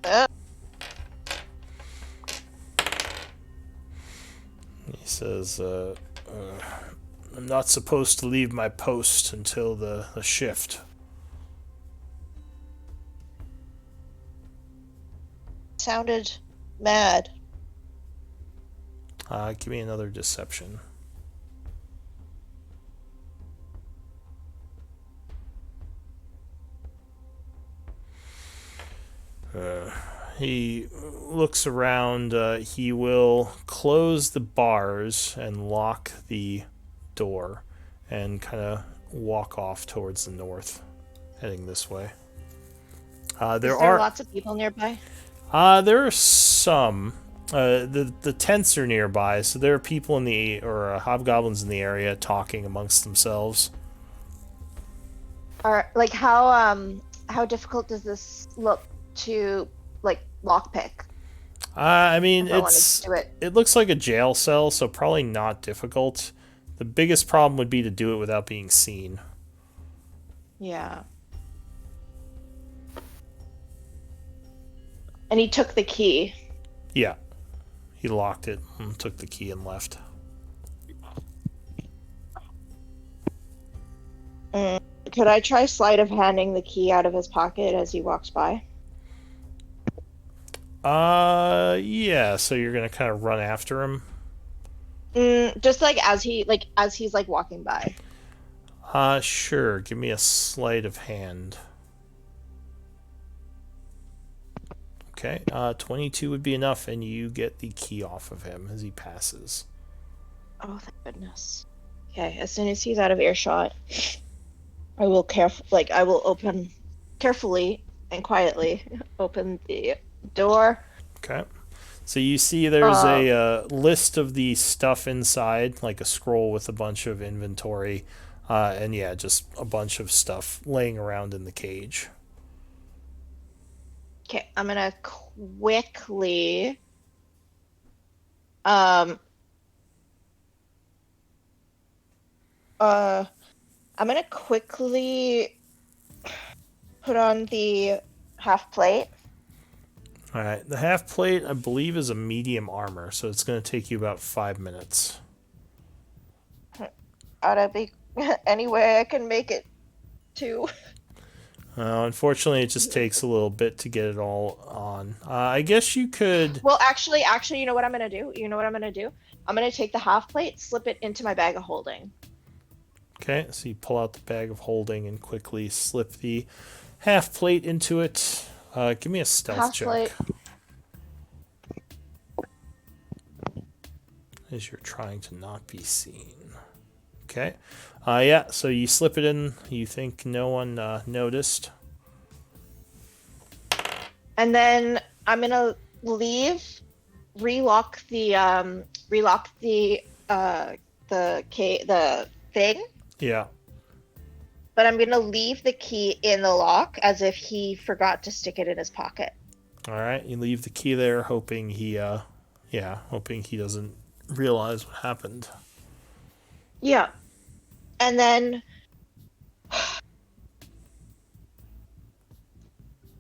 Uh, He says, I'm not supposed to leave my post until the shift. sounded mad. Give me another deception. He looks around. He will close the bars and lock the door and kind of walk off towards the north, heading this way. There Is there are lots of people nearby? there are some. The tents are nearby, so there are people in the hobgoblins in the area talking amongst themselves. Or like how difficult does this look to like lockpick? I mean, If I wanted to do it. it looks like a jail cell, so probably not difficult. The biggest problem would be to do it without being seen. Yeah. And he took the key. Yeah, he locked it and took the key and left. Could I try sleight of handing the key out of his pocket as he walks by? Yeah. So you're gonna kind of run after him. Just like as he's like walking by. Sure. Give me a sleight of hand. Okay, 22 would be enough, and you get the key off of him as he passes. Oh, thank goodness. Okay, as soon as he's out of earshot, I will I will open carefully and quietly open the door. Okay. So you see there's a list of the stuff inside, like a scroll with a bunch of inventory. And yeah, just a bunch of stuff laying around in the cage. Okay, I'm gonna quickly um uh I'm gonna quickly put on the half plate. All right, the half plate I believe is a medium armor, so it's going to take you about 5 minutes. Ought to be any way I can make it to. Unfortunately, it just takes a little bit to get it all on. I guess you could. Well, actually, you know what I'm gonna do? You know what I'm gonna do? I'm gonna take the half plate, slip it into my bag of holding. Okay, so you pull out the bag of holding and quickly slip the half plate into it. Give me a stealth Half check. plate. As you're trying to not be seen. Okay. Yeah, so you slip it in. You think no one noticed. And then I'm gonna leave, relock the thing, Yeah. but I'm gonna leave the key in the lock as if he forgot to stick it in his pocket. All right. You leave the key there, hoping hoping he doesn't realize what happened. Yeah. And then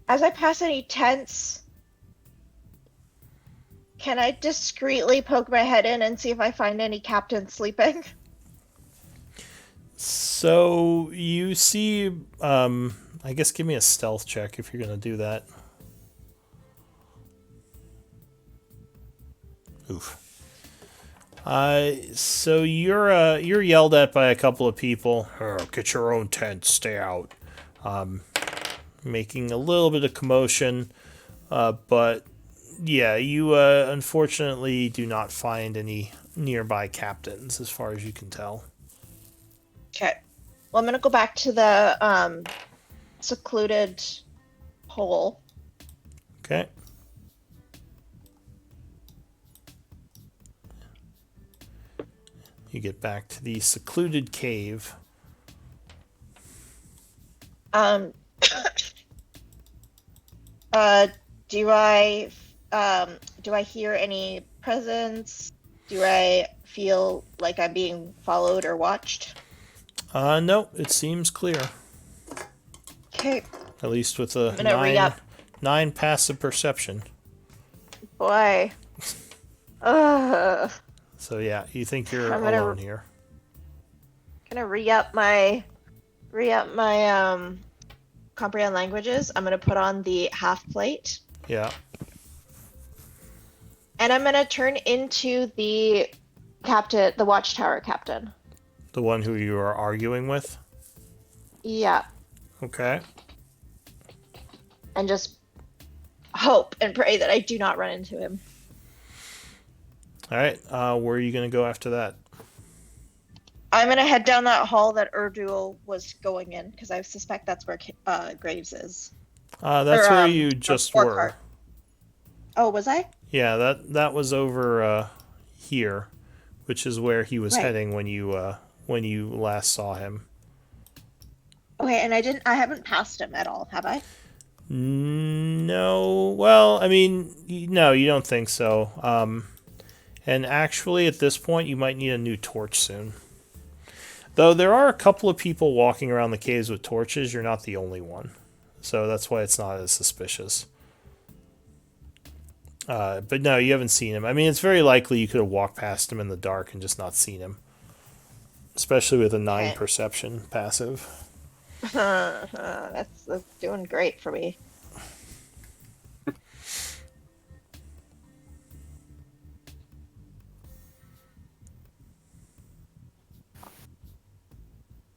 as I pass any tents, can I discreetly poke my head in and see if I find any captains sleeping? So you see, I guess give me a stealth check if you're gonna do that. Oof. So you're yelled at by a couple of people. Get your own tent, stay out. Making a little bit of commotion, but yeah, you unfortunately do not find any nearby captains, as far as you can tell. Okay. Well, I'm gonna go back to the secluded hole. Okay. You get back to the secluded cave. Um, do I hear any presence? Do I feel like I'm being followed or watched? No, it seems clear. Okay. At least with I'm a gonna re-up. nine passive perception. Boy. Ugh. So yeah, you think you're I'm gonna alone here. Gonna re-up my comprehend languages. I'm gonna put on the half plate. Yeah. And I'm gonna turn into the captain, the watchtower captain. The one who you are arguing with? Yeah. Okay. And just hope and pray that I do not run into him. Alright, where are you going to go after that? I'm gonna head down that hall that Erdul was going in, because I suspect that's where Graves is. That's where you just were. Cart. Oh, was I? Yeah, that was over here, which is where he was Right. heading when you last saw him. Okay, and I haven't passed him at all, have I? No, well, I mean, no, you don't think so. And actually, at this point, you might need a new torch soon. Though there are a couple of people walking around the caves with torches, you're not the only one. So that's why it's not as suspicious. But no, you haven't seen him. I mean, it's very likely you could have walked past him in the dark and just not seen him. Especially with a 9 perception passive. That's doing great for me.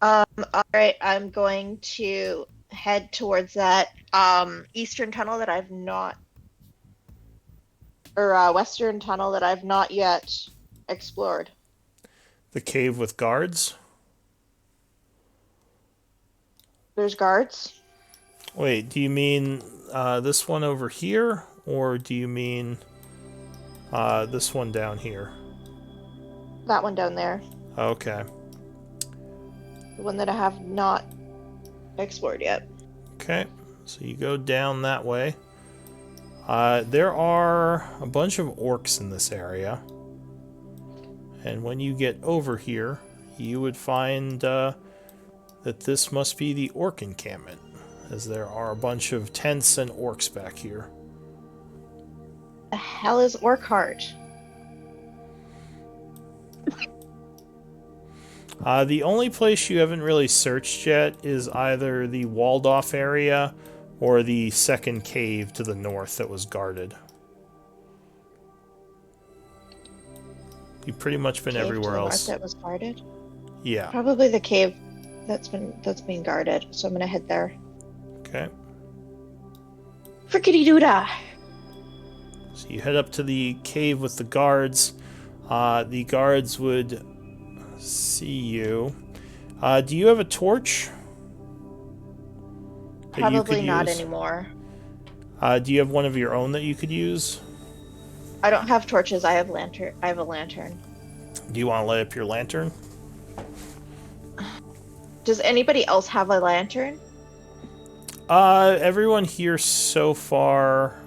All right, I'm going to head towards that eastern tunnel that I've not, or western tunnel that I've not yet explored. The cave with guards? There's guards. Wait, do you mean this one over here? Or do you mean this one down here? That one down there. Okay. The one that I have not explored yet. Okay, so you go down that way. There are a bunch of orcs in this area. And when you get over here, you would find that this must be the orc encampment, as there are a bunch of tents and orcs back here. The hell is Orchard? The only place you haven't really searched yet is either the walled off area or the second cave to the north that was guarded. You've pretty much been Cave to everywhere the north else. that was guarded? Yeah. Probably the cave that's being guarded, so I'm gonna head there. Okay. Frickety doodah! So you head up to the cave with the guards. The guards would see you. Do you have a torch? That you could Probably not use? anymore. Do you have one of your own that you could use? I don't have torches. I have lantern. I have a lantern. Do you want to light up your lantern? Does anybody else have a lantern? Everyone here so far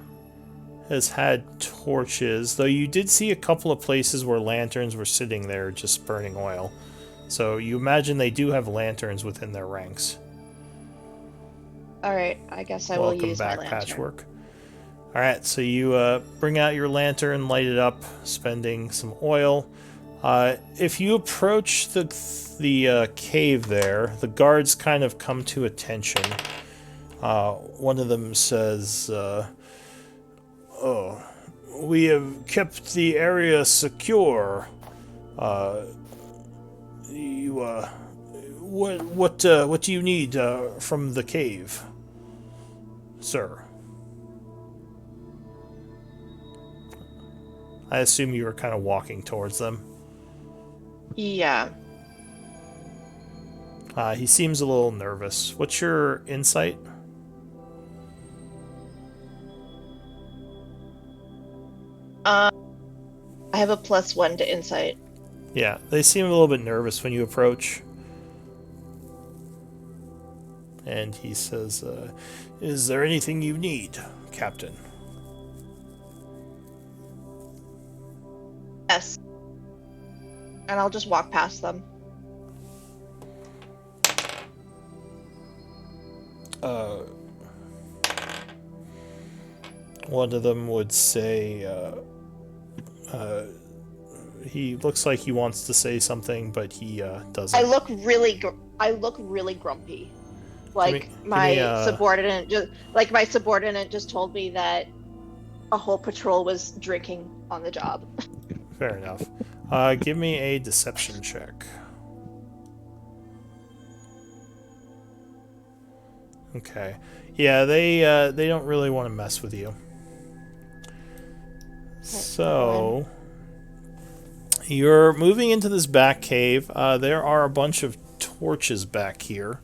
has had torches, though you did see a couple of places where lanterns were sitting there just burning oil. So you imagine they do have lanterns within their ranks. All right, I guess I will Welcome use back, my lantern. Patchwork. Alright, so you bring out your lantern, light it up, spending some oil. If you approach the cave there, the guards kind of come to attention. One of them says, "Oh, we have kept the area secure. What do you need from the cave, sir?" I assume you were kind of walking towards them. Yeah. He seems a little nervous. What's your insight? I have a +1 to insight. Yeah, they seem a little bit nervous when you approach. And he says, "Is there anything you need, Captain?" Yes. And I'll just walk past them. One of them would say, he looks like he wants to say something, but he doesn't. I look really grumpy. Like give my me, subordinate just told me that a whole patrol was drinking on the job. Fair enough. Give me a deception check. Okay. Yeah, they don't really want to mess with you. So you're moving into this back cave. There are a bunch of torches back here.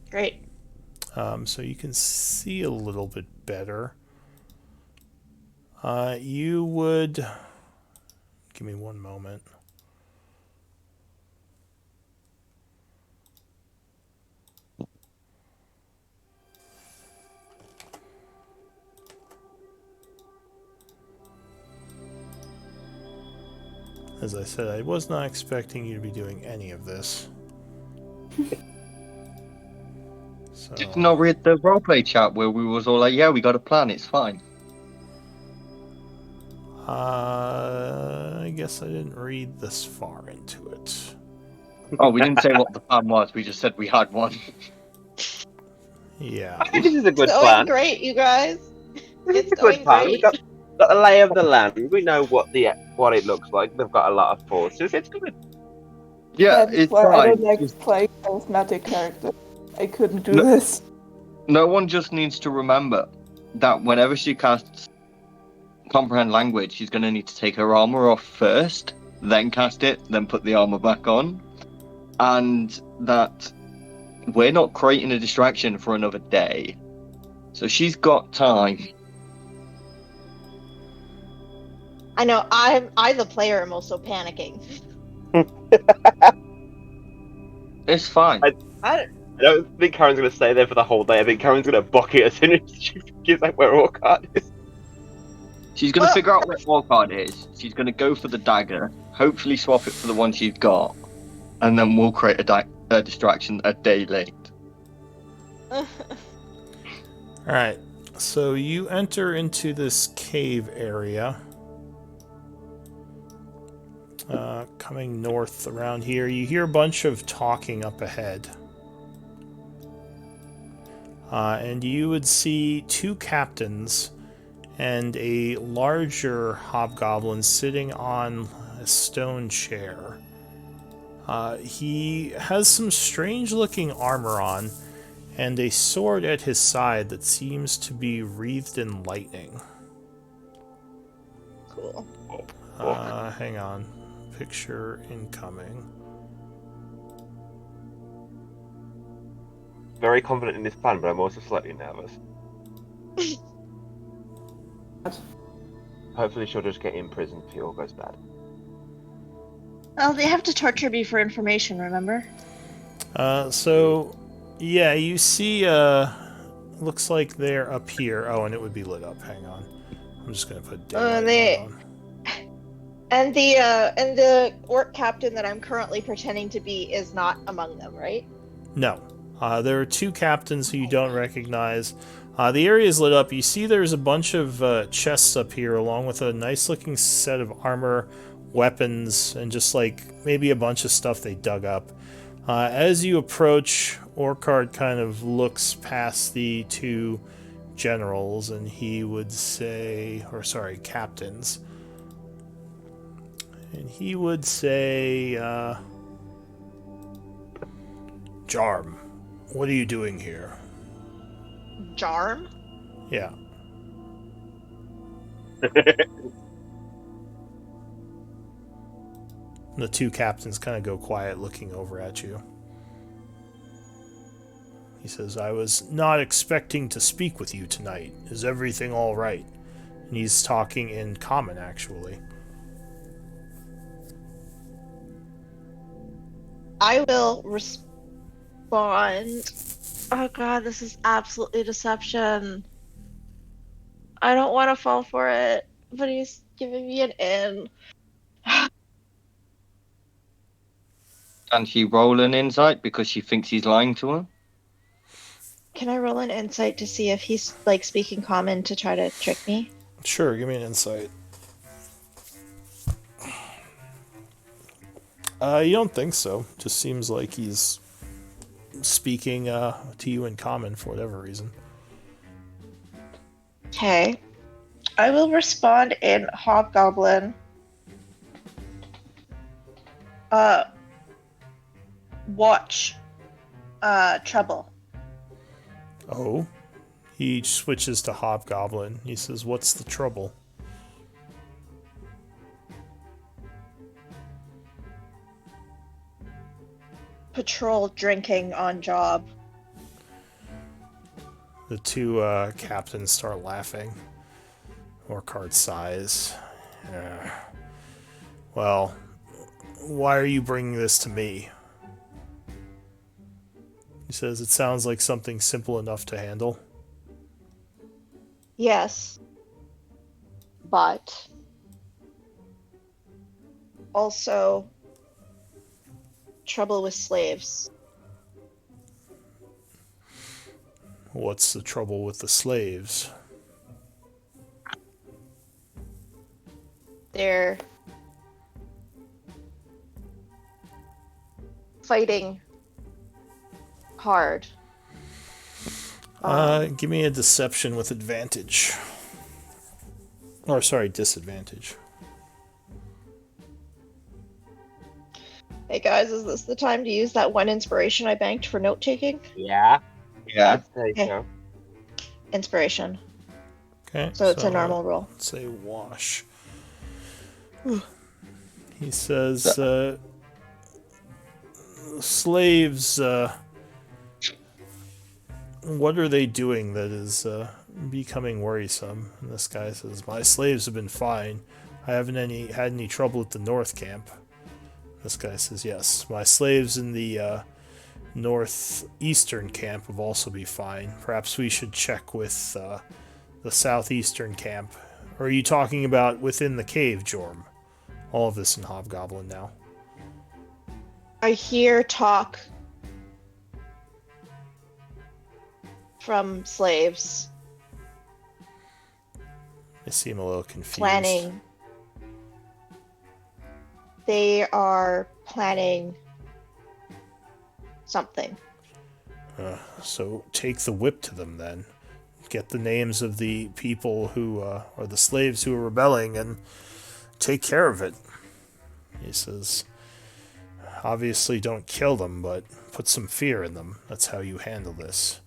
Great. So you can see a little bit better. You would... Give me one moment. As I said, I was not expecting you to be doing any of this. So, Did you not read the roleplay chat where we was all like, yeah, we got a plan, it's fine. I guess I didn't read this far into it. Oh, we didn't say what the plan was, we just said we had one. Yeah. I think this is a good It's plan. going great, you guys. It's It's a good going plan. We great. got the lay of the land. We know what it looks like. They've got a lot of forces. It's good. Yeah, That's it's why I fine. don't like Just- playing charismatic characters. I couldn't do No. this. No one just needs to remember that whenever she casts Comprehend Language, she's going to need to take her armor off first, then cast it, then put the armor back on. And that we're not creating a distraction for another day. So she's got time. I know. I the player am also panicking. It's fine. I, I don't think Karen's gonna stay there for the whole day. I think Karen's gonna book it as soon as she's like where Orcard is. She's gonna Well- figure out what Orcard is. She's gonna go for the dagger. Hopefully, swap it for the one she's got, and then we'll create a distraction a day late. Alright, so you enter into this cave area. Coming north around here, you hear a bunch of talking up ahead. And you would see two captains and a larger hobgoblin sitting on a stone chair. He has some strange looking armor on and a sword at his side that seems to be wreathed in lightning. Cool. Hang on. Picture incoming. Very confident in this plan, but I'm also slightly nervous. Hopefully she'll just get imprisoned if it all goes bad. Well, they have to torture me for information, remember? Yeah, you see, looks like they're up here. Oh, and it would be lit up. Hang on. I'm just gonna put daylight mode on. And the orc captain that I'm currently pretending to be is not among them, right? No. There are two captains who you don't recognize. The area is lit up. You see there's a bunch of chests up here, along with a nice-looking set of armor, weapons, and just, like, maybe a bunch of stuff they dug up. As you approach, Orcard kind of looks past the two generals, and he would say... captains. And he would say, Jarm, what are you doing here? Jarm? Yeah. The two captains kind of go quiet, looking over at you. He says, I was not expecting to speak with you tonight. Is everything all right? And he's talking in common, actually. I will respond. Oh god, this is absolutely deception. I don't want to fall for it, but he's giving me an in. Can she roll an insight because she thinks he's lying to her? Can I roll an insight to see if he's like speaking common to try to trick me? Sure, give me an insight. You don't think so. Just seems like he's speaking to you in common for whatever reason. Okay. I will respond in Hobgoblin. Watch. Trouble. Oh? He switches to Hobgoblin. He says, what's the trouble? Patrol drinking on job. The two captains start laughing. Orcard sighs. Well, why are you bringing this to me? He says, it sounds like something simple enough to handle. Yes. But also trouble with slaves. What's the trouble with the slaves? They're fighting hard. Give me a deception with advantage. Or, sorry, disadvantage. Hey guys, is this the time to use that one inspiration I banked for note taking? Yeah, Yeah. I'd say Okay. so. Inspiration. Okay. So it's a normal roll. Let's say wash. He says, slaves, what are they doing that is becoming worrisome? And this guy says, my slaves have been fine. I haven't had any trouble at the North Camp. This guy says, yes, my slaves in the northeastern camp would also be fine. Perhaps we should check with the southeastern camp. Or are you talking about within the cave, Jorm? All of this in Hobgoblin now. I hear talk from slaves They seem a little confused. planning. They are planning something. So take the whip to them then. Get the names of the people who, or the slaves who are rebelling, and take care of it. He says, obviously don't kill them, but put some fear in them. That's how you handle this.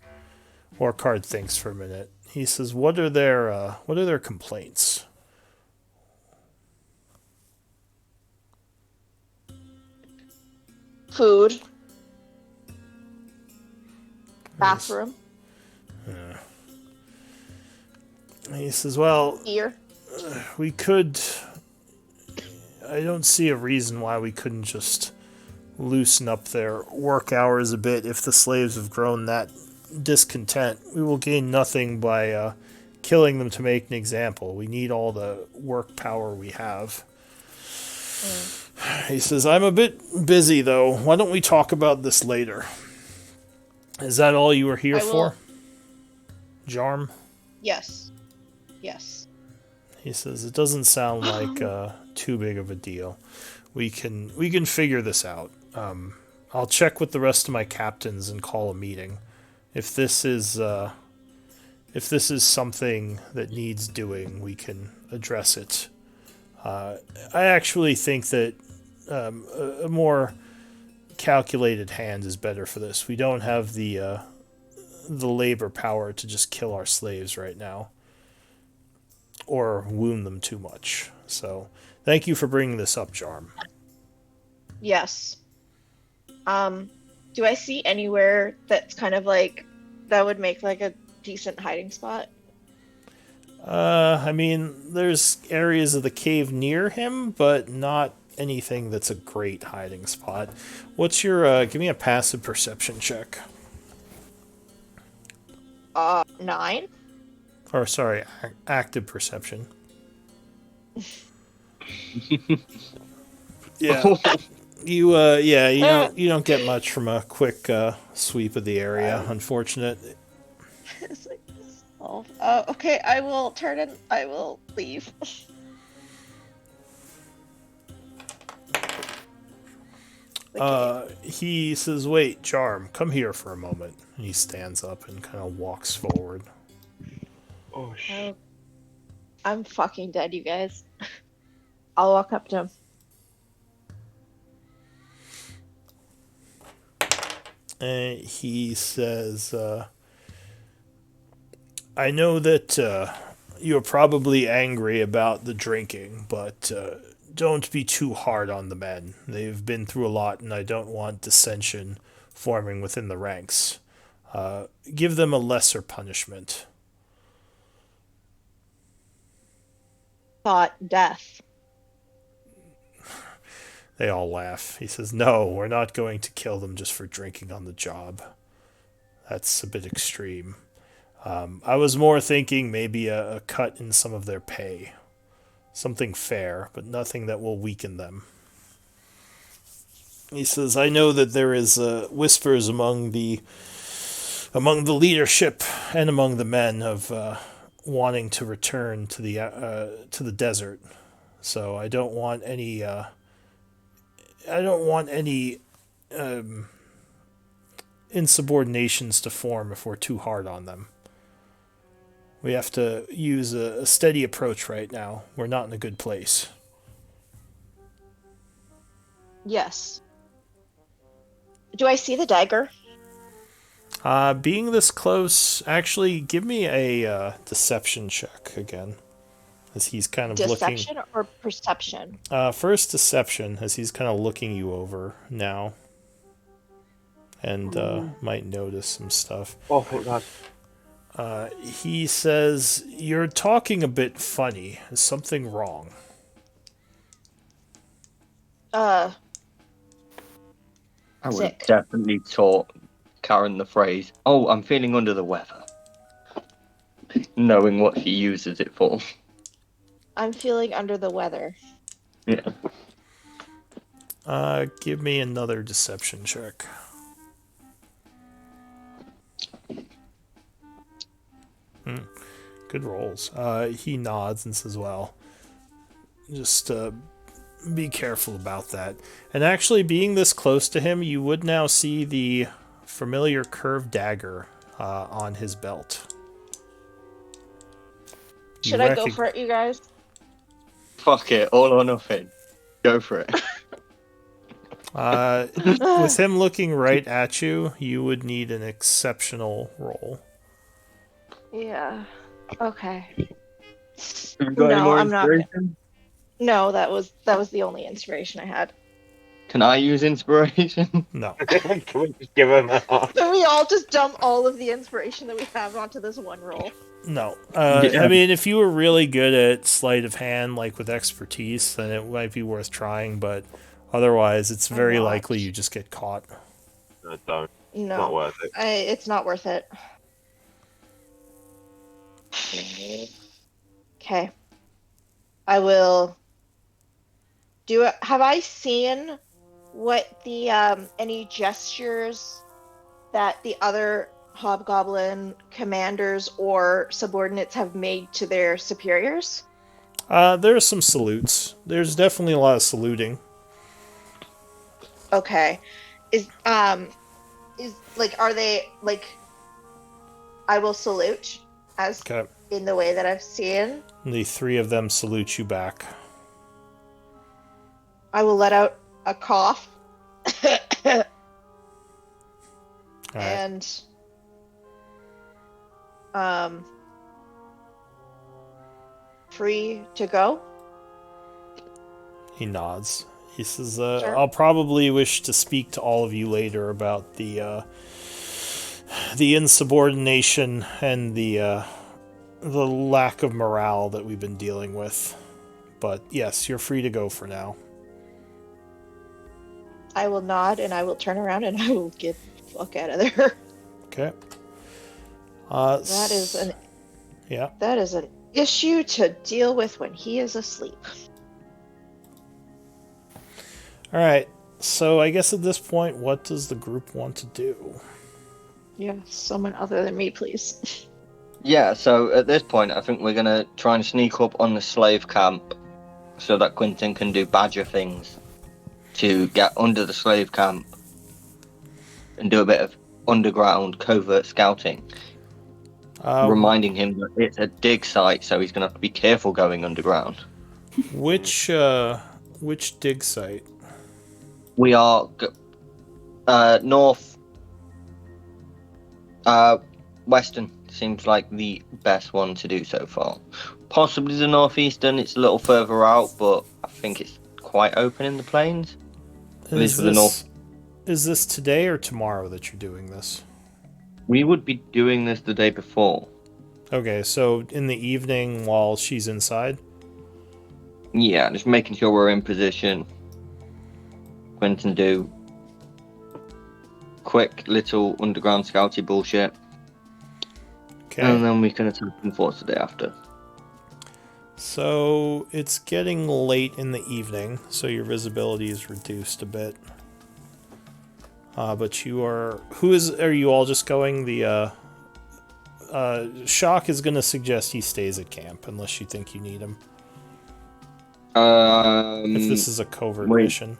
Orcard thinks for a minute. He says, what are their complaints? Food. Bathroom. He says, well, Ear. we could... I don't see a reason why we couldn't just loosen up their work hours a bit if the slaves have grown that discontent. We will gain nothing by killing them to make an example. We need all the work power we have. He says, I'm a bit busy, though. Why don't we talk about this later? Is that all you were here for? Jarm? Yes. Yes. He says, it doesn't sound like too big of a deal. We can figure this out. I'll check with the rest of my captains and call a meeting. If this is something that needs doing, we can address it. I actually think that a more calculated hand is better for this. We don't have the labor power to just kill our slaves right now, or wound them too much. So, thank you for bringing this up, Jarm. Yes. Do I see anywhere that's kind of like that would make like a decent hiding spot? I mean, there's areas of the cave near him, but not anything that's a great hiding spot. What's your, give me a passive perception check. 9? Or, sorry, active perception. Yeah. You don't get much from a quick sweep of the area, unfortunate. It's like, oh, okay, I will turn in. I will leave. He says, wait, Jarm, come here for a moment. And he stands up and kind of walks forward. Oh, shit. I'm fucking dead, you guys. I'll walk up to him. And he says, I know that you're probably angry about the drinking, but don't be too hard on the men. They've been through a lot, and I don't want dissension forming within the ranks. Give them a lesser punishment. Thought death. They all laugh. He says, no, we're not going to kill them just for drinking on the job. That's a bit extreme. I was more thinking maybe a cut in some of their pay. Something fair, but nothing that will weaken them. He says, I know that there is whispers among the leadership and among the men of wanting to return to the desert. So I don't want any insubordinations to form if we're too hard on them. We have to use a steady approach right now. We're not in a good place. Yes. Do I see the dagger? Being this close, actually, give me a deception check again. As he's kind of Deception or perception? First deception, as he's kind of looking you over now. And might notice some stuff. Oh, thank God. He says, you're talking a bit funny. Is something I would have sick. definitely taught Karen the phrase, "Oh, I'm feeling under the weather," knowing what she uses it for. I'm feeling under the weather. Yeah. Give me another deception check. Good rolls. He nods and says, well, just be careful about that. And actually, being this close to him, you would now see the familiar curved dagger on his belt. Should I go for it, you guys? Fuck it, all or nothing. Go for it. With him looking right at you, you would need an exceptional roll. Yeah. Okay. Have you got any No, more I'm not. inspiration? No, that was the only inspiration I had. Can I use inspiration? No. Can we just give him a So we all just dump all of the inspiration that we have onto this one roll. No. Yeah. I mean, if you were really good at sleight of hand, like with expertise, then it might be worth trying, but otherwise, it's very not. likely you just get caught. No, don't. No, Not worth it. it's not worth it. Okay. I will do it. Have I seen what the any gestures that the other hobgoblin commanders or subordinates have made to their superiors? There's some salutes. There's definitely a lot of saluting. Okay. Is like, are they like, I will salute as Okay. in the way that I've seen. The three of them salute you back. I will let out a cough. All right. And free to go. He nods. He says, Sure. I'll probably wish to speak to all of you later about the insubordination and the lack of morale that we've been dealing with. But yes, you're free to go for now. I will nod and I will turn around and I will get the fuck out of there. Okay. That is an Yeah. that is an issue to deal with when he is asleep. All right. So I guess at this point, what does the group want to do? Yeah, someone other than me, please. Yeah, so at this point, I think we're going to try and sneak up on the slave camp so that Quentin can do badger things to get under the slave camp and do a bit of underground covert scouting, reminding him that it's a dig site, so he's going to have to be careful going underground. Which dig site? We are north, western seems like the best one to do so far. Possibly the northeastern, it's a little further out, but I think it's quite open in the plains. At least for the north. Is this today or tomorrow that you're doing this? We would be doing this the day before. Okay, so in the evening while she's inside? Yeah, just making sure we're in position. Quentin do quick little underground scouty bullshit. Okay. And then we can attack them force the day after. So it's getting late in the evening, so your visibility is reduced a bit. But you are... Are you all just going? The Shock is going to suggest he stays at camp, unless you think you need him. If this is a covert mission.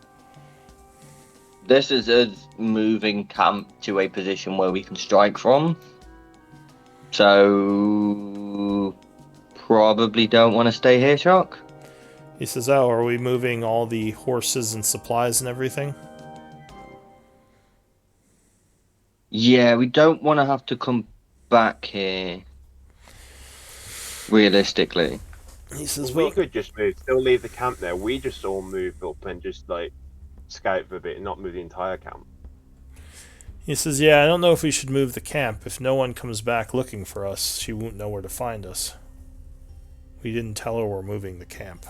This is us moving camp to a position where we can strike from. So... probably don't want to stay here, Shock. He says, oh, are we moving all the horses and supplies and everything? Yeah, we don't want to have to come back here. Realistically. He says, we could just move, still leave the camp there. We just all move up and just like scout for a bit and not move the entire camp. He says, yeah, I don't know if we should move the camp. If no one comes back looking for us, she won't know where to find us. We didn't tell her we're moving the camp.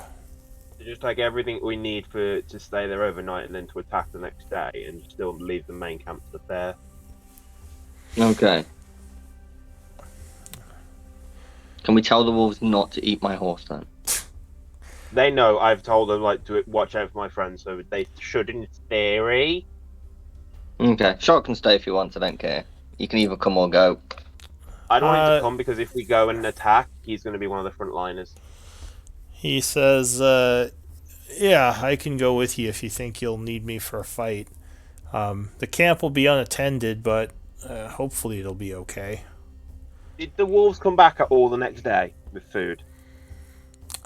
Just take everything we need to stay there overnight and then to attack the next day, and still leave the main camp up there. Okay. Can we tell the wolves not to eat my horse then? They know I've told them like to watch out for my friends, so they should, in theory. Okay. Shark can stay if you want, I don't care. You can either come or go. I don't want him to come because if we go and attack, he's going to be one of the front liners. He says, yeah, I can go with you if you think you'll need me for a fight. The camp will be unattended, but hopefully it'll be okay. Did the wolves come back at all the next day with food?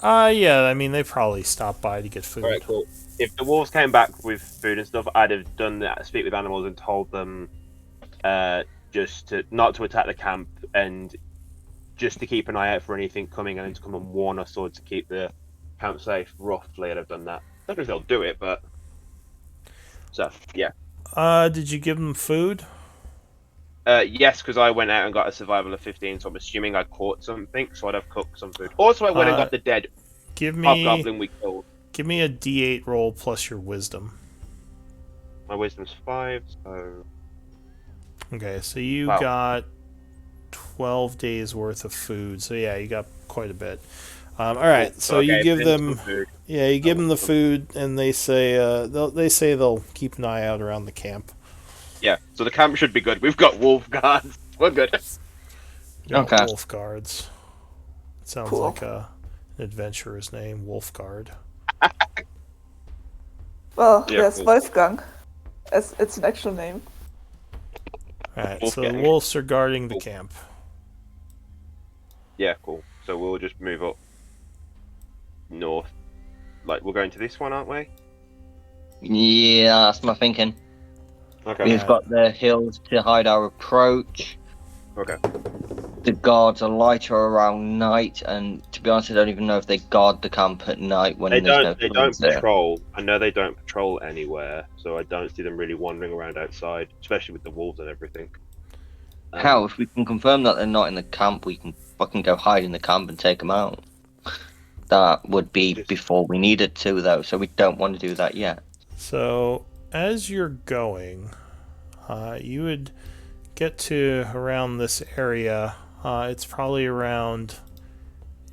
Yeah, I mean, they probably stopped by to get food. Alright, cool. If the wolves came back with food and stuff, I'd have done that, speak with animals and told them just to not to attack the camp and just to keep an eye out for anything coming and to come and warn us or to keep the camp safe, roughly. I'd have done that. I don't know if they'll do it, but... So, yeah. Did you give them food? Yes, because I went out and got a survival of 15, so I'm assuming I caught something, so I'd have cooked some food. Also, I went and got the dead hobgoblin we killed. Give me a D8 roll plus your wisdom. My wisdom's 5, so... Okay, so you got 12 days worth of food. So yeah, you got quite a bit. All right, so you give them, you give them the food, and they say they'll keep an eye out around the camp. Yeah, so the camp should be good. We've got wolf guards. We're good. Okay. Wolf guards. Sounds Cool. like an adventurer's name, Wolf Guard. Well, Yeah, there's cool. Wolfgang. As it's an actual name. Alright, so the Wolfgang. wolves are guarding the camp. Yeah, cool. So we'll just move up north. Like, we're going to this one, aren't we? Yeah, that's my thinking. Okay. We've got the hills to hide our approach. Okay. The guards are lighter around night, and to be honest, I don't even know if they guard the camp at night when They there's no don't police there. patrol. I know they don't patrol anywhere, so I don't see them really wandering around outside, especially with the wolves and everything. How? If we can confirm that they're not in the camp, we can fucking go hide in the camp and take them out. That would be before we needed to, though, so we don't want to do that yet. So, as you're going, you would get to around this area. It's probably around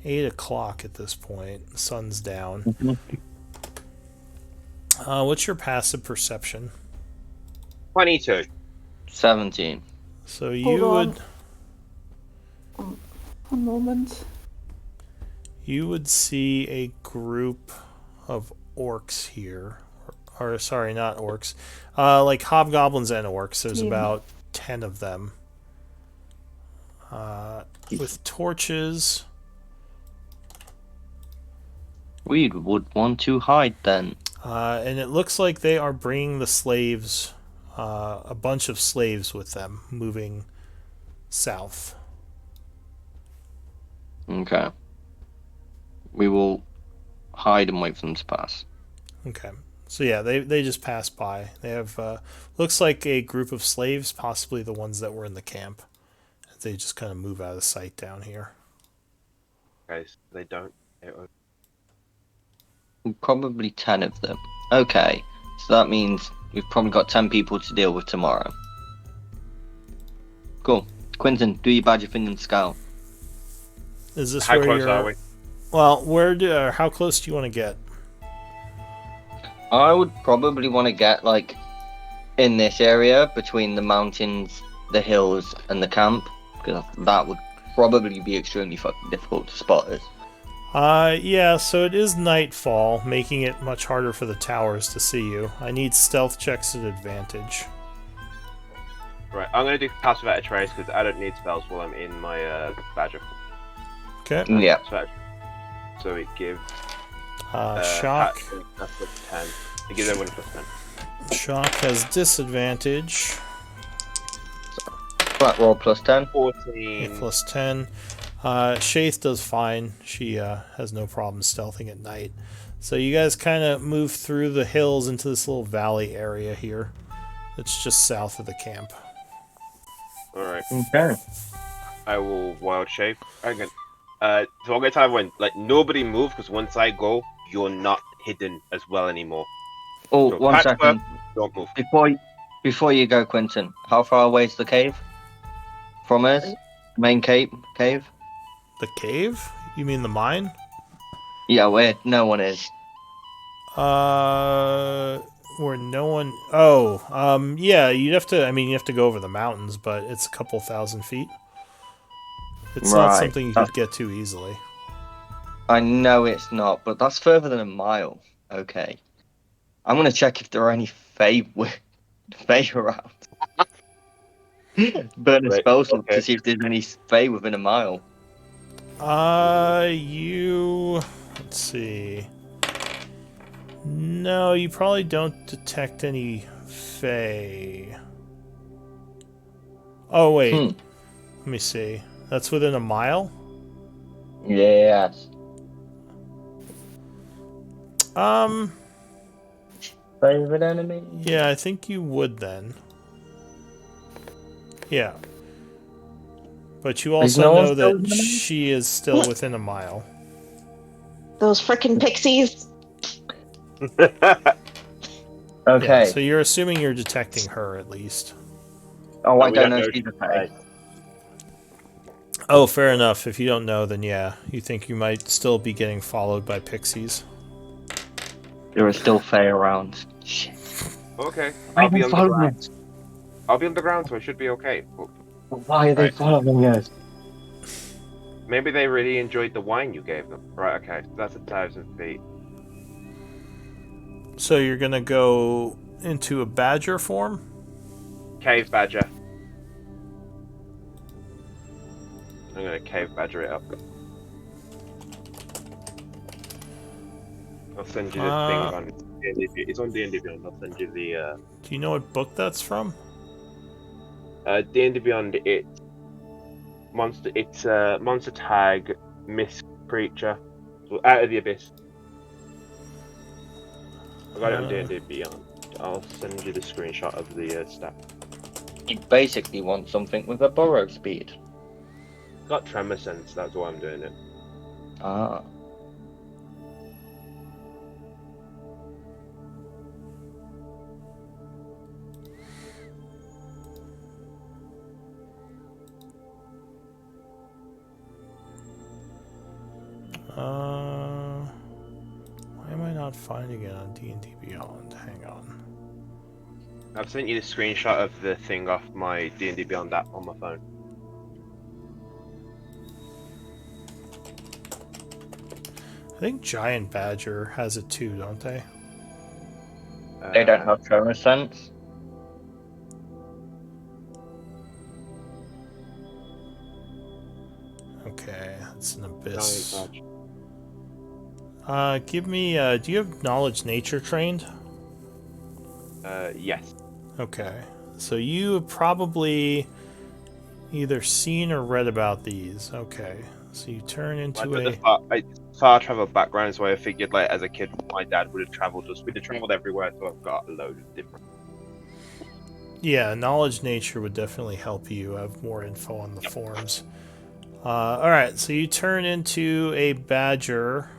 8 o'clock at this point. The sun's down. What's your passive perception? 22. 17. So you Hold on. would One moment. you would see a group of orcs here. Or sorry, not orcs. Like hobgoblins and orcs. There's about 10 of them. With torches. We would want to hide then. And it looks like they are bringing the slaves, a bunch of slaves with them, moving south. Okay. We will hide and wait for them to pass. Okay. So yeah, they just pass by. They have, looks like a group of slaves, possibly the ones that were in the camp. They just kind of move out of sight down here. Okay, so they don't. Probably 10 of them. Okay, so that means we've probably got 10 people to deal with tomorrow. Cool. Quentin, do your badger thing and scout. Is this How where close you're? are we? Well, how close do you want to get? I would probably want to get, like, in this area between the mountains, the hills, and the camp, because that would probably be extremely fucking difficult to spot us. Yeah, so it is nightfall, making it much harder for the towers to see you. I need stealth checks at advantage. Right, I'm going to do pass without a trace because I don't need spells while I'm in my badger. Okay. Yeah. So it gives Shock. plus 10. It gives everyone a plus 10. Shock has disadvantage. Flat roll plus 10. 14. Plus 10. Shaith does fine. She has no problem stealthing at night. So you guys kind of move through the hills into this little valley area here. It's just south of the camp. Alright. Okay. I will wild shape. So I'm going to tell everyone, like, nobody move because once I go, you're not hidden as well anymore. Oh, So one patchwork, second. don't move. Before you go, Quentin, how far away is the cave from us? Main cave? The cave? You mean the mine? Yeah, where no one is. Where no one. Oh, yeah. You'd have to. I mean, you have to go over the mountains, but it's a couple thousand feet. It's not Right. something you could get to easily. I know it's not, but that's further than a mile. Okay. I'm gonna check if there are any Fae around. Burn a Right. spell slot Okay. to see if there's any Fae within a mile. Let's see. No, you probably don't detect any Fae. Oh, wait. Let me see. That's within a mile? Yes. Favorite enemy? Yeah, I think you would then. Yeah. But you Is also no one know still that within a mile? she is still within a mile. Those frickin' pixies. Okay. Yeah, so you're assuming you're detecting her at least. Oh, I we don't don't know know if she's a Fae. Right. Oh, fair enough. If you don't know, then yeah, you think you might still be getting followed by pixies. There are still Fae around. Shit. Okay. Why I'll are be they following underground. us? I'll be underground, so I should be okay. But Why are they Right. following us? maybe they really enjoyed the wine you gave them. Right. Okay. So that's 1,000 feet. So you're gonna go into a badger form? Cave badger. I'm gonna cave badger it up. I'll send you the thing on D&D. It's on D&D Beyond. I'll send you the Do you know what book that's from? D&D Beyond. It's monster tag mist creature. So out of the abyss. I got it on D&D Beyond. I'll send you the screenshot of the stat. You basically want something with a burrow speed. Got tremor sense. That's why I'm doing it. Ah. Why am I not finding it on D&D Beyond? Hang on. I've sent you the screenshot of the thing off my D&D Beyond app on my phone. I think Giant Badger has it too, don't they? They don't have tremor sense. Okay, that's an abyss. Giant Give me, do you have knowledge nature trained? badge. Yes. Okay, so you have probably either seen or read about these. Okay, so you turn I into got a... the far travel background, so I figured, like, as a kid, my dad would have traveled us. We'd have traveled everywhere, so I've got a load of different. Yeah, knowledge nature would definitely help you have more info on the forms. Alright, so you turn into a badger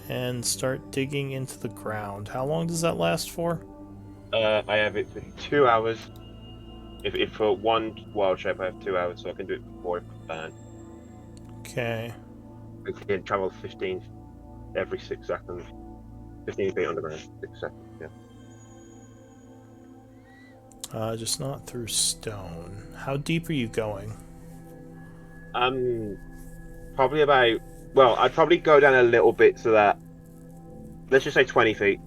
and start digging into the ground. How long does that last for? I have it for 2 hours. If for one wild shape, I have 2 hours, so I can do it before if I burn. Okay. I can travel 15 every 6 seconds. 15 feet underground, 6 seconds, yeah. Just not through stone. How deep are you going? Probably about. Well, I'd probably go down a little bit so that. Let's just say 20 feet.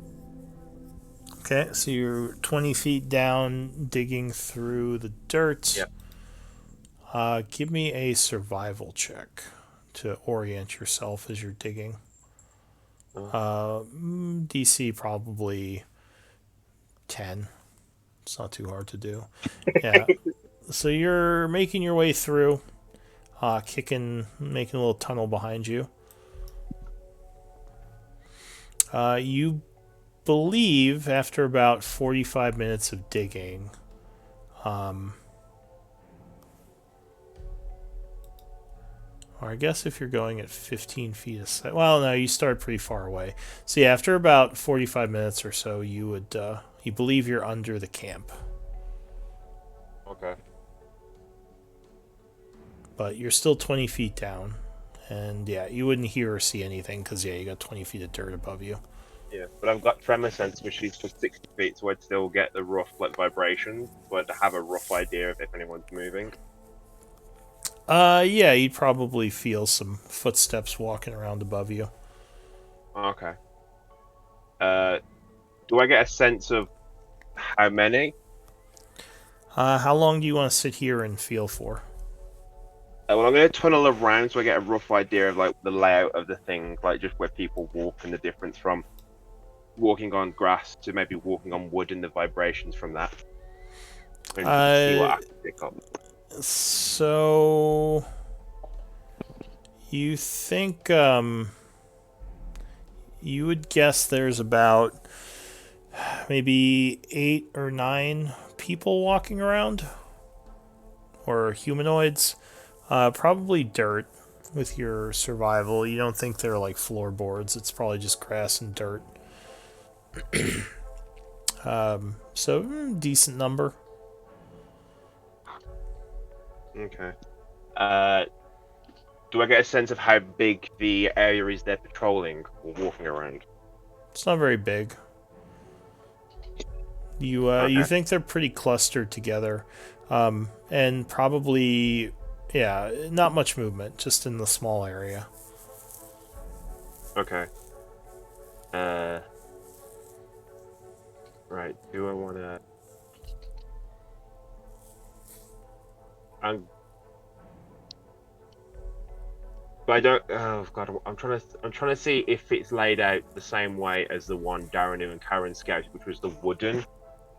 Okay, so you're 20 feet down, digging through the dirt. Yeah. Give me a survival check to orient yourself as you're digging. DC probably 10. It's not too hard to do. Yeah. So you're making your way through, making a little tunnel behind you. You believe after about 45 minutes of digging, Or I guess if you're going at 15 feet a second. Well, no, you start pretty far away. So yeah, after about 45 minutes or so, you believe you're under the camp. Okay. But you're still 20 feet down. And yeah, you wouldn't hear or see anything because, yeah, you got 20 feet of dirt above you. Yeah, but I've got tremor sense, which is for 60 feet, so I'd still get the rough like vibrations, so I'd have a rough idea of if anyone's moving. Yeah, you'd probably feel some footsteps walking around above you. Okay. Do I get a sense of how many? How long do you want to sit here and feel for? Well, I'm going to tunnel around so I get a rough idea of like the layout of the thing, like just where people walk and the difference from walking on grass to maybe walking on wood and the vibrations from that. And see what I can pick up. So you think you would guess there's about maybe 8 or 9 people walking around, or humanoids. Probably dirt with your survival. You don't think they're like floorboards. It's probably just grass and dirt. So decent number. Okay. Do I get a sense of how big the area is they're patrolling or walking around? It's not very big. You think they're pretty clustered together, and probably, yeah, not much movement, just in the small area. Okay. Right. Do I want to? But I don't. Oh God, I'm trying to see if it's laid out the same way as the one Darren and Karen scouted, which was the wooden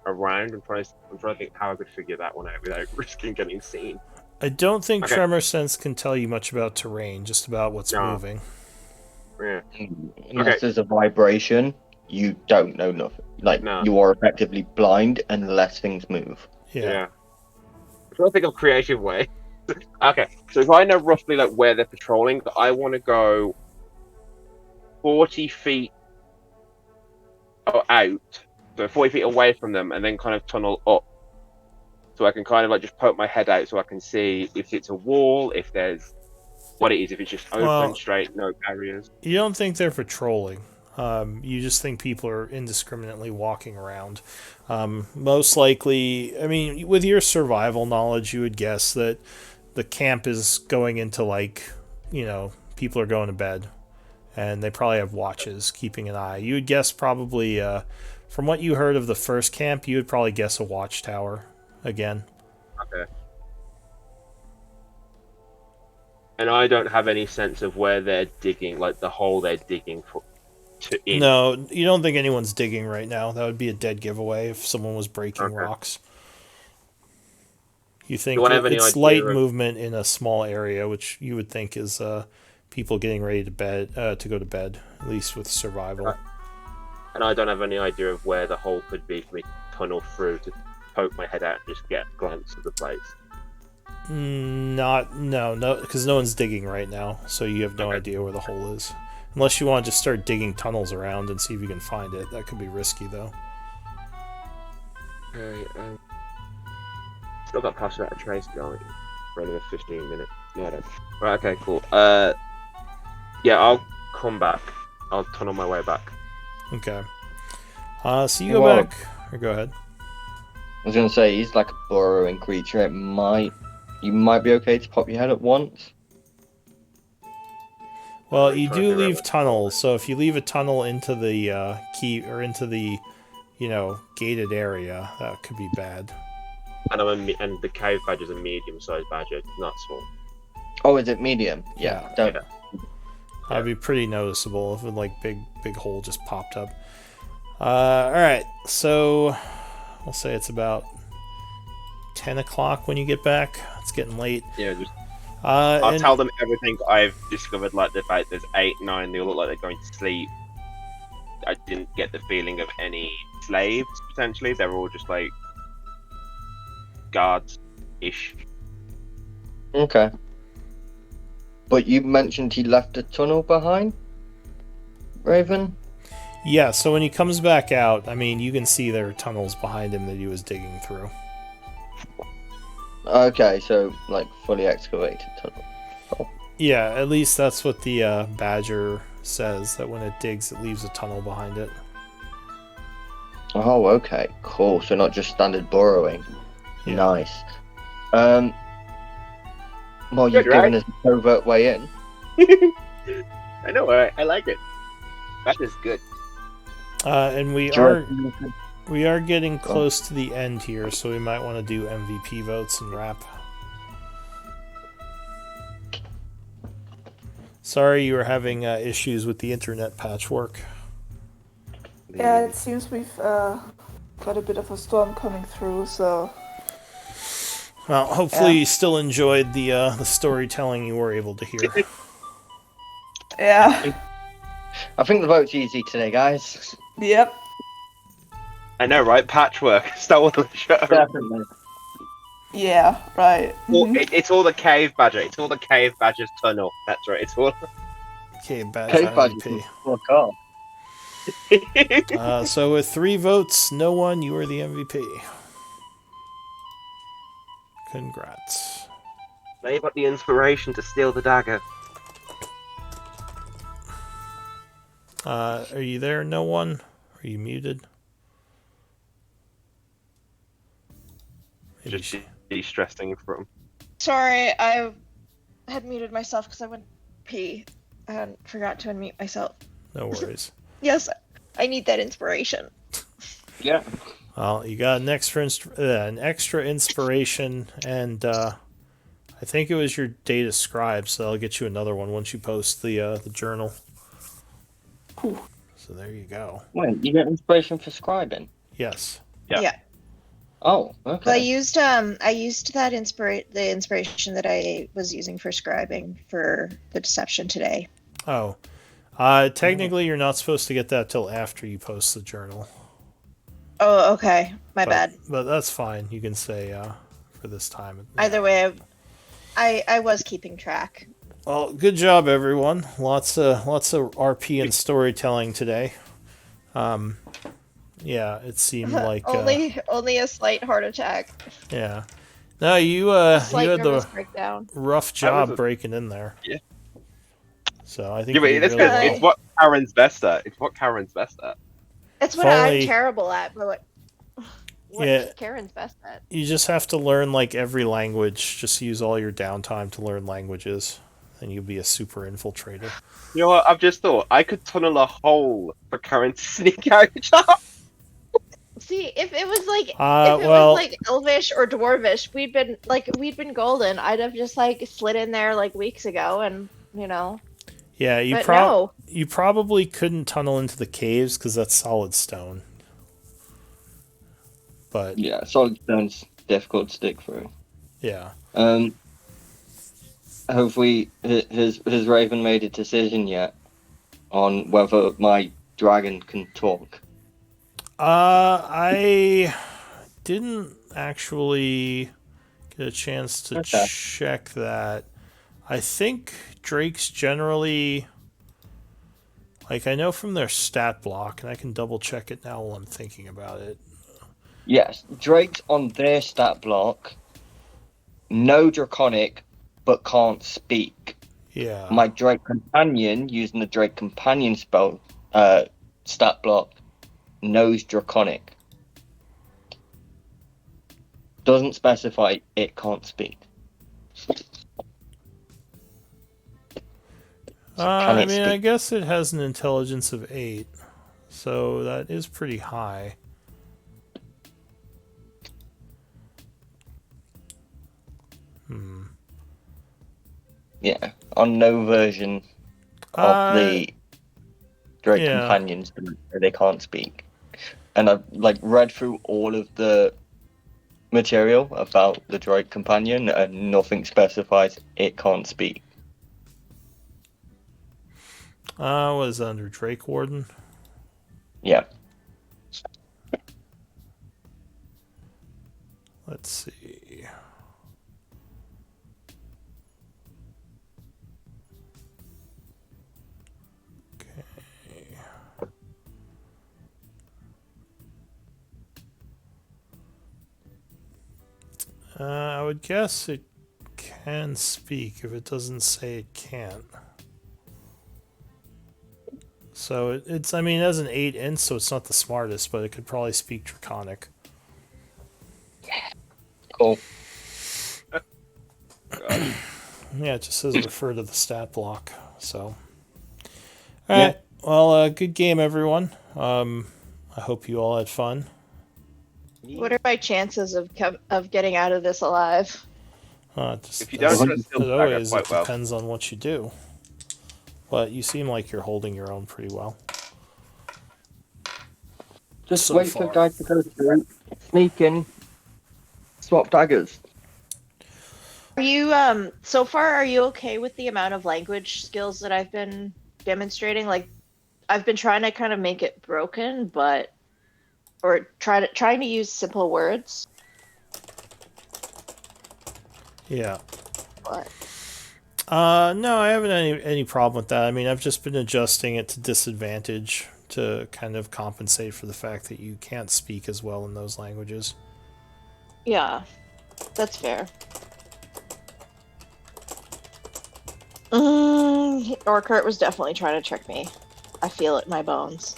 around. I'm trying to think how I could figure that one out without risking getting seen. I don't think Okay. Tremor Sense can tell you much about terrain, just about what's moving. Yeah. Unless there's a vibration, you don't know nothing. Like, No. you are effectively blind unless things move. Yeah. I'm trying to think of a creative way. Okay, so if I know roughly like where they're patrolling, I want to go 40 feet out, so 40 feet away from them, and then kind of tunnel up, so I can kind of like just poke my head out, so I can see if it's a wall, if there's what it is, if it's just open, straight, no barriers. You don't think they're patrolling. You just think people are indiscriminately walking around. Most likely, I mean, with your survival knowledge, you would guess that the camp is going into, like, people are going to bed, and they probably have watches keeping an eye. You would guess probably, from what you heard of the first camp, you would probably guess a watchtower again. Okay. And I don't have any sense of where they're digging, like the hole they're digging for. No, you don't think anyone's digging right now. That would be a dead giveaway if someone was breaking rocks. You think it's light movement in a small area, which you would think is people getting ready to go to bed, at least with survival. And I don't have any idea of where the hole could be for me to tunnel through to poke my head out and just get a glance of the place. No, because no one's digging right now, so you have no idea where the hole is. Unless you want to just start digging tunnels around and see if you can find it. That could be risky, though. Okay, still got past that trace going for another 15 minutes. No, I don't. Right, okay, cool. Yeah, I'll come back. I'll tunnel my way back. Okay. So you go back, or go ahead. I was going to say, he's like a burrowing creature. You might be okay to pop your head at once. Well, you do leave tunnels, so if you leave a tunnel into the key or into the, gated area, that could be bad. And the cave badge is a medium-sized badger, not small. Oh, is it medium? Yeah. That'd be pretty noticeable if a big hole just popped up. All right, so we'll say it's about 10 o'clock when you get back. It's getting late. Yeah, I'll tell them everything I've discovered, like the fact there's 8, 9, they all look like they're going to sleep. I didn't get the feeling of any slaves, potentially. They're all just like guards-ish. Okay. But you mentioned he left a tunnel behind, Raven? Yeah, so when he comes back out, I mean, you can see there are tunnels behind him that he was digging through. Okay, so, like, fully excavated tunnel. Yeah, at least that's what the badger says, that when it digs, it leaves a tunnel behind it. Oh, okay, cool. So not just standard burrowing. Yeah. Nice. Well, Good, you've given right? us a covert way in. I know, I like it. That is good. And Do you reckon we are getting Go on. close to the end here, so we might want to do MVP votes and wrap. Sorry you were having issues with the internet patchwork. Yeah, it seems we've got a bit of a storm coming through, so Well, hopefully Yeah. you still enjoyed the storytelling you were able to hear. yeah. I think the vote's easy today, guys. Yep. I know, right? Patchwork. Star Wars show. Definitely. Yeah, right. Well, Mhm. it's all the cave badger. It's all the cave badger's tunnel. That's right. It's all. Okay, Badger Cave badges MVP. fuck off. So with 3 votes, no one, you are the MVP. Congrats. Now you've got the inspiration to steal the dagger. Are you there, no one? Are you muted? Maybe Just de-stressing from. Sorry, I had muted myself because I went pee and forgot to unmute myself. no worries. Yes, I need that inspiration. Yeah. Well, you got an extra inspiration, and I think it was your data scribe, so I'll get you another one once you post the journal. Ooh. So there you go. Wait, you get inspiration for scribing? Yes. Yeah. Oh, Well, okay. I used that inspiration that I was using for scribing for the deception today. Oh. Technically, you're not supposed to get that till after you post the journal. Oh, okay, my bad. But that's fine. You can say for this time. Either way, I was keeping track. Well, good job, everyone. Lots of RP and storytelling today. Yeah, it seemed like only a slight heart attack. yeah. No, you Slight had nervous the breakdown. rough job breaking in there. Yeah. So I think Yeah, but you that's really good. well. It's what Karen's best at. It's what Karen's best at. It's what only- I'm terrible at, but what Yeah. Karen's best at. You just have to learn like every language. Just use all your downtime to learn languages, and you'll be a super infiltrator. You know what? I've just thought I could tunnel a hole for Karen to sneak out. See, if it was like well- was like Elvish or Dwarvish, we'd been golden. I'd have just like slid in there like weeks ago, and you know. Yeah, you But no. you probably couldn't tunnel into the caves because that's solid stone. But Yeah, solid stone's difficult to stick through. yeah. Have has Raven made a decision yet on whether my dragon can talk? I didn't actually get a chance to Okay. check that. I think Drake's generally, like, I know from their stat block, and I can double check it now while I'm thinking about it. Yes, Drake's on their stat block. No draconic, but can't speak. Yeah. My Drake companion, using the Drake companion spell stat block, knows draconic. Doesn't specify it can't speak. Can I it mean, I speak? guess it has an intelligence of 8, so that is pretty high. Yeah, on no version of the Drake yeah. companions, they can't speak. And I've like read through all of the material about the Drake companion, and nothing specifies it can't speak. Was under Drake Warden. Yeah. Let's see. I would guess it can speak if it doesn't say it can't. So it's, I mean, it has an 8 int, so it's not the smartest, but it could probably speak Draconic. Cool. Yeah, it just says refer to the stat block. So, all right. Well, good game, everyone. I hope you all had fun. What are my chances of getting out of this alive? If you don't as, trust as Silver always, quite it well. depends on what you do. But you seem like you're holding your own pretty well. Just So wait far. for guys to go through, sneak in, swap daggers. Are you so far are you okay with the amount of language skills that I've been demonstrating? Like I've been trying to kind of make it broken, but or trying to use simple words. Yeah. But No, I haven't any problem with that. I mean, I've just been adjusting it to disadvantage to kind of compensate for the fact that you can't speak as well in those languages. yeah, that's fair. Or Kurt was definitely trying to trick me. I feel it in my bones.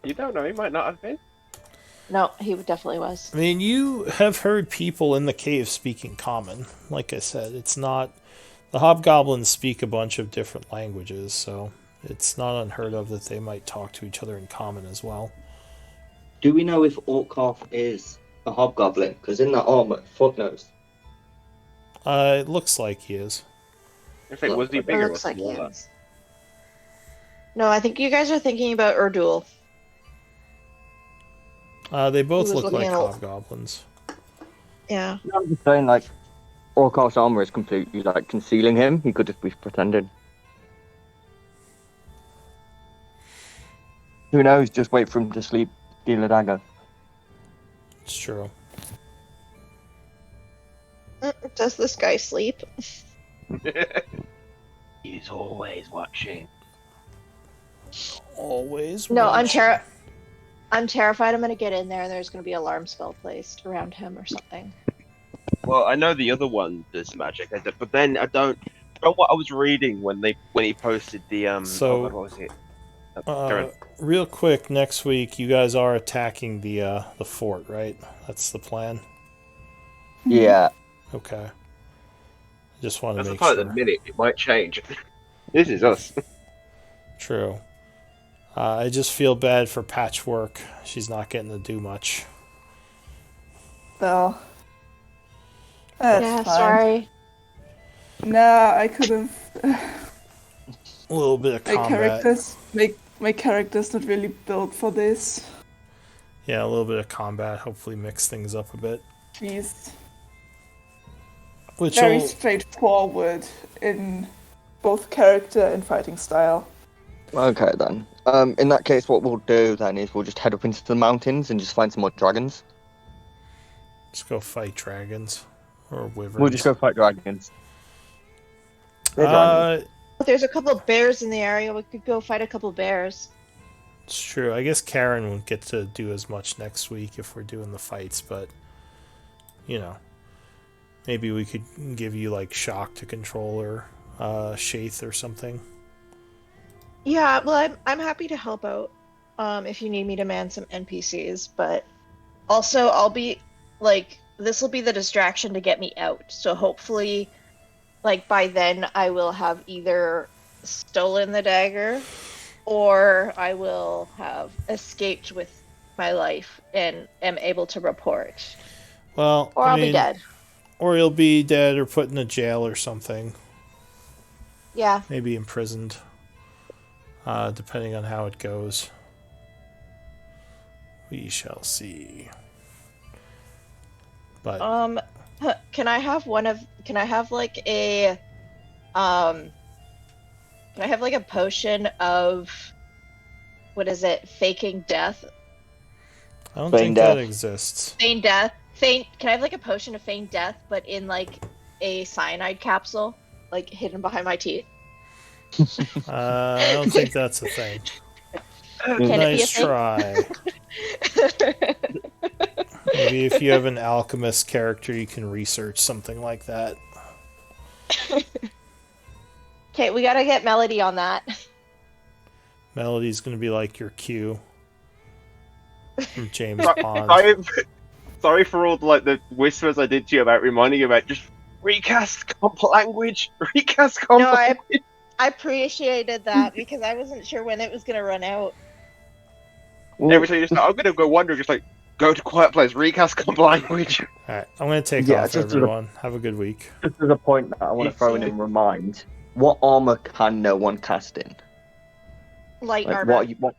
You don't know, he might not have been. No, he definitely was. I mean, you have heard people in the cave speaking common. Like I said, it's not... The hobgoblins speak a bunch of different languages, so it's not unheard of that they might talk to each other in common as well. Do we know if Orkoff is a hobgoblin? Because in that armor, fuck knows. It looks like he is. In fact, was he It bigger or looks like he smaller? is. No, I think you guys are thinking about Erdul. They both He was look like looking at- hobgoblins. Yeah. I'm just saying, like, Orkoff's armor is completely, like, concealing him. He could just be pretending. Who knows? Just wait for him to sleep, steal a dagger. It's true. Does this guy sleep? He's always watching. Always. No, watch. I'm terrified I'm gonna get in there and there's gonna be alarm spell placed around him or something. Well, I know the other one does magic, but then I don't know what I was reading when he posted the So- oh God, what was it? Karen. Real quick, next week you guys are attacking the fort, right? That's the plan. Yeah. Okay. I just want to That's the make part sure. at the minute. It might change. This is us. True. I just feel bad for Patchwork. She's not getting to do much. Well, that's Yeah, fine. sorry. Nah, I could have. A little bit of combat. My character's not really built for this. Yeah, a little bit of combat. Hopefully mix things up a bit. She's Which very will... straightforward in both character and fighting style. Okay, then. In that case, what we'll do then is we'll just head up into the mountains and just find some more dragons. Just go fight dragons. Or wyverns. We'll just go fight dragons. They're dragons. There's a couple of bears in the area. We could go fight a couple of bears. It's true. I guess Karen won't get to do as much next week if we're doing the fights, but you know, maybe we could give you like shock to control or Shaith or something. Yeah, well, I'm happy to help out if you need me to man some NPCs, but also I'll be like this will be the distraction to get me out. So hopefully, like by then I will have either stolen the dagger or I will have escaped with my life and am able to report. Well, Or I'll be dead. Or you'll be dead or put in a jail or something. Yeah. Maybe imprisoned. Depending on how it goes. We shall see. But Can I have like a potion of what is it? Faking death? I don't Feign think death. that exists. Feign death. Can I have like a potion of feign death, but in like a cyanide capsule, like hidden behind my teeth? I don't think that's a thing. Can it be a Nice thing? try. Maybe if you have an alchemist character, you can research something like that. Okay, we gotta get Melody on that. Melody's going to be like your Q from James Sorry, Bond. sorry for all the whispers I did to you about reminding you about just recast comp language. Recast comp. No, I appreciated that because I wasn't sure when it was gonna run out. Every time you just, I'm gonna go wandering, just like go to quiet place, recast comp language. Alright, I'm going to take Yeah, off, just as a- everyone. Have a good week. Just as a point that I want to throw in and remind, what armor can no one cast in? Light Like, armor. what